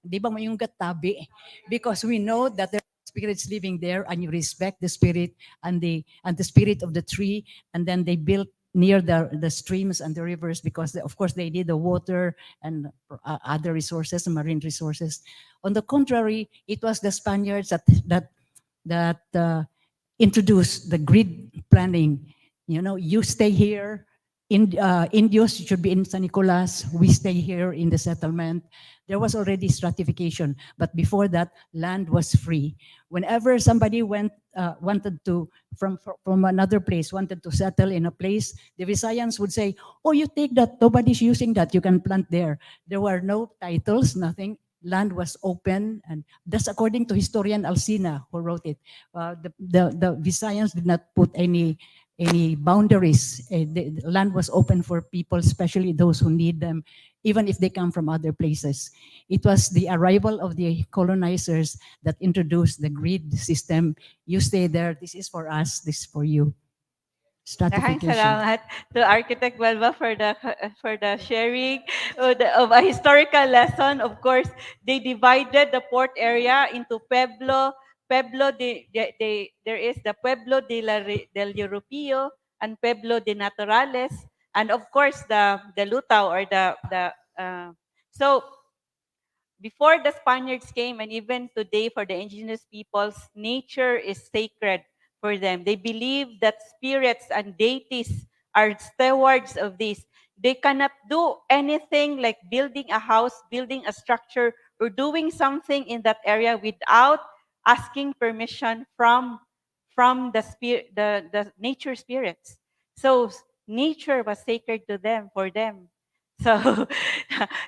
di ba yung gatabi? Because we know that there are spirits living there, and you respect the spirit and the spirit of the tree, and then they built near the streams and the rivers because of course they need the water and other resources, marine resources. On the contrary, it was the Spaniards that introduced the grid planning. You know, you stay here. Indios should be in San Nicolas. We stay here in the settlement. There was already stratification, but before that, land was free. Whenever somebody wanted to from another place wanted to settle in a place, the Visayans would say, "Oh, you take that. Nobody's using that. You can plant there." There were no titles, nothing. Land was open, and that's according to historian Alcina, who wrote it. The Visayans did not put any boundaries. The land was open for people, especially those who need them, even if they come from other places. It was the arrival of the colonizers that introduced the grid system. You stay there, this is for us, this is for you. Stratification. Salamat to Architect 𝗏𝗏 for the sharing of a historical lesson. Of course, they divided the port area into Pueblo. There is the Pueblo del Europeo and Pueblo de Naturales, and of course the Lutao or so before the Spaniards came, and even today for the indigenous peoples, nature is sacred for them. They believe that spirits and deities are stewards of this. They cannot do anything like building a house, building a structure, or doing something in that area without asking permission from the nature spirits. So nature was sacred to them, for them. So,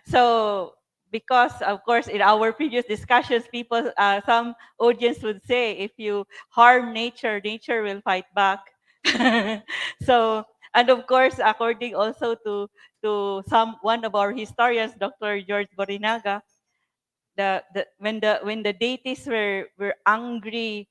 so because of course in our previous discussions, people, some audience would say, if you harm nature, nature will fight back. So, and of course, according also to one of our historians, Dr. 𝗏𝗏𝗏, when the deities were angry,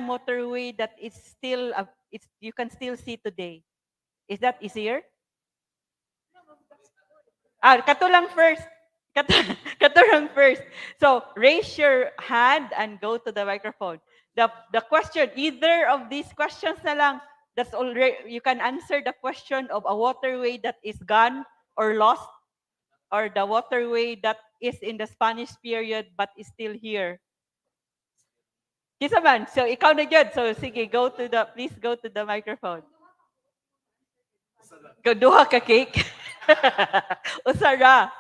waterway that is still, you can still see today. Is that easier? Katulang first. Katulang first. So raise your hand and go to the microphone. The question, either of these questions na lang, that's already, you can answer the question of a waterway that is gone or lost, or the waterway that is in the Spanish period but is still here. Kisa man, so ikaw na yun. So sige, please go to the microphone. Duha ka cake. Usara.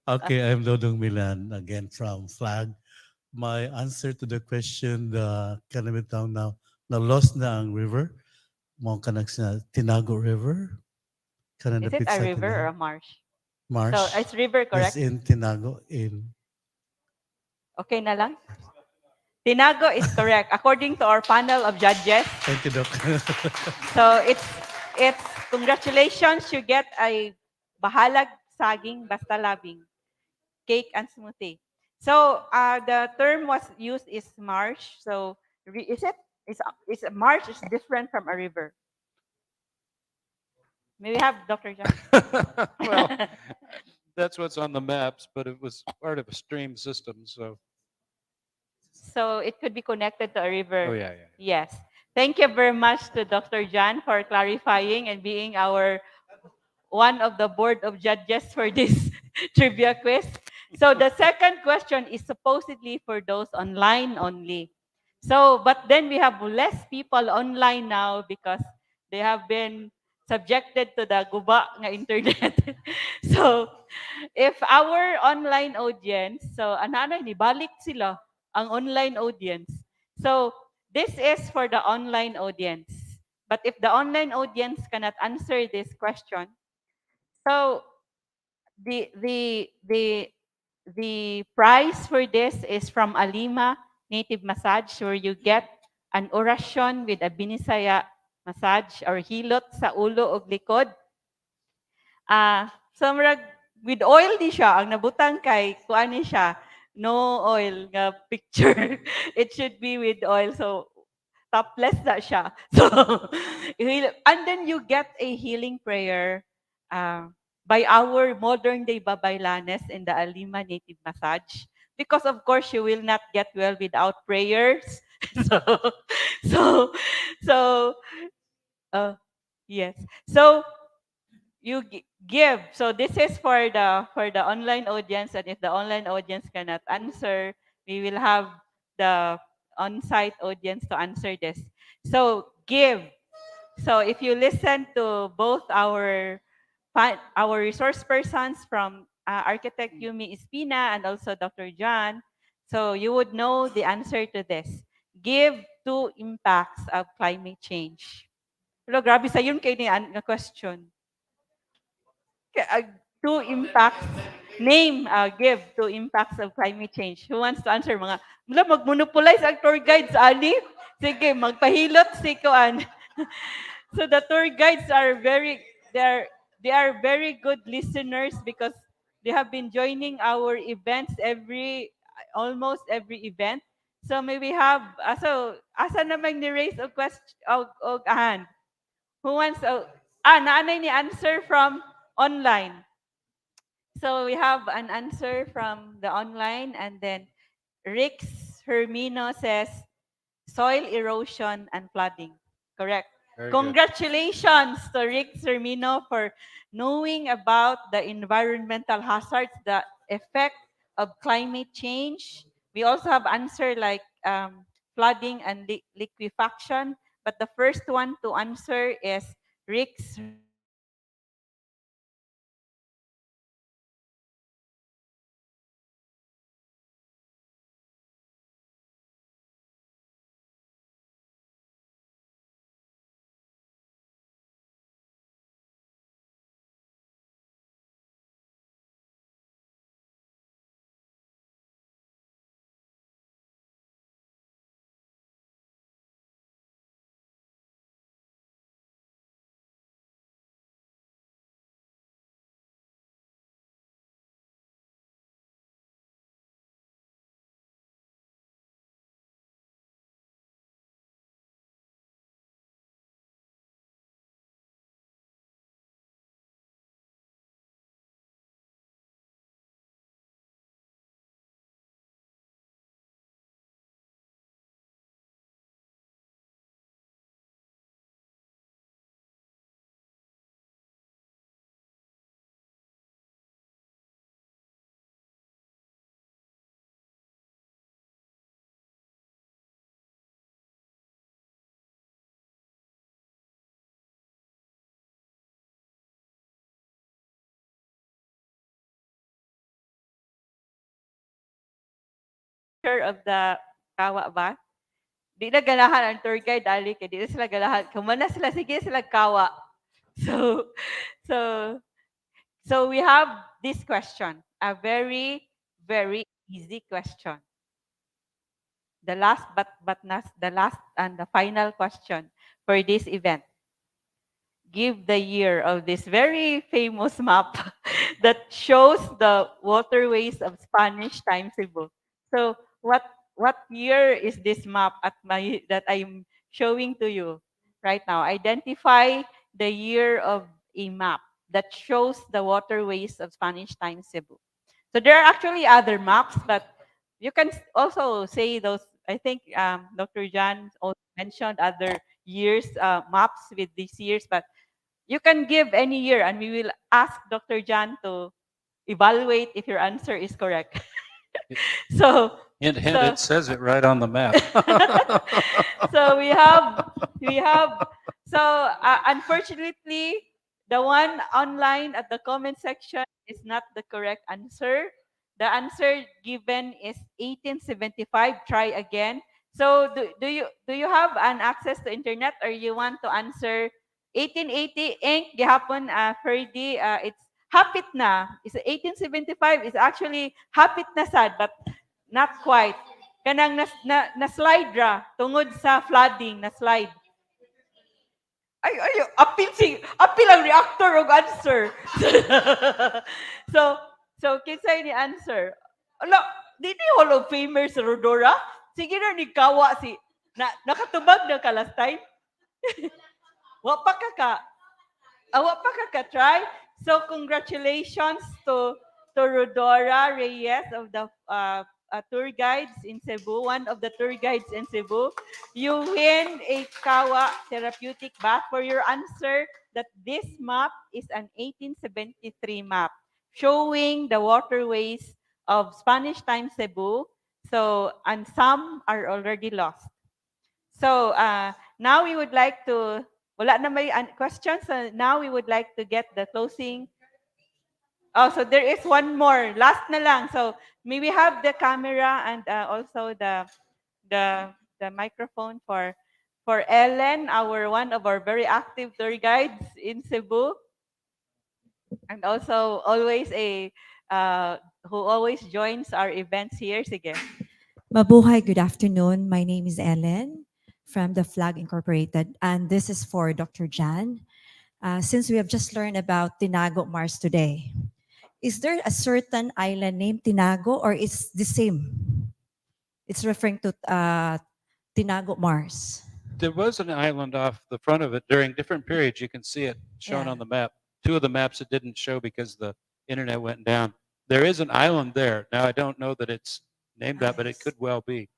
Okay, I'm Dodong Milan again from Flag. My answer to the question, the kanamitaw na lost na ang river, mo kanag sa Tinago River. Is it a river or a marsh? Marsh. So it's river, correct? Yes, in Tinago, in. Okay na lang? Tinago is correct, according to our panel of judges. Thank you, Doc. So it's congratulations, you get a bahalag saging basta labing, cake and smoothie. So the term was used is marsh. So is a marsh is different from a river? May we have Dr. John? Well, that's what's on the maps, but it was part of a stream system, so. So it could be connected to a river. Oh, yeah. Yes. Thank you very much to Dr. John for clarifying and being one of the board of judges for this trivia quiz. So the second question is supposedly for those online only. So, but then we have less people online now because they have been subjected to the guba nga internet. So, if our online audience, so ananay ni balik sila ang online audience. So, this is for the online audience. But if the online audience cannot answer this question, so the prize for this is from Alima Native Massage, where you get an orasyon with a binisaya massage or hilot sa ulo o likod. So with oil di siya, ang nabutang kay kuan ni siya, no oil nga picture. It should be with oil, so topless na siya. So and then you get a healing prayer by our modern day babaylanes in the Alima Native Massage. Because of course you will not get well without prayers. So yes. So you give. So this is for the online audience, and if the online audience cannot answer, we will have the on-site audience to answer this. So give. So if you listen to both our resource persons from Architect 𝗍𝗵 and also Dr. John, so you would know the answer to this. Give to impacts of climate change. Pero grabe sa yun kayo na question. Two impacts. Name, give two impacts of climate change. Who wants to answer? Mag-monopolize ang tour guides, ani? Sige, magpahilot si Kuan. So the tour guides are they are very good listeners because they have been joining our events almost every event. So may we have asa naman ni raise a question og hand. Who wants naanay ni answer from online. So we have an answer from the online, and then Rix Hermino says soil erosion and flooding. Correct. Very Congratulations to Rix Hermino for knowing about the environmental hazards, the effect of climate change. We also have answer like flooding and liquefaction, but the first one to answer is Rix picture of the kawa ba? Di na ganahan ang tour guide ali kay di na sila ganahan. Kumana sila sige sila kawa. So so so we have this question, a very easy question. The last but not the last and the final question for this event. Give the year of this very famous map that shows the waterways of Spanish time Cebu. So what year is this map that I'm showing to you right now? Identify the year of a map that shows the waterways of Spanish time Cebu. So there are actually other maps, but you can also say those. I think Dr. Jan also mentioned other years maps with these years, but you can give any year, and we will ask Dr. Jan to evaluate if your answer is correct. So, Hint, it says it right on the map. so unfortunately, the one online at the comment section is not the correct answer. The answer given is 1875. Try again. So do you have an access to internet, or you want to answer 1880? Ink gihapon Ferdy, it's hapit na. Is 1875 is actually hapit na sad, but not quite. Kanang na slide ra tungod sa flooding na slide. Ay, apil ang reactor og answer. so kinsay ni answer? Ala, di Hall of Famer sa Rodora? Sige na ni kawa si nakatubag na ka last time. Wa pa ka try. So congratulations to Rodora Reyes of the tour guides in Cebu, one of the tour guides in Cebu. You win a Kawa therapeutic bath for your answer that this map is an 1873 map showing the waterways of Spanish time Cebu. So, and some are already lost. So, now we would like to, wala na may questions. Now we would like to get the closing. Oh, so there is one more. Last na lang. So, may we have the camera and also the microphone for Ellen, one of our very active tour guides in Cebu, and also always who always joins our events here. Sige. Mabuhay, good afternoon. My name is Ellen from the Flag Incorporated, and this is for Dr. Jan. Since we have just learned about Tinago Mars today, is there a certain island named Tinago, or is the same? It's referring to Tinago Mars. There was an island off the front of it during different periods. You can see it shown on the map. Two of the maps it didn't show because the internet went down. There is an island there. Now, I don't know that it's named that, but it could well be.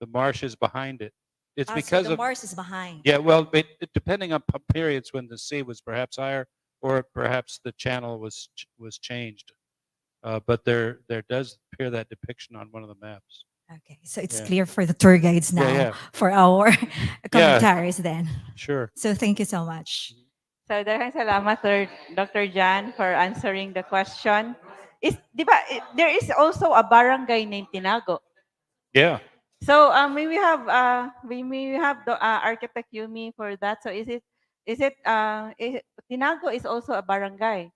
The marsh is behind it. It's because so the Mars is behind. Yeah, well, depending on periods when the sea was perhaps higher, or perhaps the channel was changed. But there does appear that depiction on one of the maps. Okay, so it's clear for the tour guides now for our commentaries then. Sure. So thank you so much. So daghang salamat Dr. Jan for answering the question. There is also a barangay named Tinago. Yeah. So may we have the architect Yumi for that. So is it Tinago is also a barangay?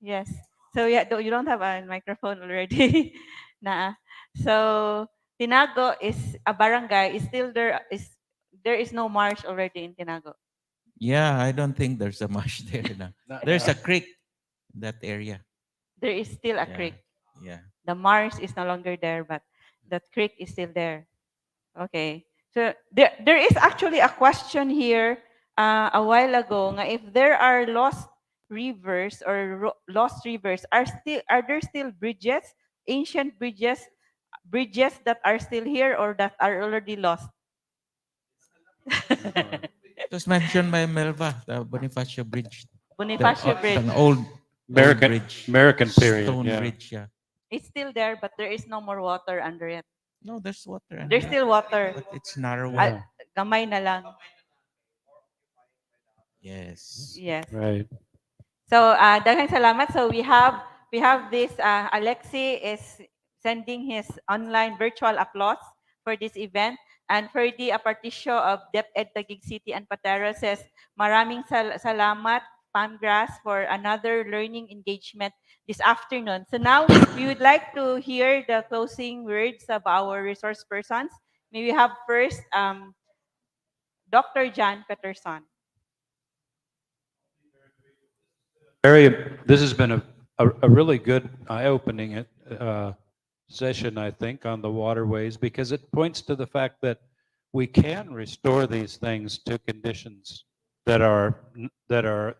Yes. So yeah, you don't have a microphone already. Nah. So Tinago is a barangay. Is still there is no marsh already in Tinago. Yeah, I don't think there's a marsh there now. There's a creek in that area. There is still a creek. Yeah. The marsh is no longer there, but that creek is still there. Okay. So there is actually a question here a while ago nga if there are lost rivers or lost rivers, are there still bridges, ancient bridges that are still here or that are already lost? It was mentioned by Melva, the Bonifacio Bridge. Bonifacio Bridge. An old bridge. American period. Stone bridge, yeah. It's still there, but there is no more water under it. No, there's water. There's still water. But it's narrow. Gamay na lang. Yes. Yes. Right. So daghang salamat. So we have this 𝗏𝗏𝗏𝗏 is sending his online virtual applause for this event. And 𝗏𝗏 of DepEd Taguig City and Patara says, maraming salamat, 𝗏𝗏 for another learning engagement this afternoon. So now we would like to hear the closing words of our resource persons. May we have first Dr. Jan Peterson. This has been a really good eye-opening session, I think, on the waterways, because it points to the fact that we can restore these things to conditions that are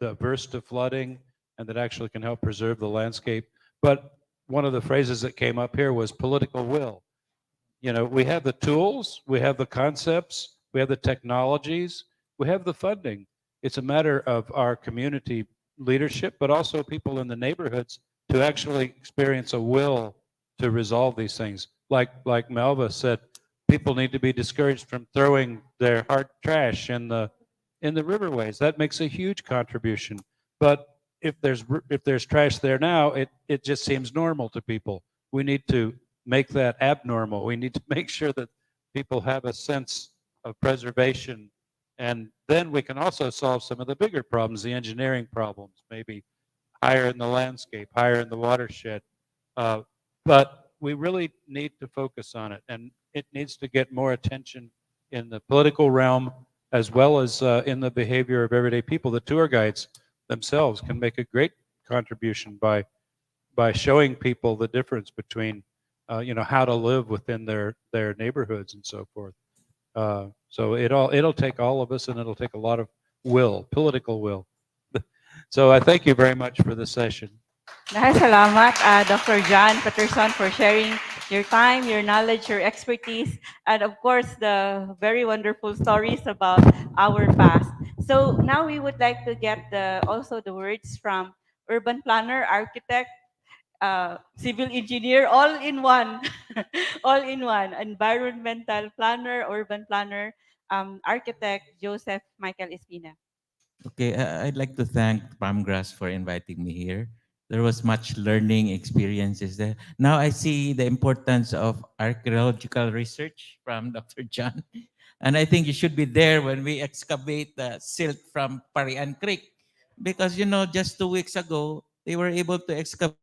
averse to flooding and that actually can help preserve the landscape. But one of the phrases that came up here was political will. You know, we have the tools, we have the concepts, we have the technologies, we have the funding. It's a matter of our community leadership, but also people in the neighborhoods to actually experience a will to resolve these things. Like 𝗏𝗏 said, people need to be discouraged from throwing their hard trash in the riverways. That makes a huge contribution. But if there's trash there now, it just seems normal to people. We need to make that abnormal. We need to make sure that people have a sense of preservation. And then we can also solve some of the bigger problems, the engineering problems, maybe higher in the landscape, higher in the watershed. But we really need to focus on it. And it needs to get more attention in the political realm, as well as in the behavior of everyday people. The tour guides themselves can make a great contribution by showing people the difference between how to live within their neighborhoods and so forth. So it'll take all of us, and it'll take a lot of will, political will. So I thank you very much for this session. Salamat, Dr. Jan Peterson, for sharing your time, your knowledge, your expertise, and of course, the very wonderful stories about our past. So now we would like to get also the words from urban planner, architect, civil engineer, all in one, all in one, environmental planner, urban planner, architect Joseph Michael Espina. Okay, I'd like to thank 𝗏𝗏 for inviting me here. There was much learning experiences there. Now I see the importance of archaeological research from Dr. John. And I think you should be there when we excavate the silt from 𝗏𝗏 Creek. Because, just 2 weeks ago, they were able to excavate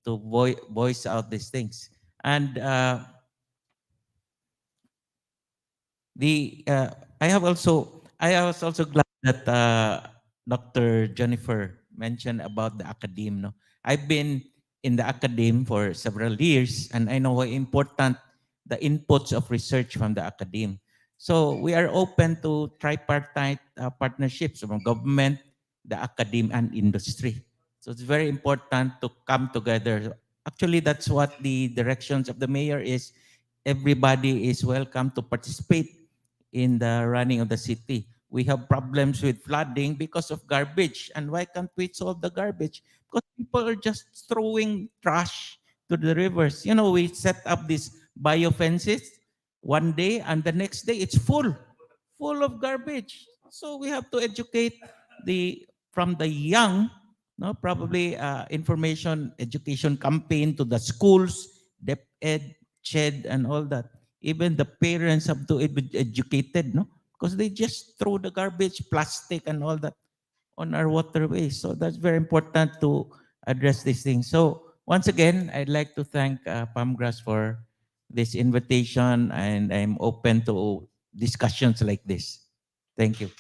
to voice out these things. And I was also glad that Dr. Jennifer mentioned about the academe. No, I've been in the academe for several years, and I know how important the inputs of research from the academe. So we are open to tripartite partnerships from government, the academe, and industry. So it's very important to come together. Actually, that's what the directions of the mayor is. Everybody is welcome to participate in the running of the city. We have problems with flooding because of garbage. And why can't we solve the garbage? Because people are just throwing trash to the rivers. We set up these biofences one day, and the next day it's full of garbage. So we have to educate from the young, probably information education campaign to the schools, DepEd, CHED, and all that. Even the parents have to be educated, no? Because they just throw the garbage, plastic, and all that. on our waterways. So that's very important to address these things. So once again, I'd like to thank PAMGRAS for this invitation, and I'm open to discussions like this. Thank you.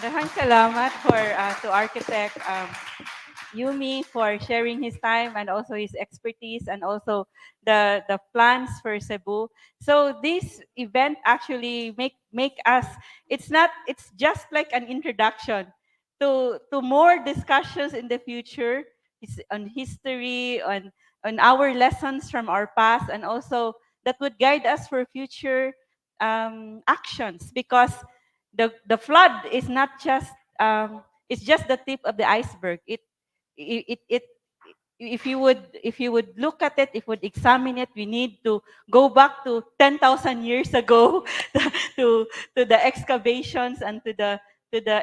Daghang salamat for to Architect Yumi for sharing his time and also his expertise and also the plans for Cebu. So this event actually make us, it's just like an introduction to more discussions in the future on history, on our lessons from our past, and also that would guide us for future actions, because the flood is not just it's just the tip of the iceberg. It if you would look at it, if you would examine it, we need to go back to 10,000 years ago to the excavations and to the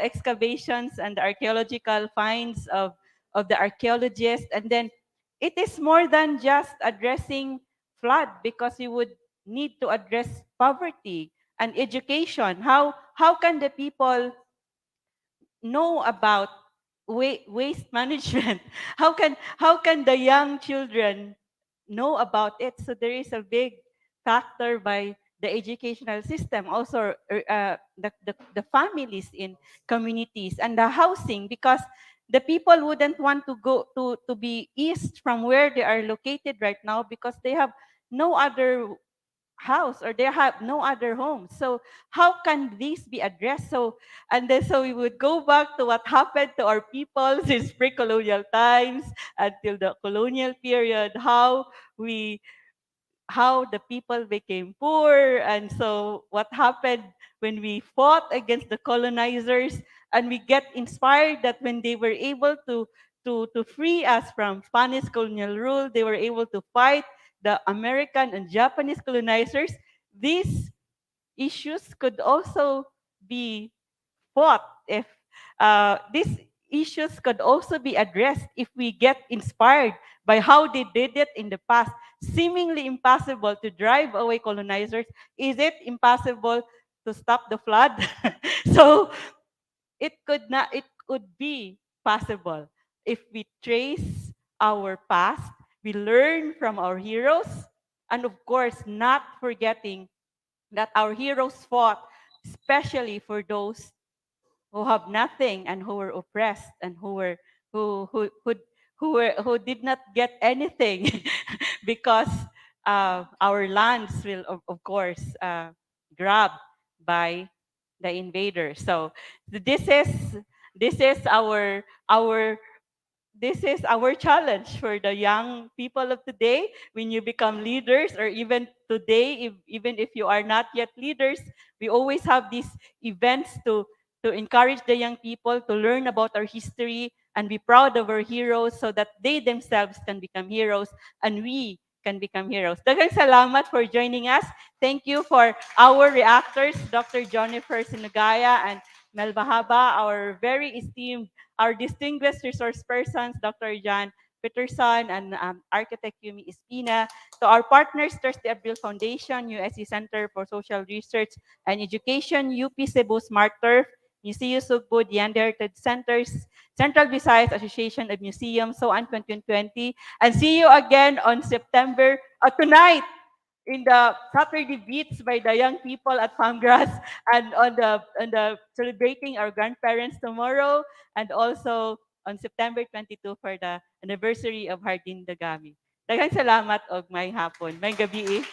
excavations and the archaeological finds of the archaeologists. And then it is more than just addressing flood, because you would need to address poverty and education. How can the people know about waste management? How can the young children know about it? So there is a big factor by the educational system, also the families in communities, and the housing, because the people wouldn't want to go to be east from where they are located right now, because they have no other house or they have no other home. So how can these be addressed? So so we would go back to what happened to our people since pre-colonial times until the colonial period, how the people became poor, and so what happened when we fought against the colonizers, and we get inspired that when they were able to free us from Spanish colonial rule, they were able to fight the American and Japanese colonizers. These issues could also be fought if these issues could also be addressed if we get inspired by how they did it in the past. Seemingly impossible to drive away colonizers. Is it impossible to stop the flood? So it could be possible if we trace our past, we learn from our heroes, and of course, not forgetting that our heroes fought especially for those who have nothing and who were oppressed and who did not get anything because our lands will of course grabbed by the invaders. So this is this is our challenge for the young people of today. When you become leaders, or even today, even if you are not yet leaders, we always have these events to encourage the young people to learn about our history and be proud of our heroes, so that they themselves can become heroes and we can become heroes. Daghang salamat for joining us. Thank you for our reactors, Dr. 𝗏𝗏𝗏 and 𝗏𝗏𝗏𝗏, our very esteemed, our distinguished resource persons, Dr. Jan Peterson and Architect 𝗏𝗏𝗏𝗏, to our partners, the Abril Foundation, USC Center for Social Research and Education, UP-Cebu Smart Turf, Museo Sugbo, Diyandi Heritage Centers, Central Visayas Association of Museums, so on 2020. And see you again on September, tonight, in the Saturday Beats by the young people at PAMGRAS, and on the celebrating our grandparents tomorrow, and also on September 22 for the anniversary of Hardin Dagami. Daghang salamat og may hapon. May gabi.